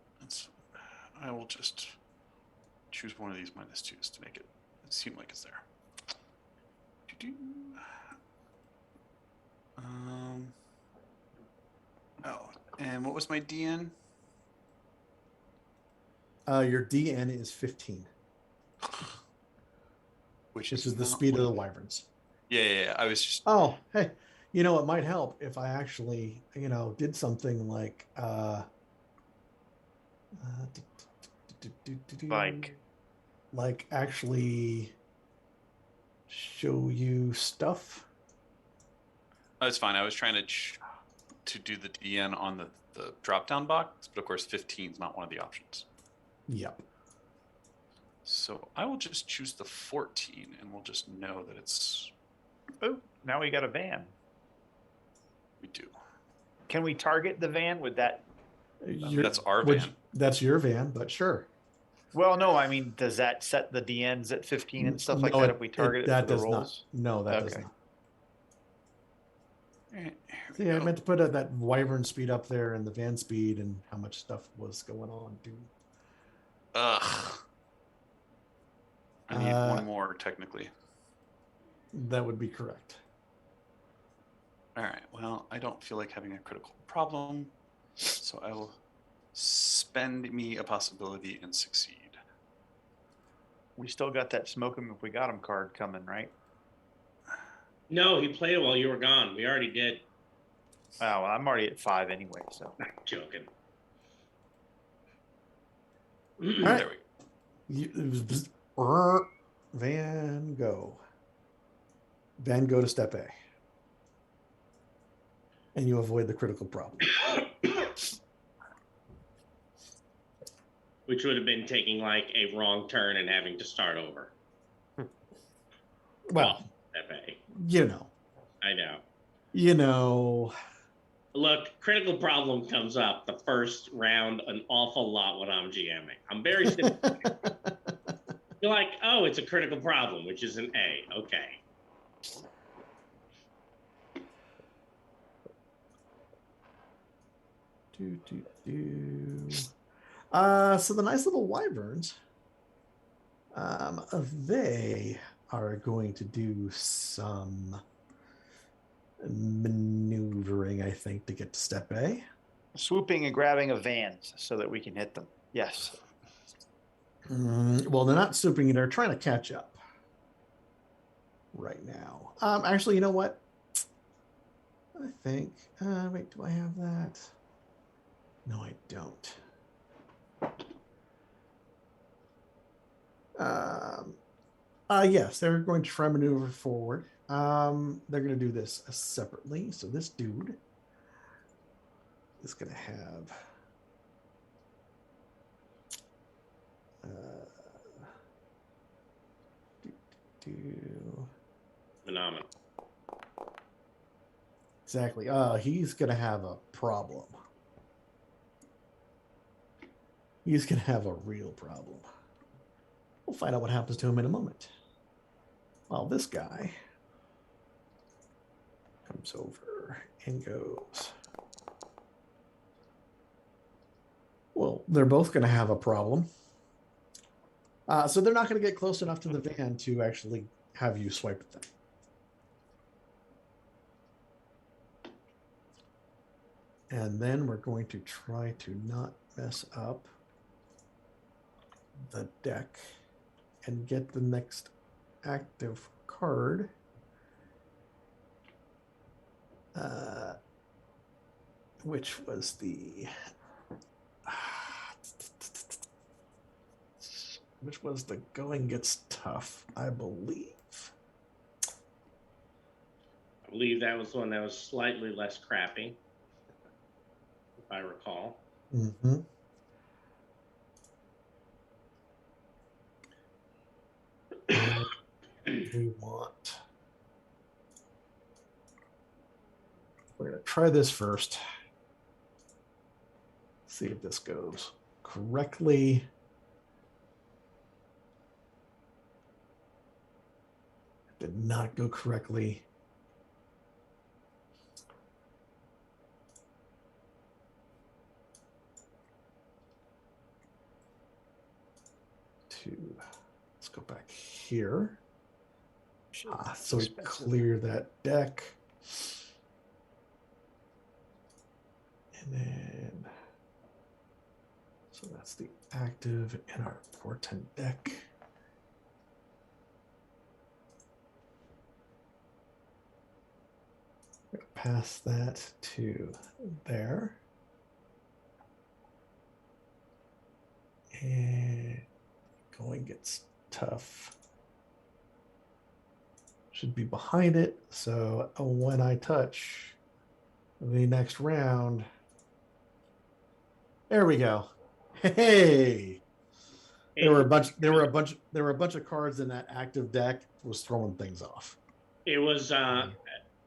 I will just choose one of these -2s to make it seem like it's there. Oh, and what was my DN? Your DN is 15. Which This is the not speed of what the it- wyverns. Yeah. I was just. Oh, hey, it might help if I actually, did something like like actually show you stuff. That's fine. I was trying to do the DN on the drop down box, but of course 15 is not one of the options. Yep. So I will just choose the 14 and we'll just know that it's. Oh, now we got a van. We do. Can we target the van with that? That's our van. That's your van, but sure. Well, no, I mean, does that set the DNs at 15 and stuff like that if we target it for the rolls? No, that does Okay. not. All right, See, I meant to put that wyvern speed up there and the van speed and how much stuff was going on, dude. Ugh. I need one more technically. That would be correct. All right. Well, I don't feel like having a critical problem, so I will spend me a possibility and succeed. We still got that smoke 'em if we got 'em card coming, right? No, he played it while you were gone. We already did. Oh, well, I'm already at 5 anyway, so. I'm joking. All right. There we go. Van Gogh. Van Gogh to step A. And you avoid the critical problem. Which would have been taking like a wrong turn and having to start over. Well, FA. you know. I know. You know. Look, critical problem comes up the first round an awful lot when I'm GMing. I'm very simple. You're like, oh, it's a critical problem, which is an A. Okay. So the nice little wyverns, they are going to do some maneuvering, I think, to get to step A. Swooping and grabbing of vans so that we can hit them. Yes. Well, they're not swooping; they're trying to catch up right now. Actually, you know what? I think. Wait, do I have that? No, I don't. Yes, they're going to try maneuver forward. They're going to do this separately. So this dude is going to have Phenomenal. exactly. He's going to have a problem. He's going to have a real problem. We'll find out what happens to him in a moment. Well, this guy comes over and goes. Well, they're both going to have a problem. So they're not going to get close enough to the van to actually have you swipe at them. And then we're going to try to not mess up the deck and get the next active card. Which was the going gets tough, I believe. I believe that was the one that was slightly less crappy, if I recall. Mm-hmm. We're going to try this first. See if this goes correctly. Did not go correctly. Let's go back here. So we clear that deck. And then, so that's the active in our portent deck. Pass that to there. And going gets tough. Should be behind it. So when I touch the next round, there we go. Hey, there were a bunch of cards in that active deck was throwing things off. It was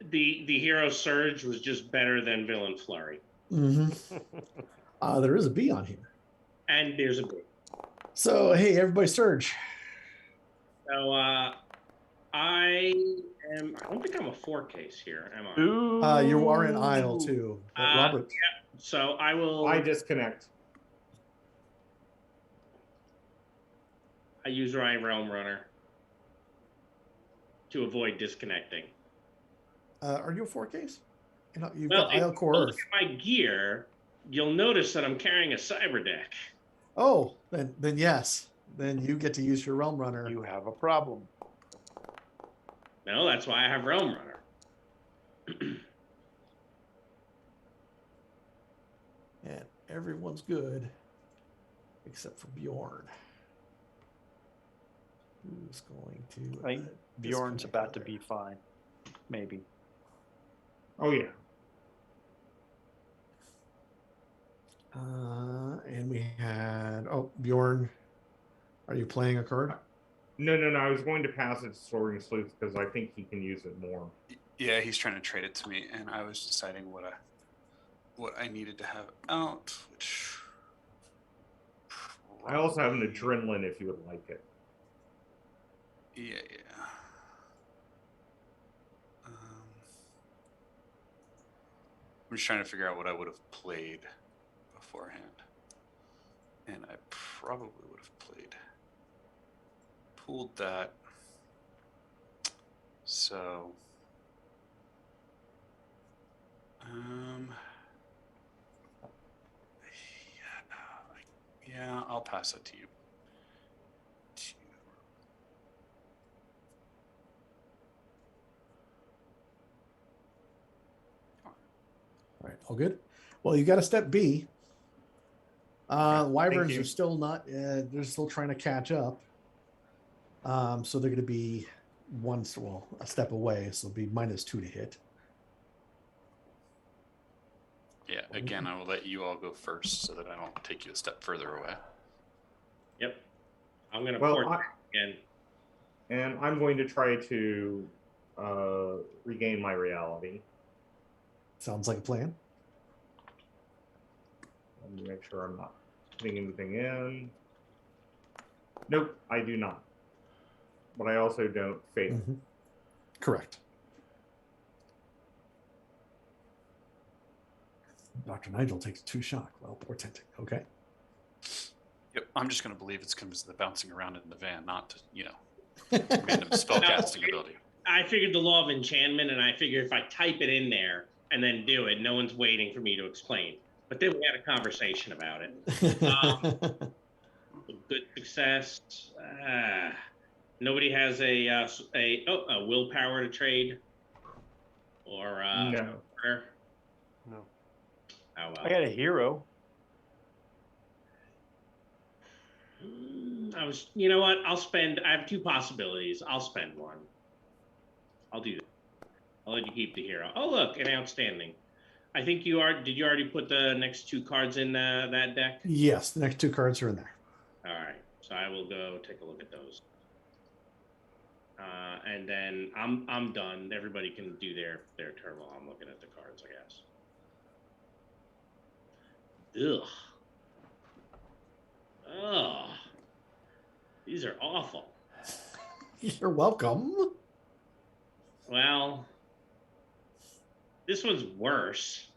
the hero surge was just better than villain flurry. Mm-hmm. There is a B on here, and there's a B. So hey, everybody, surge. So I don't think I'm a 4 case here, am I? Ooh. You are in aisle 2, Robert. Yeah. So I will. I disconnect. I use Ryan Realm Runner to avoid disconnecting. Are you a 4 case? You've Well, got aisle core look at my gear, you'll notice that I'm carrying a cyber deck. Oh, then yes. Then you get to use your Realm Runner. You have a problem. No, that's why I have Realm Runner. And everyone's good except for Bjorn. Who's going to? I think Bjorn's disconnect about to there. be fine. Maybe. Oh yeah. And we had Bjorn. Are you playing a card? No. I was going to pass it to Soaring Sleuth because I think he can use it more. Yeah, he's trying to trade it to me, and I was deciding what I needed to have out, which I also have an probably- adrenaline if you would like it. Yeah. I'm just trying to figure out what I would have played beforehand, and I probably would have pulled that. So, yeah, I'll pass that to you. All right, all good. Well, you got a step B. Wyverns you. are still not. They're still trying to catch up. So they're going to be a step away. So it'll be -2 to hit. Yeah, again, I will let you all go first so that I don't take you a step further away. Yep. I'm gonna Well, port again. and I'm going to try to regain my reality. Sounds like a plan. Let me make sure I'm not putting anything in. Nope, I do not. But I also don't fail. Mm-hmm. Correct. Dr. Nigel takes 2 shock while portenting. Okay. Yep, I'm just going to believe it's because of the bouncing around in the van, not, random spellcasting ability. I figured the law of enchantment, and I figured if I type it in there and then do it, no one's waiting for me to explain. But then we had a conversation about it. Good success. Nobody has a willpower to trade, or No. order? No. Oh well. I got a hero. You know what? I have 2 possibilities. I'll spend one. I'll do that. I'll let you keep the hero. Oh, look, an outstanding. I think did you already put the next 2 cards in that deck? Yes, the next 2 cards are in there. All right. So I will go take a look at those. And then I'm done. Everybody can do their turn while I'm looking at the cards, I guess. Ugh. Oh, these are awful. You're welcome. Well, this one's worse.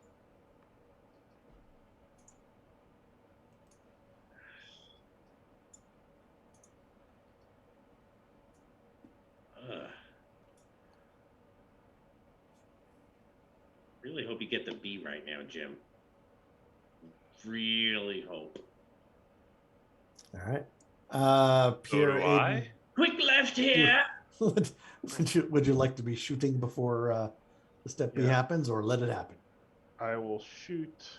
Really hope you get the B right now, Jim. Really hope. All right. Pierre, So do Aiden, I? Quick left here. would you like to be shooting before the step B Yeah. happens, or let it happen? I will shoot.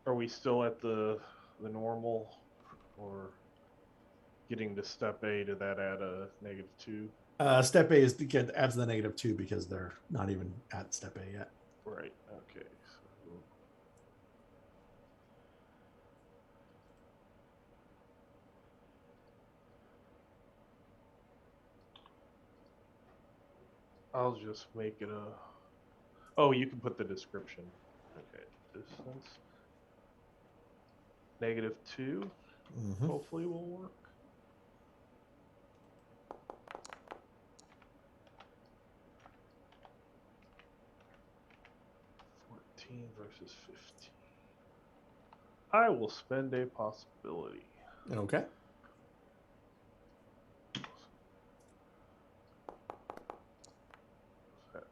Are we still at the normal, or getting to step A? Did that add a -2? Step A adds the -2 because they're not even at step A yet. Right. Okay. So I'll just make it a. Oh, you can put the description. Okay. Distance. -2. Mm-hmm. Hopefully will work. Versus 15. I will spend a possibility. Okay.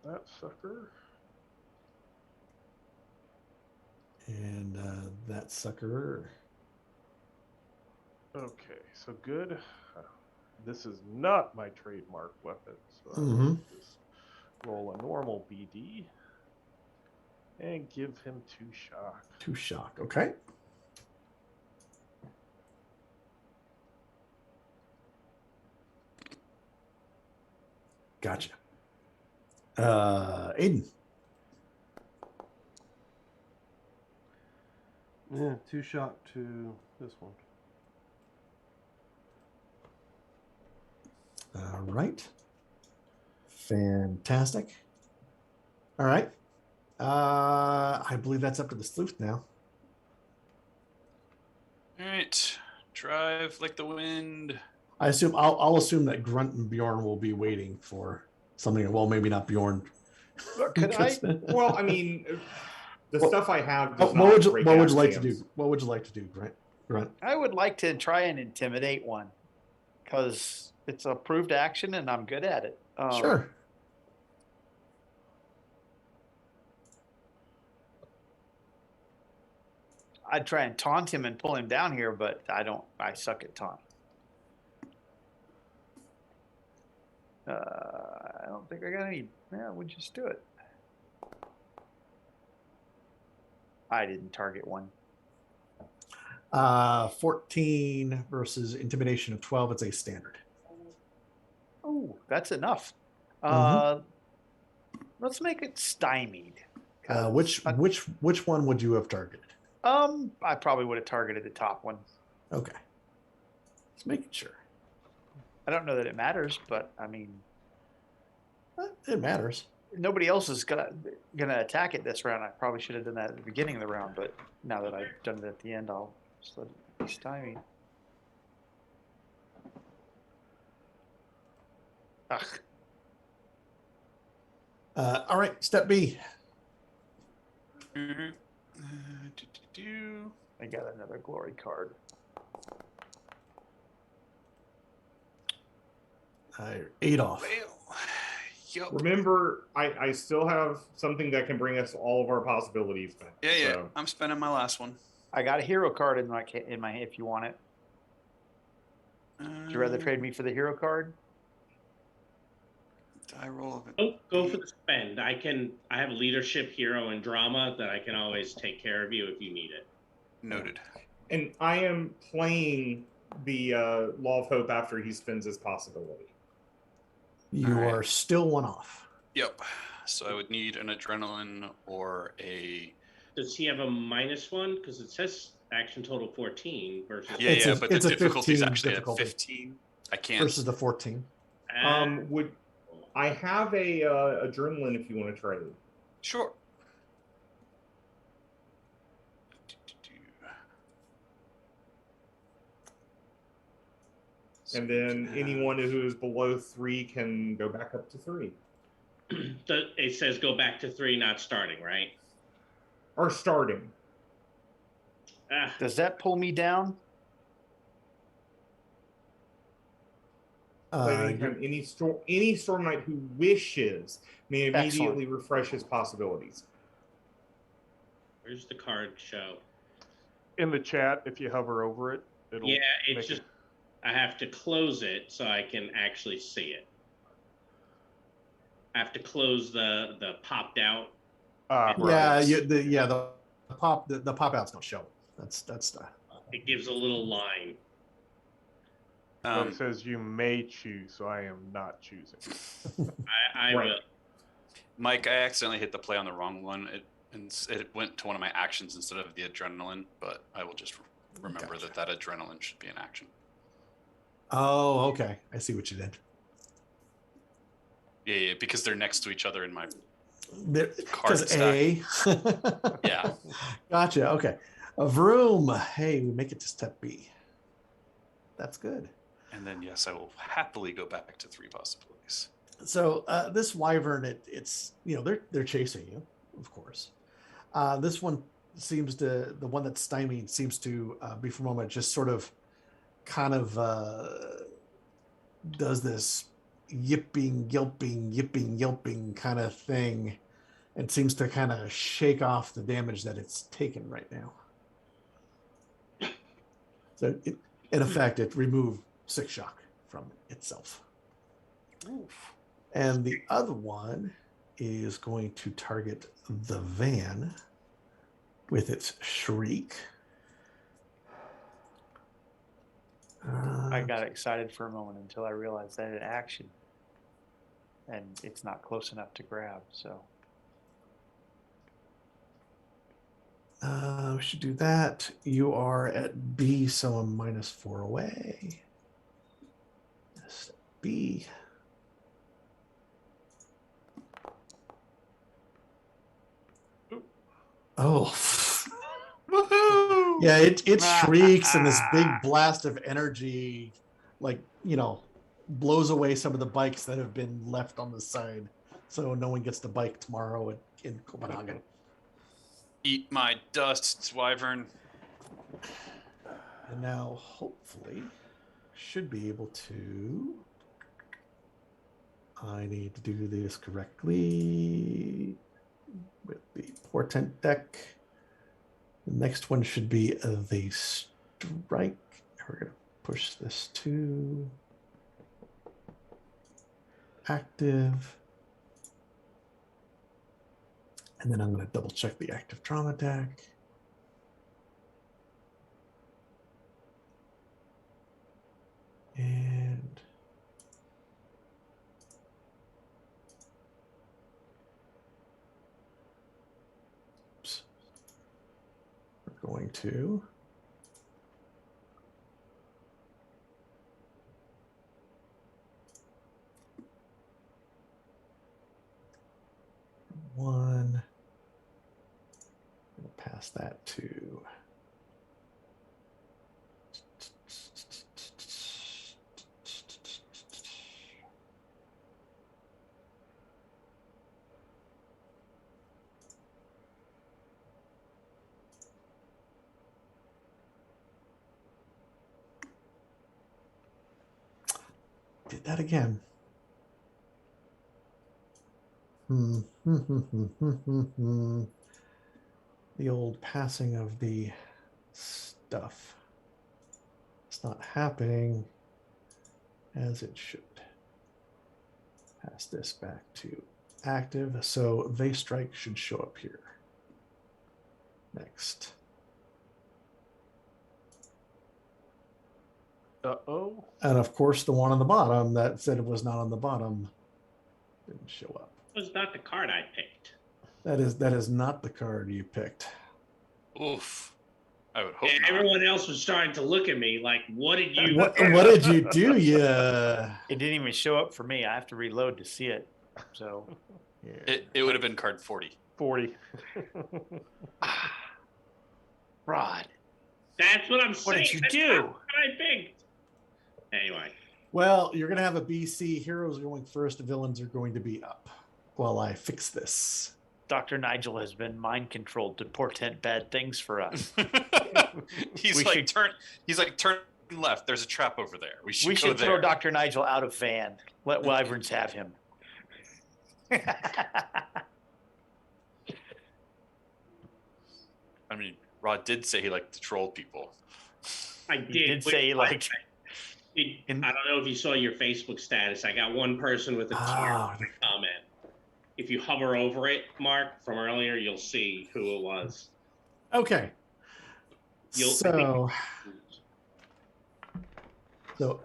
That sucker. And that sucker. Okay, so good. this is not my trademark weapon, so I Mhm. will just roll a normal BD and give him 2 shock. 2 shock. Okay. Gotcha. Aiden. Yeah, 2 shock to this one. All right. Fantastic. All right. I believe that's up to the sleuth now. All right. Drive like the wind. I assume I'll assume that Grunt and Bjorn will be waiting for something. Well, maybe not Bjorn. Look, could I? Well, I mean, the Well, stuff I have does what not would you break what would you like to axioms. do? What would you like to do, Grunt? Grunt. I would like to try and intimidate one, because it's a proved action and I'm good at it. Sure. I'd try and taunt him and pull him down here, but I suck at taunt. I don't think I got any. Yeah, we'll just do it. I didn't target one. 14 versus intimidation of 12. It's a standard. Oh, that's enough. Mhm. Let's make it stymied. Which one would you have targeted? I probably would have targeted the top one. Okay. Just making sure. I don't know that it matters, but I mean, It matters. nobody else is gonna attack it this round. I probably should have done that at the beginning of the round, but now that I've done it at the end, I'll just let it be stymied. Ugh. All right. Step B. Mhm. I got another glory card. Adolf. Well, yup. Remember, I still have something that can bring us all of our possibilities back. Yeah. So, I'm spending my last one. I got a hero card in my if you want it. Would you rather trade me for the hero card? Die roll of it. Oh, go for the spend. I have leadership, hero, and drama that I can always take care of you if you need it. Noted. and I am playing the Law of Hope after he spends his possibility. You All right. are still one off. Yep. So I would need an adrenaline or a. Does he have a -1? Because it says action total 14 versus. It's But the it's a difficulty's 15 actually difficulty. at 15. I can't. Versus the 14. Would I have a adrenaline if you want to trade? Sure. And then anyone who is below 3 can go back up to 3. It says go back to 3, not starting, right? Or starting. Does that pull me down? Anytime any Storm Knight who wishes may immediately Excellent. refresh his possibilities. Where's the card show? In the chat, if you hover over it, it'll. Yeah, it's make just it- I have to close it so I can actually see it. I have to close the popped out. Right. Yeah, the pop outs don't show. That's It gives a little line. But it says you may choose, so I am not choosing. I Right. will. Mike, I accidentally hit the play on the wrong one. It went to one of my actions instead of the adrenaline, but I will just remember Gotcha. that adrenaline should be an action. Oh, okay. I see what you did. Yeah, because they're next to each other in my. Because stack. A. Yeah. Gotcha. Okay. A vroom. Hey, we make it to step B. That's good. And then, yes, I will happily go back to 3 possibilities. So this wyvern, it's they're chasing you, of course. This one seems to the one that's stymied seems to be for a moment just sort of kind of does this yipping yelping kind of thing and seems to kind of shake off the damage that it's taken right now. So in effect, it removed 6 shock from itself. Oof. And the other one is going to target the van with its shriek. I got excited for a moment until I realized that it action, and it's not close enough to grab. So We should do that. You are at B, so I'm -4 away. Yes, B. Oh. Woohoo! Yeah, it shrieks and this big blast of energy, like, blows away some of the bikes that have been left on the side. So no one gets to bike tomorrow in Copenhagen. Eat my dust, wyvern. And now, hopefully, should be able to. I need to do this correctly with the portent deck. The next one should be the strike. We're going to push this to active. And then I'm going to double check the active trauma deck. And we're going to one. We'll pass that to did that again. The old passing of the stuff. It's not happening as it should. Pass this back to active. So they strike should show up here. Next. Uh-oh. And of course, the one on the bottom that said it was not on the bottom didn't show up. It was not the card I picked. That is not the card you picked. Oof. I would hope And not. everyone else was starting to look at me like, what did you What did you do? Yeah. it didn't even show up for me. I have to reload to see it. So It would have been card 40. 40. Rod, That's what I'm saying. what did you That's do? not what I picked. Anyway. Well, you're going to have a BC. Heroes are going first. Villains are going to be up while I fix this. Dr. Nigel has been mind controlled to portend bad things for us. He's We like should- turn left. There's a trap over there. We should We go should there. throw Dr. Nigel out of van. Let wyverns have him. I mean, Rod did say he liked to troll people. I did. He did say he liked. I don't know if you saw your Facebook status. I got one person with a Ah. tear comment. If you hover over it, Mark, from earlier, you'll see who it was. Okay. So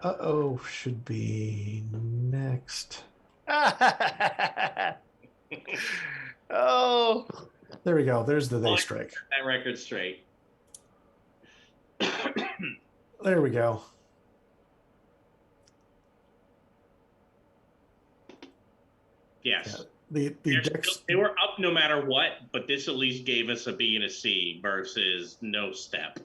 uh-oh should be next. Oh, There we go. There's the they strike. That record straight. There we go. Yes. Yeah. The decks, They were up no matter what, but this at least gave us a B and a C versus no step.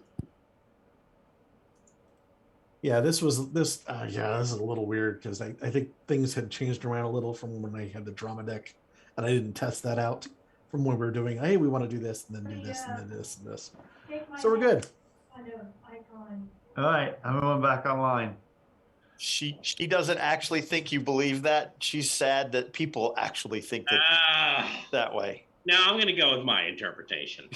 yeah, this is a little weird because I think things had changed around a little from when I had the drama deck, and I didn't test that out from when we were doing, hey, we want to do this and then do this and then this and this. So we're good. All right, I'm going back online. she doesn't actually think you believe that. She's sad that people actually think that way. Now I'm going to go with my interpretation.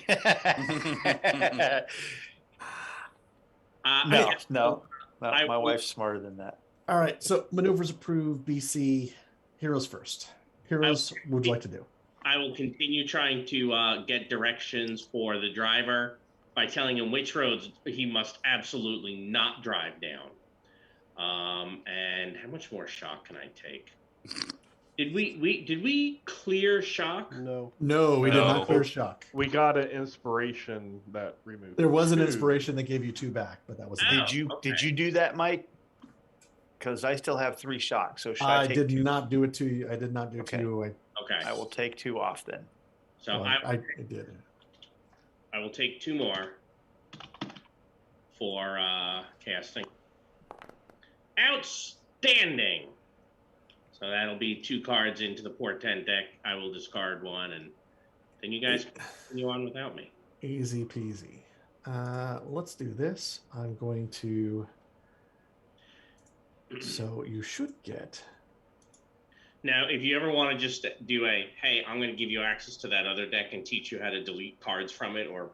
No, my wife's smarter than that. All right. So maneuvers approved. BC. Heroes first. Heroes. What would you like to do? I will continue trying to get directions for the driver by telling him which roads he must absolutely not drive down. And how much more shock can I take? Did we clear shock? No. No, we did No. not clear shock. We got an inspiration that removed. There was an 2. inspiration that gave you 2 back, but that was Oh, it. Did okay. you do that, Mike? Because I still have 3 shocks. So should I I take did 2? not do it to you. I did not do it Okay. to you. Okay. I will take 2 off then. So Well, I did. I will take 2 more for casting. Outstanding. So that'll be 2 cards into the portent deck. I will discard 1, and then you guys continue on without me. Easy peasy. Let's do this. I'm going to. So you should get. Now, if you ever want to just do a, hey, I'm going to give you access to that other deck and teach you how to delete cards from it or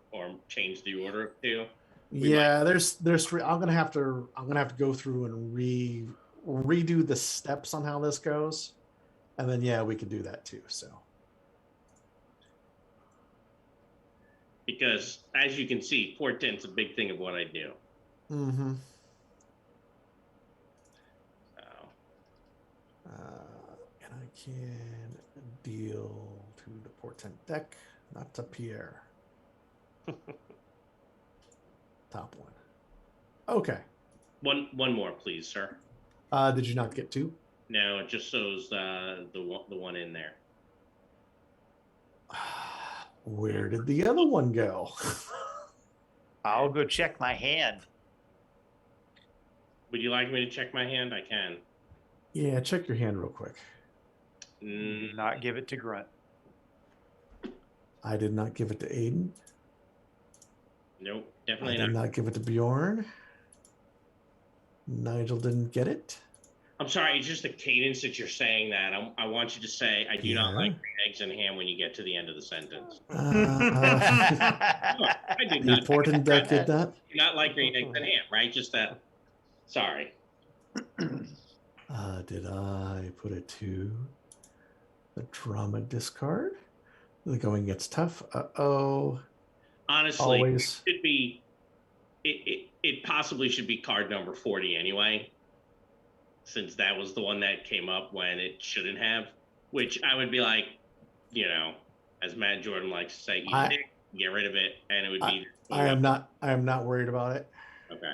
change the order of 2. Yeah, there's 3. I'm gonna have to go through and redo the steps on how this goes, and then yeah, we could do that too. So. Because as you can see, portent's a big thing of what I do. Mm-hmm. So, And I can deal to the portent deck, not to Pierre. Top one. Okay. one more, please, sir. Did you not get 2? No, it just shows the one in there. Where did the other one go? I'll go check my hand. Would you like me to check my hand? I can. Yeah, check your hand real quick. Mm, Not give it to Grunt. I did not give it to Aiden. nope, I definitely did not. not give it to Bjorn. Nigel didn't get it. I'm sorry, it's just the cadence that you're saying that. I want you to say, I do not Yeah. like green eggs and ham when you get to the end of the sentence. Uh, I did the not. important deck did not. Do not like green eggs and ham, right? Just that. Sorry. Did I put it to the drama discard? The going gets tough. Oh. Honestly, Always. it should be. It possibly should be card number 40 anyway, since that was the one that came up when it shouldn't have. Which I would be like, as Matt Jordan likes to say, get rid of it, and it would be. I am not worried about it. Okay.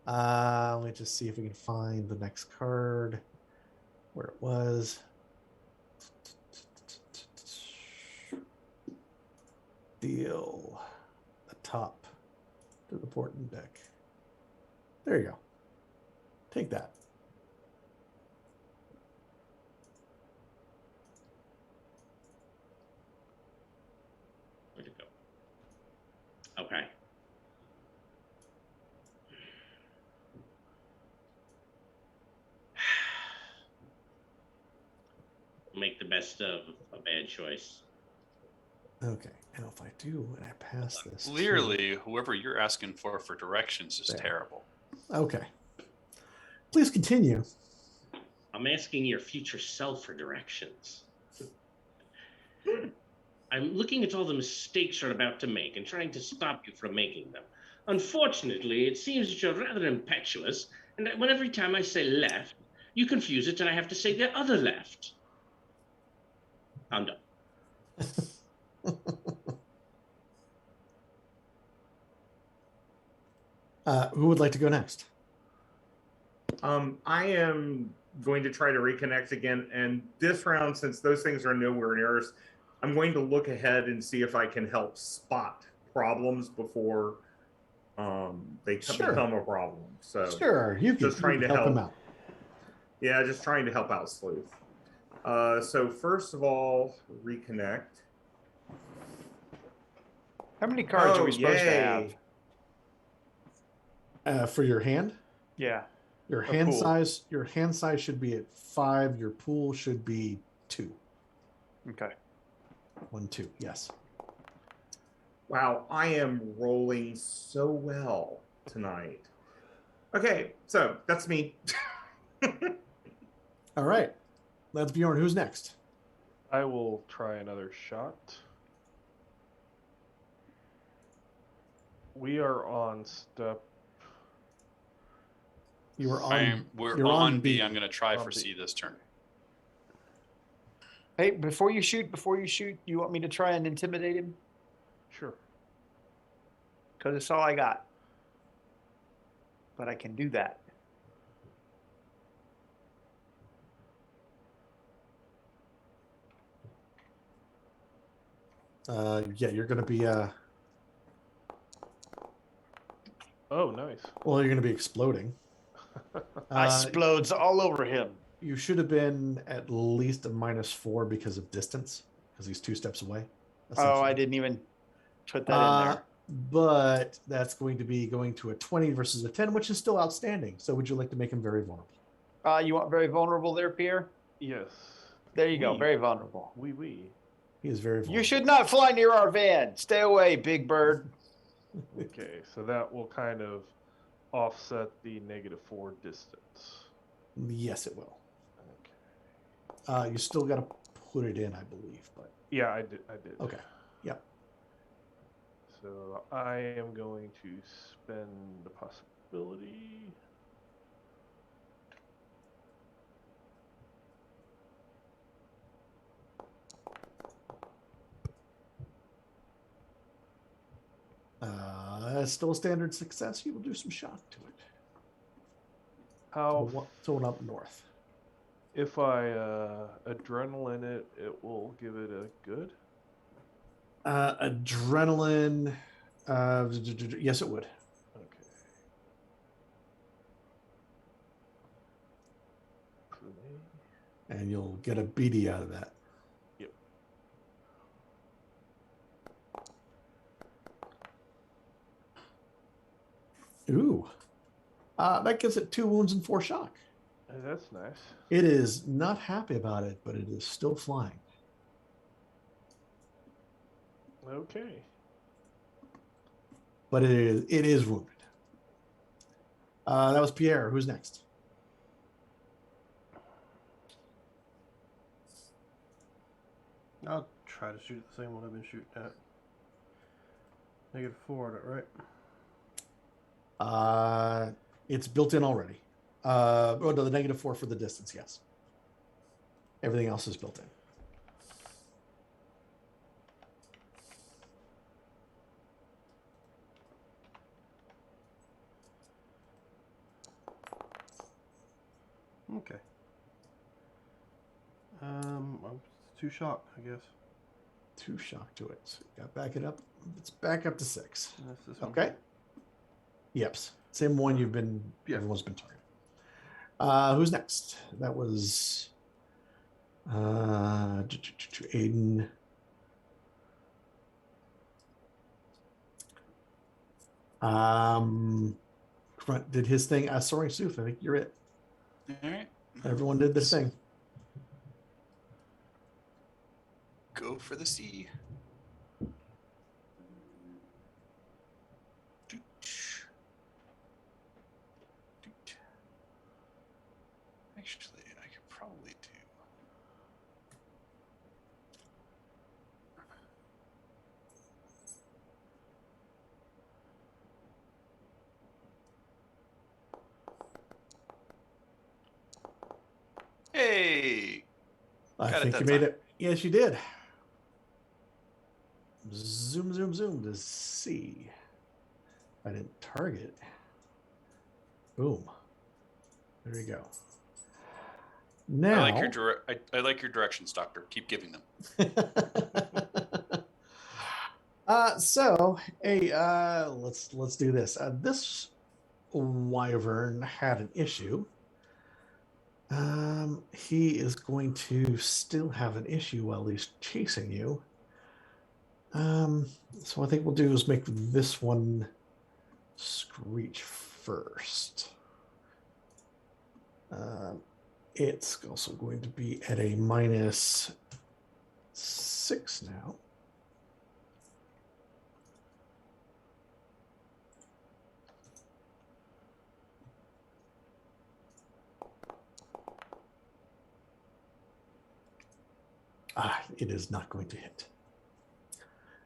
Let me just see if we can find the next card where it was. Deal the top to the portent deck. There you go. Take that. Where'd it go? Okay. Make the best of a bad choice. Okay. And if I do, and I pass this. to- Clearly, whoever you're asking for directions is There. terrible. Okay. Please continue. I'm asking your future self for directions. I'm looking at all the mistakes you're about to make and trying to stop you from making them. Unfortunately, it seems that you're rather impetuous, and that when every time I say left, you confuse it and I have to say the other left. I'm done. Who would like to go next? I am going to try to reconnect again, and this round, since those things are nowhere near us, I'm going to look ahead and see if I can help spot problems before they Sure. become a problem. So Sure, you can Just trying to help him help. out. yeah, just trying to help out Sleuth. So first of all, reconnect. How many cards are we Oh, supposed to yay. have? For your hand, Yeah. your A hand pool. size, should be at 5. Your pool should be 2. Okay. 1, 2. Yes. Wow, I am rolling so well tonight. Okay, so that's me. All right. That's Bjorn. Who's next? I will try another shot. We are on step. You were on. We're you're on B. B. I'm going to try On for B. C this turn. Hey, before you shoot, you want me to try and intimidate him? Sure. Because it's all I got. But I can do that. Yeah, you're going to be. Oh, nice. Well, you're going to be exploding. Explodes all over him. You should have been at least a -4 because of distance, because he's 2 steps away. Oh, I essentially. didn't even put that in there. But that's going to be going to a 20 versus a 10, which is still outstanding. So would you like to make him very vulnerable? You want very vulnerable there, Pierre? Yes. There you go, Oui. very vulnerable. Oui. He is very vulnerable. You should not fly near our van. Stay away, big bird. Okay, so that will kind of offset the -4 distance. Yes, it will. Okay. You still got to put it in, I believe. But Yeah, I did. okay. Yep. So I am going to spend the possibility. It's still a standard success. You will do some shock to it. How So one up north. if I adrenaline it, it will give it a good. Adrenaline. Yes, it would. Okay. And you'll get a BD out of that. Yep. Ooh. That gives it 2 wounds and 4 shock. That's nice. It is not happy about it, but it is still flying. Okay. But it is wounded. That was Pierre. Who's next? I'll try to shoot the same one I've been shooting at. -4 on it, right? It's built in already. Oh, no, the -4 for the distance, yes. Everything else is built in. Okay. Well, 2 shock, I guess. 2 shock to it. So you got back it up. It's back up to 6. And that's this one. Okay. Yep. Same one you've been. Yeah. Everyone's been targeted. Who's next? That was Aiden. Front did his thing. Sorry, Sooth. I think you're it. All right. Everyone did their thing. Go for the C. Actually, I could probably do. Hey! I Got it think that you made time. it. Yes, you did. Zoom, zoom, zoom to C. I didn't target. Boom. There you go. Now, I like your directions, Doctor. Keep giving them. So hey, let's do this. This wyvern had an issue. He is going to still have an issue while he's chasing you. So what I think we'll do is make this one screech first. It's also going to be at a -6 now. It is not going to hit.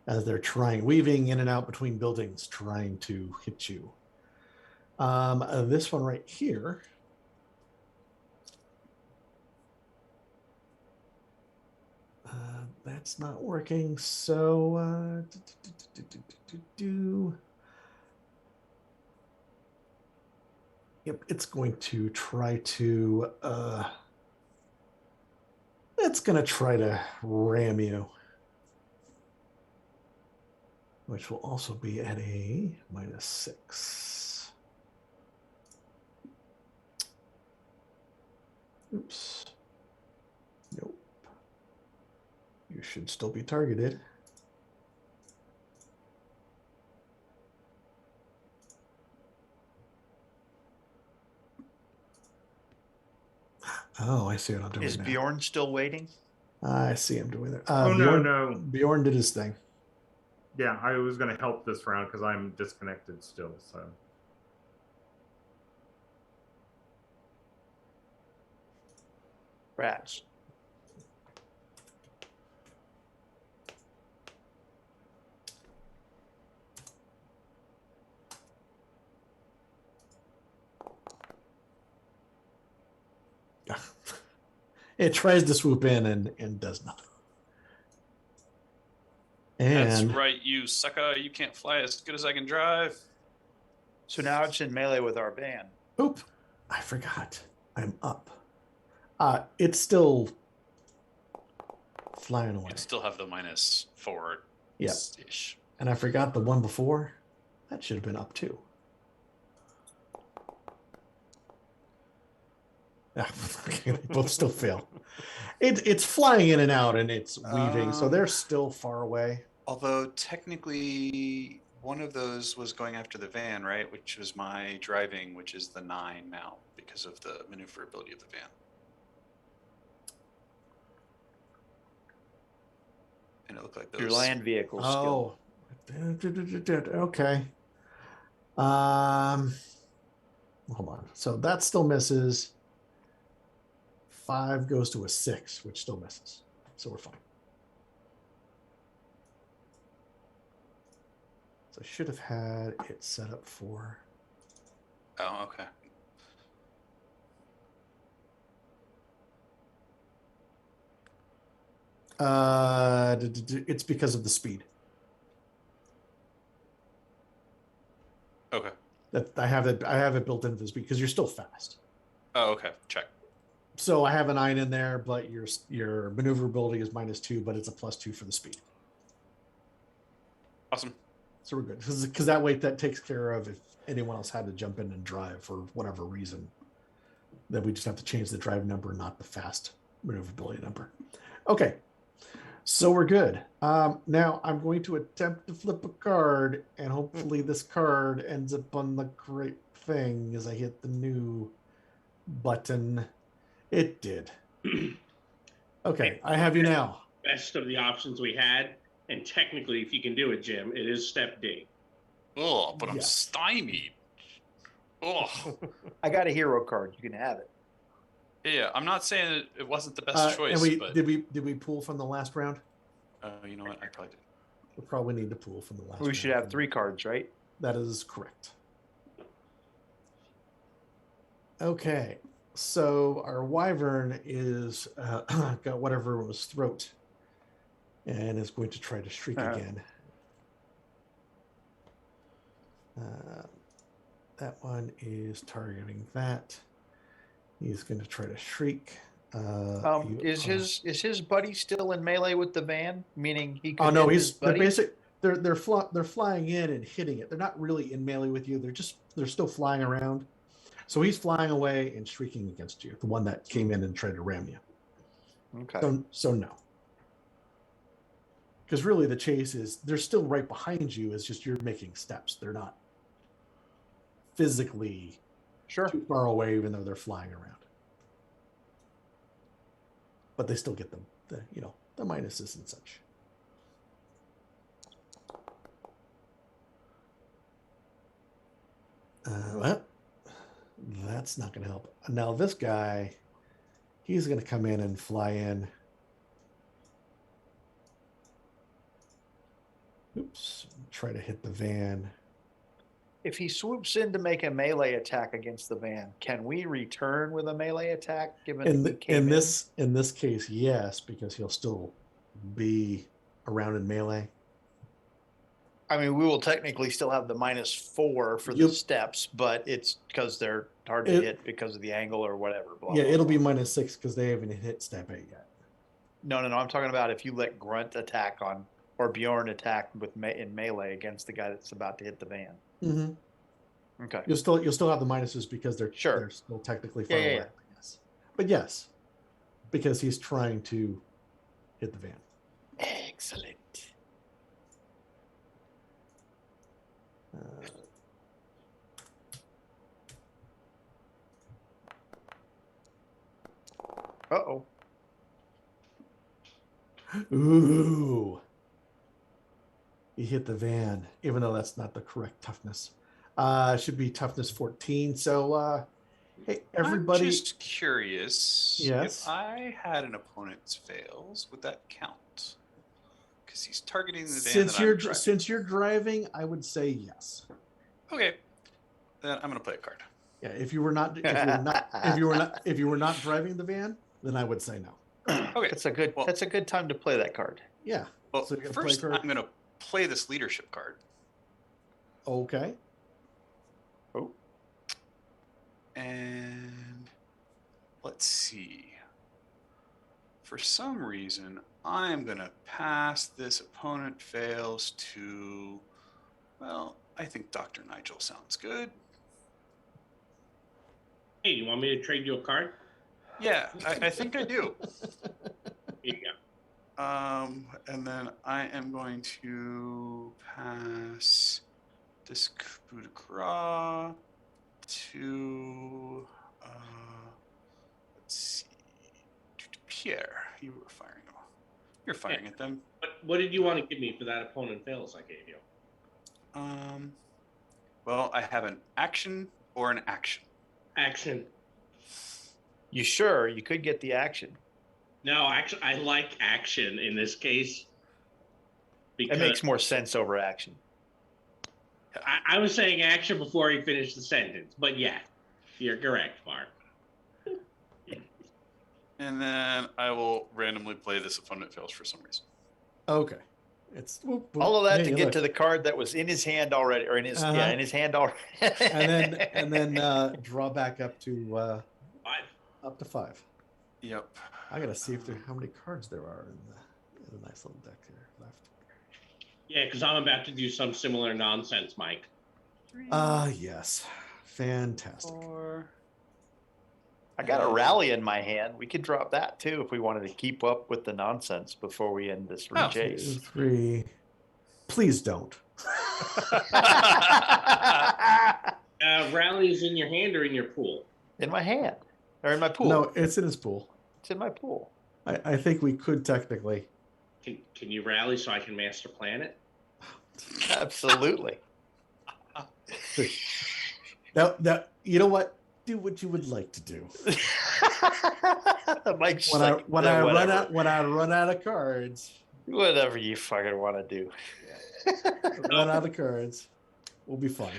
As they're weaving in and out between buildings, trying to hit you. This one right here. That's not working. So, yep, it's going to try to. It's going to try to ram you, which will also be at a -6. Oops. Nope. You should still be targeted. Oh, I see what I'm doing Is now. Bjorn still waiting? I see him doing that. Oh, Bjorn, no. Bjorn did his thing. Yeah, I was going to help this round because I'm disconnected still. So Rats. It tries to swoop in and does not. That's And right, you sucker. You can't fly as good as I can drive. So now it's in melee with our band. oop, I forgot. I'm up. It's still flying away. You'd still have the -4 Yep. ish. And I forgot the one before. That should have been up too. Okay, they both still fail. It's flying in and out and it's weaving, so they're still far away. Although technically one of those was going after the van, right? Which was my driving, which is the 9 now because of the maneuverability of the van. And it looked like those. Your land vehicle skill. Okay. Hold on. So that still misses. 5 goes to a 6, which still misses. So we're fine. So I should have had it set up for. Oh, okay. It's because of the speed. Okay. That I have it built into the speed because you're still fast. Oh, okay. Check. So I have a 9 in there, but your maneuverability is -2, but it's a +2 for the speed. Awesome. So we're good because that way that takes care of if anyone else had to jump in and drive for whatever reason. Then we just have to change the drive number, not the fast maneuverability number. Okay, so we're good. Now I'm going to attempt to flip a card, and hopefully this card ends up on the great thing as I hit the new button. It did. Okay, I have you now. Best of the options we had, and technically, if you can do it, Jim, it is step D. Oh, but I'm Yes. stymied. Oh, I got a hero card. You can have it. yeah. I'm not saying it wasn't the best choice, And but did we pull from the last round? You know what? I probably did. We probably need to pull from the last round. We should have 3 cards, right? That is correct. Okay, so our wyvern is got whatever in his throat and is going to try to shriek again. That one is targeting that. He's going to try to shriek. Is his buddy still in melee with the van? Meaning he could. Oh no, hit his buddy? they're flying in and hitting it. They're not really in melee with you. They're still flying around. So he's flying away and shrieking against you, the one that came in and tried to ram you. Okay. So no. Because really the chase is they're still right behind you. It's just you're making steps. They're not physically too far away, even though they're flying around. But they still get the minuses and such. Well, that's not going to help. Now this guy, he's going to come in and fly in try to hit the van. If he swoops in to make a melee attack against the van, can we return with a melee attack? Given he came In this case, yes, because he'll still be around in melee. I mean, we will technically still have the -4 for the steps, but it's because they're hard to hit because of the angle or whatever. Blah, Yeah, blah, it'll blah. be -6 because they haven't hit step 8 yet. No. I'm talking about if you let Grunt attack on or Bjorn attack with in melee against the guy that's about to hit the van. Mm-hmm. Okay. You'll still have the minuses because they're Sure. still technically far away. Yeah. Yes. But yes, because he's trying to hit the van. Excellent. Uh-oh. Ooh. He hit the van, even though that's not the correct toughness. It should be toughness 14. So, hey, everybody. I'm just curious. Yes. If I had an opponent's fails, would that count? Because he's targeting the van that I'm driving. Since you're driving, I would say yes. Okay. Then I'm going to play a card. Yeah, if you were not driving the van, then I would say no. Okay. That's a good time to play that card. Yeah. Well, So you're gonna first play a card? I'm going to play this leadership card. Okay. Oh. And let's see. For some reason, I'm going to pass this opponent fails to, well, I think Dr. Nigel sounds good. Hey, you want me to trade you a card? Yeah, I think I do. Here you go. And then I am going to pass this coup de grace to, let's see, to Pierre. You were firing. You're firing at them. But what did you want to give me for that opponent fails I gave you? Well, I have an action or an action. Action. You sure? You could get the action. No, actually, I like action in this case. It makes more sense over action. I was saying action before he finished the sentence, but yeah, you're correct, Mark. And then I will randomly play this opponent fails for some reason. Okay. It's All of that hey, to get look. to the card that was in his hand already, or in his in his hand already. and then draw back up to 5. Up to 5. Yep. I gotta see if how many cards there are in the nice little deck here left. Yeah, because I'm about to do some similar nonsense, Mike. Yes. Fantastic. 4. I got a rally in my hand. We could drop that too if we wanted to keep up with the nonsense before we end this chase. 3. Please don't. Rally is in your hand or in your pool? In my hand. Or in my pool. No, it's in his pool. It's in my pool. I think we could technically. Can you rally so I can master plan it? Absolutely. Now, you know what? Do what you would like to do. Mike's When like, I run out of cards. Whatever you fucking want to do. Run out of cards. We'll be fine.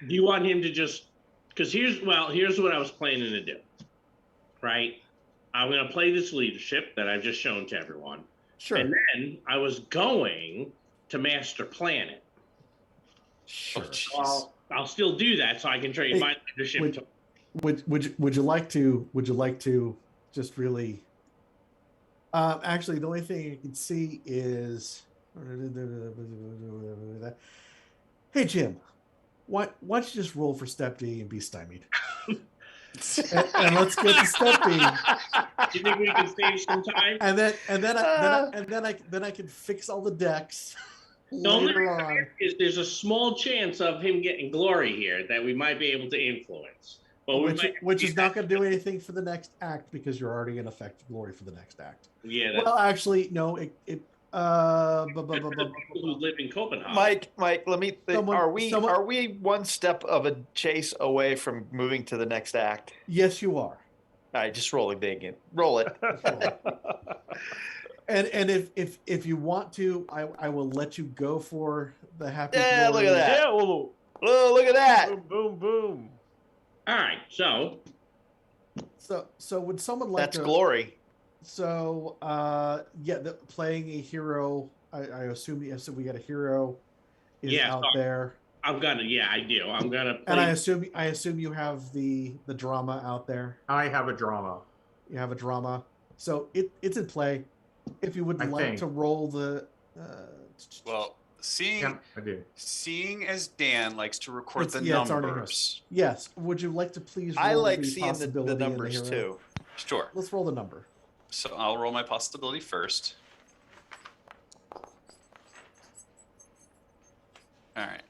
Do you want him to just? Because here's what I was planning to do. Right, I'm going to play this leadership that I've just shown to everyone. Sure. And then I was going to master plan it. Sure. So I'll still do that so I can trade my leadership to. Would you like to just really actually the only thing you can see is hey Jim, why don't you just roll for step D and be stymied? and let's get to step B. Do you think we can save some time? And then I can fix all the decks. The only later reason on. is there's a small chance of him getting glory here that we might be able to influence. But Which is not going to do anything for the next act because you're already in effect glory for the next act. Yeah. Well, actually, no. For the people who live in Copenhagen. Mike, let me think. Someone- Are we one step of a chase away from moving to the next act? Yes, you are. All right, just roll it again. Roll it. And if you want to, I will let you go for the happy. Yeah, look at glory. that. Yeah, well, Oh, look at that. boom, boom, boom. All right, so So would someone like That's to? glory. So yeah, playing a hero. I assume yes, we got a hero is Yeah, out so there, I'm gonna. Yeah, I do. I'm gonna and I play. assume you have the drama out there. I have a drama. You have a drama, so it's in play. If you would I like think. to roll the. Well, Yeah, I do. seeing as Dan likes to record the It's already here. numbers. Yes. Would you like to please roll I like the seeing the possibility in numbers hero? too. Sure. Let's roll the number. So I'll roll my possibility first. All right.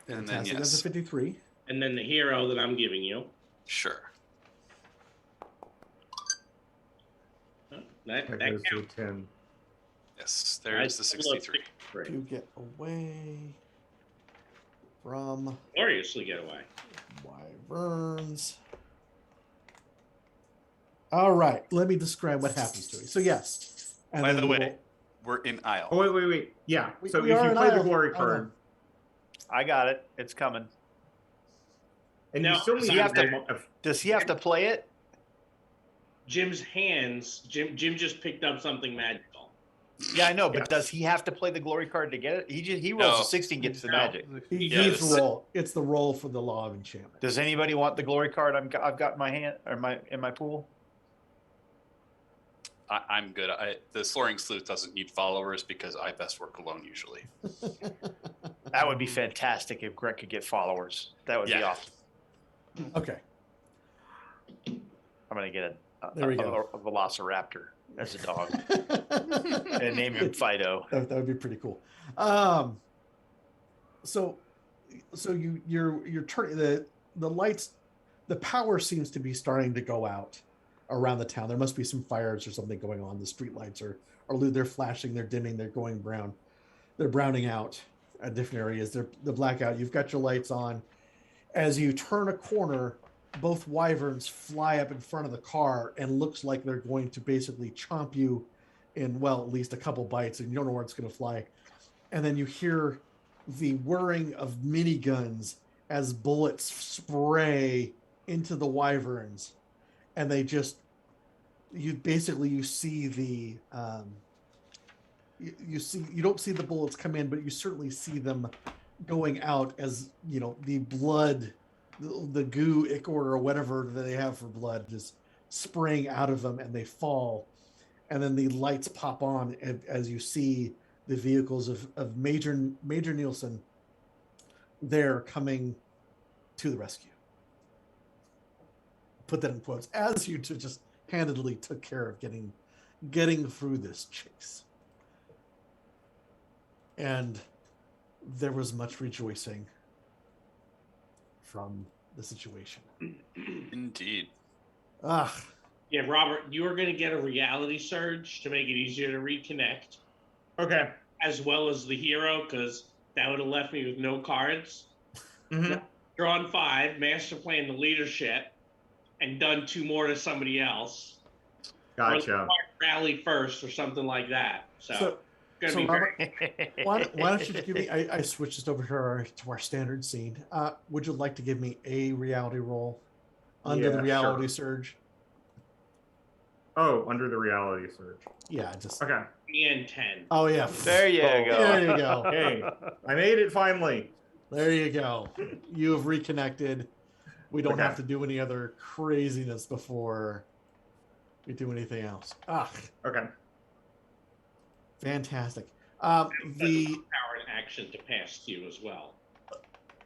And then Fantastic. That's a yes. 53. And then the hero that I'm giving you. Sure. That That goes to counts. 10. Yes. There's the 63. You get away from Gloriously get away. wyverns. All right. Let me describe what happens to it. So yes. And By then the we way, we're in aisle. Oh, wait. Yeah. So we if are you in play the aisle. glory I know. card, I got it. It's coming. and No, you still does need he have to. to- Does he have to play it? Jim's hands. Jim just picked up something magical. Yeah, I know, but Yes. does he have to play the glory card to get it? He rolls No. a 16, gets the No. magic. He Yeah, needs this- to roll. It's the roll for the law of enchantment. Does anybody want the glory card I've got in my hand or in my pool? I'm good. The Soaring Sleuth doesn't need followers because I best work alone usually. That would be fantastic if Greg could get followers. That would be Yeah. awesome. Okay. I'm gonna get There we go. a velociraptor as a dog and name him Fido. That would be pretty cool. So you're turning the lights, the power seems to be starting to go out around the town. There must be some fires or something going on. The street lights are they're flashing, they're dimming, they're going brown, they're browning out at different areas. They're the blackout. You've got your lights on. As you turn a corner, both wyverns fly up in front of the car and looks like they're going to basically chomp you in, well, at least a couple bites, and you don't know where it's going to fly. And then you hear the whirring of miniguns as bullets spray into the wyverns, and they just you see the you don't see the bullets come in, but you certainly see them going out as the blood, the goo ichor or whatever that they have for blood just spraying out of them, and they fall, and then the lights pop on as you see the vehicles of Major Nielsen there coming to the rescue. Put that in quotes, as you just handedly took care of getting through this chase. And there was much rejoicing from the situation. Indeed. Yeah, Robert, you are going to get a reality surge to make it easier to reconnect, Okay. as well as the hero, because that would have left me with no cards. Mhm. Drawn 5, master plan the leadership, and done 2 more to somebody else. Gotcha. Or rally first or something like that. So it's gonna be Robert, great. why don't you give me? I switched this over to our standard scene. Would you like to give me a reality roll under the Yeah, reality sure. surge? Oh, under the reality surge. Yeah, just. Okay. And 10. Oh yeah. There you Oh, go. There you go. Hey, I made it finally. There you go. You have reconnected. We don't Okay. have to do any other craziness before we do anything else. Okay. Fantastic. That's The power and action to pass to you as well.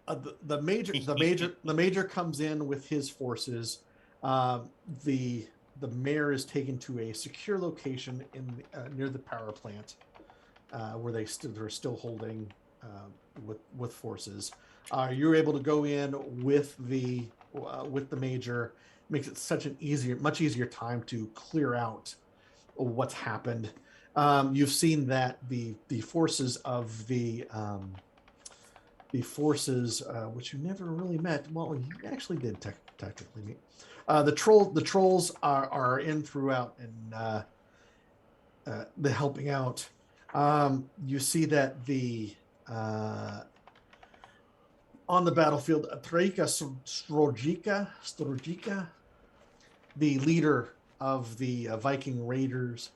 the major comes in with his forces. The mayor is taken to a secure location in near the power plant, where they're still holding with forces. You're able to go in with the major. Makes it such much easier time to clear out what's happened. You've seen that the forces of the forces which you never really met. Well, you actually did technically meet. The trolls are in throughout, the helping out. You see that the on the battlefield, Trejka Strojika, the leader of the Viking raiders,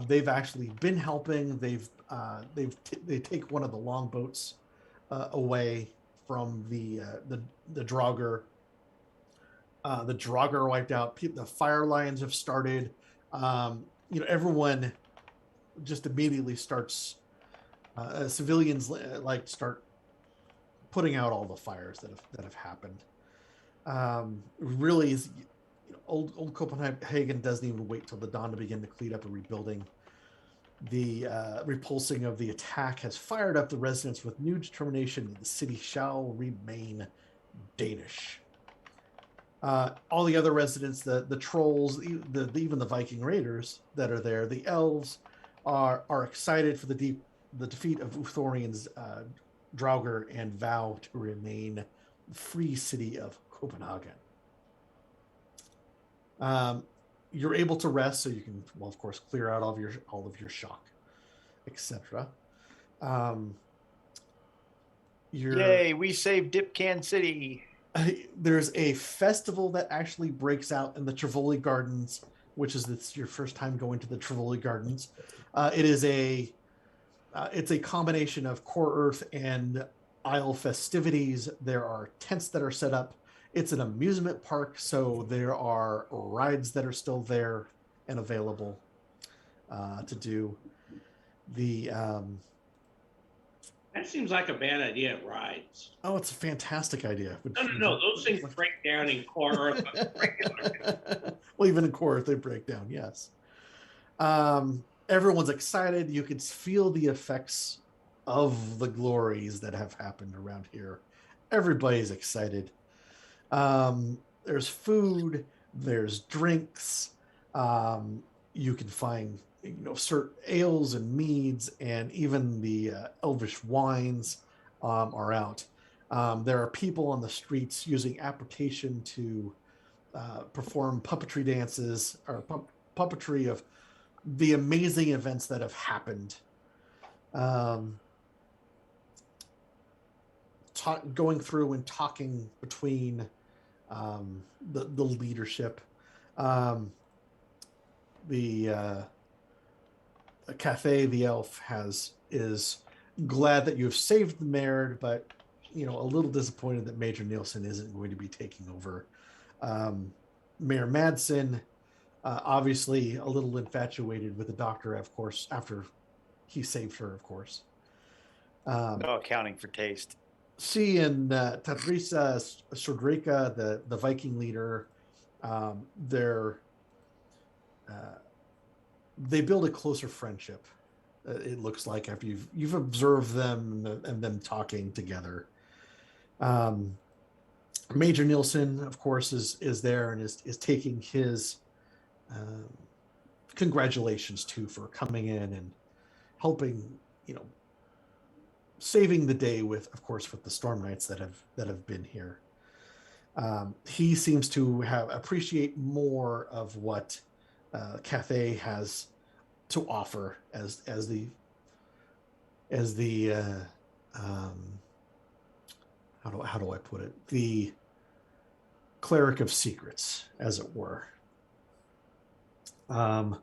they've actually been helping. They take one of the longboats away from the Draugr. The Draugr are wiped out. The fire lions have started. Everyone just immediately starts. Civilians start putting out all the fires that have happened. Really, is old Copenhagen doesn't even wait till the dawn to begin to clean up and rebuilding. The repulsing of the attack has fired up the residents with new determination that the city shall remain Danish. All the other residents, the trolls, even the Viking raiders that are there, the elves are excited for the defeat of Uthorian's Draugr and vow to remain the free city of Copenhagen. You're able to rest, so you can, well, of course, clear out all of your shock, etc. Yay, we saved Dipcan City. There's a festival that actually breaks out in the Tivoli Gardens, which is your first time going to the Tivoli Gardens. It's a combination of Core Earth and Isle festivities. There are tents that are set up. It's an amusement park, so there are rides that are still there and available to do. That seems like a bad idea, rides. Oh, it's a fantastic idea. No. Those things break down in Core Earth on a regular. Well, even in Core Earth, they break down, yes. Everyone's excited. You can feel the effects of the glories that have happened around here. Everybody's excited. There's food, there's drinks. You can find certain ales and meads, and even the elvish wines are out. There are people on the streets using application to perform puppetry dances or puppetry of the amazing events that have happened. Going through and talking between the leadership. Cathay the elf is glad that you've saved the mayor, but a little disappointed that Major Nielsen isn't going to be taking over. Mayor Madsen, obviously a little infatuated with the doctor, of course, after he saved her, of course. No accounting for taste. She and Tatrisa Sordrika, the Viking leader, they build a closer friendship. It looks like after you've observed them and them talking together. Major Nielsen, of course, is there and is taking his congratulations too for coming in and helping, saving the day with the Storm Knights that have been here. He seems to appreciate more of what Cathay has to offer as the how do I put it, the cleric of secrets, as it were. Tongue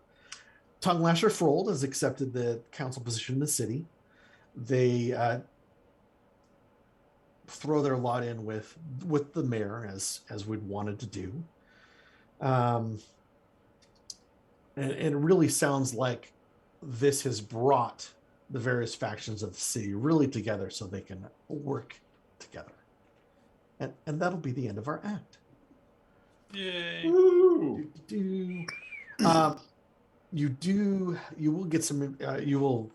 Lasher Frold has accepted the council position in the city. They throw their lot in with the mayor, as we'd wanted to do. And it really sounds like this has brought the various factions of the city really together so they can work together. And that'll be the end of our act. Yay. You will get some, you will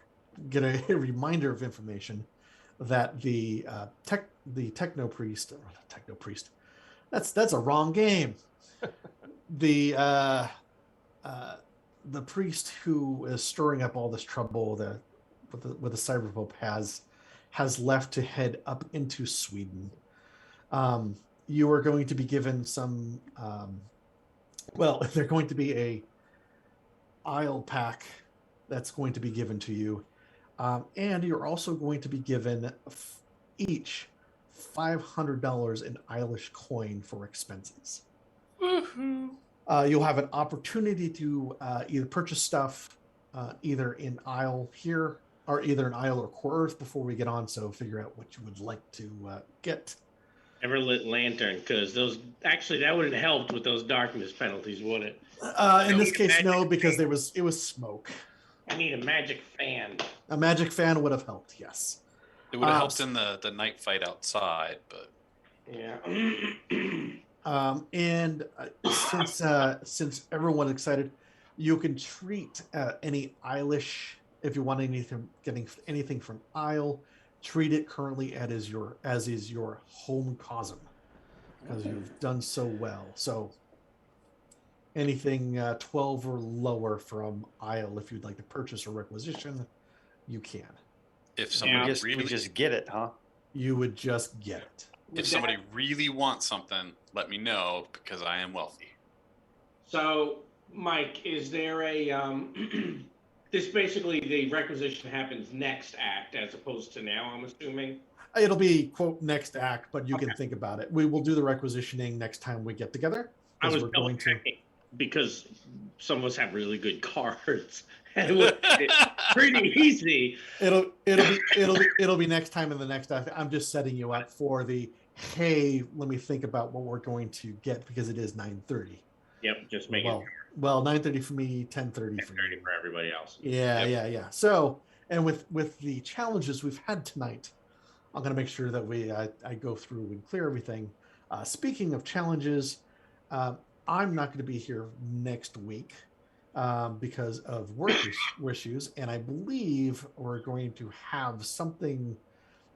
get a reminder of information that the techno priest, that's a wrong game. The priest who is stirring up all this trouble with the cyber pope has left to head up into Sweden. You are going to be given some they're going to be a Isle pack that's going to be given to you. And you're also going to be given each $500 in Eilish coin for expenses. Woohoo! You'll have an opportunity to either purchase stuff either in Isle here or either in Isle or Core Earth before we get on. So figure out what you would like to get. Everlit lantern, because those actually that would have helped with those darkness penalties, would it? In this need a case, no, magic because fan. it was smoke. I need a magic fan. A magic fan would have helped, yes. It would have helped in the night fight outside, but Yeah. And since everyone's excited, you can treat any Eilish if you want anything, getting anything from Isle. Treat it currently as is your home Cosm, because you've done so well. So anything 12 or lower from Isle, if you'd like to purchase or requisition, you can. if We somebody just, really we just get it, huh? You would just get it. if somebody really wants something, let me know because I am wealthy. So, Mike, is there a this basically the requisition happens next act as opposed to now, I'm assuming? It'll be quote next act, but you can Okay. think about it. We will do the requisitioning next time we get together. I was We're going to. checking because some of us have really good cards and it was pretty easy. It'll be next time in the next act. I'm just setting you up for the hey, let me think about what we're going to get because it is 9:30. Yep, just make it Well, 9:30 for me, 10:30 for 30 you. for everybody else. Yeah. So, and with the challenges we've had tonight, I'm going to make sure that I go through and clear everything. Speaking of challenges, I'm not going to be here next week because of work issues, and I believe we're going to have something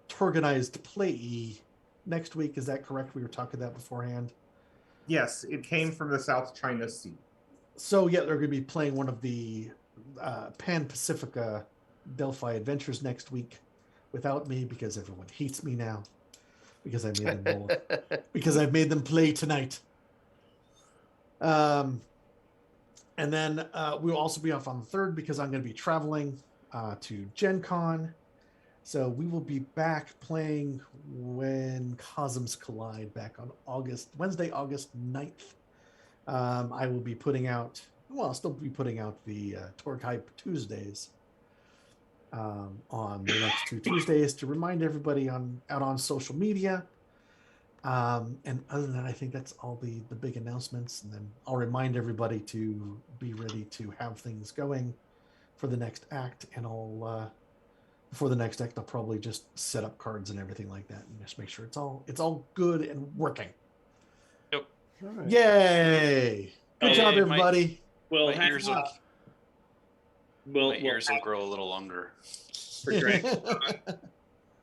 TORGanized play next week. Is that correct? We were talking that beforehand. Yes, it came from the South China Sea. So yeah, they're going to be playing one of the Pan Pacifica Delphi Adventures next week without me because everyone hates me now because I made them all, because I've made them play tonight. And then we'll also be off on the 3rd because I'm going to be traveling to Gen Con. So we will be back playing when Cosms collide back on Wednesday, August 9th. I will be I'll still be putting out the Torg Hype Tuesdays on the next 2 Tuesdays to remind everybody out on social media. And other than that, I think that's all the big announcements. And then I'll remind everybody to be ready to have things going for the next act. And before the next act, I'll probably just set up cards and everything like that, and just make sure it's all good and working. Yep. All right. Yay! Good Hey, job, my- everybody. Well, My ears will we'll grow a little longer. for Dragon.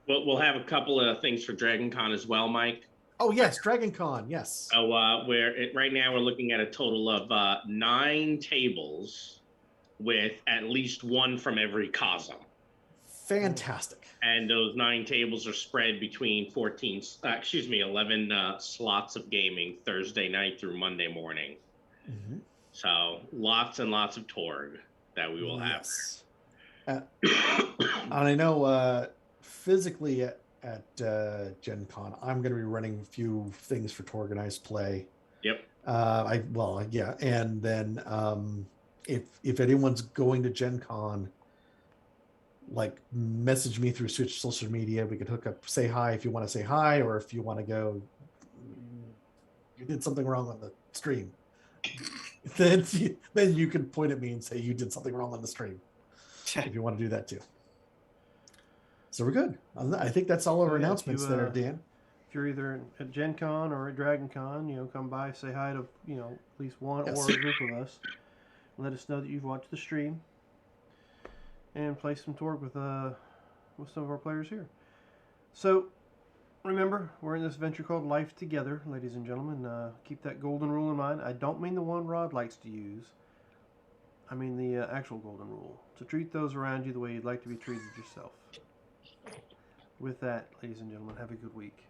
We'll have a couple of things for Dragon Con as well, Mike. Oh yes, Dragon Con. Yes. So right now we're looking at a total of 9 tables with at least one from every Cosm. Fantastic. And those 9 tables are spread between 11 slots of gaming Thursday night through Monday morning. Mm-hmm. So lots and lots of Torg that we will have. Yes. And I know physically at Gen Con, I'm going to be running a few things for TORGanized play. Yep. And then if anyone's going to Gen Con, like message me through Switch social media. We could hook up, say hi if you want to say hi, or if you want to go, you did something wrong on the stream. then you can point at me and say you did something wrong on the stream. If you want to do that too. So we're good. I think that's all of our announcements there, Dan. If you're either at Gen Con or at Dragon Con, come by, say hi to, at least one Yes. or a group of us. Let us know that you've watched the stream. And play some Torg with some of our players here. So, remember, we're in this adventure called Life Together, ladies and gentlemen. Keep that golden rule in mind. I don't mean the one Rod likes to use. I mean the actual golden rule. To treat those around you the way you'd like to be treated yourself. With that, ladies and gentlemen, have a good week.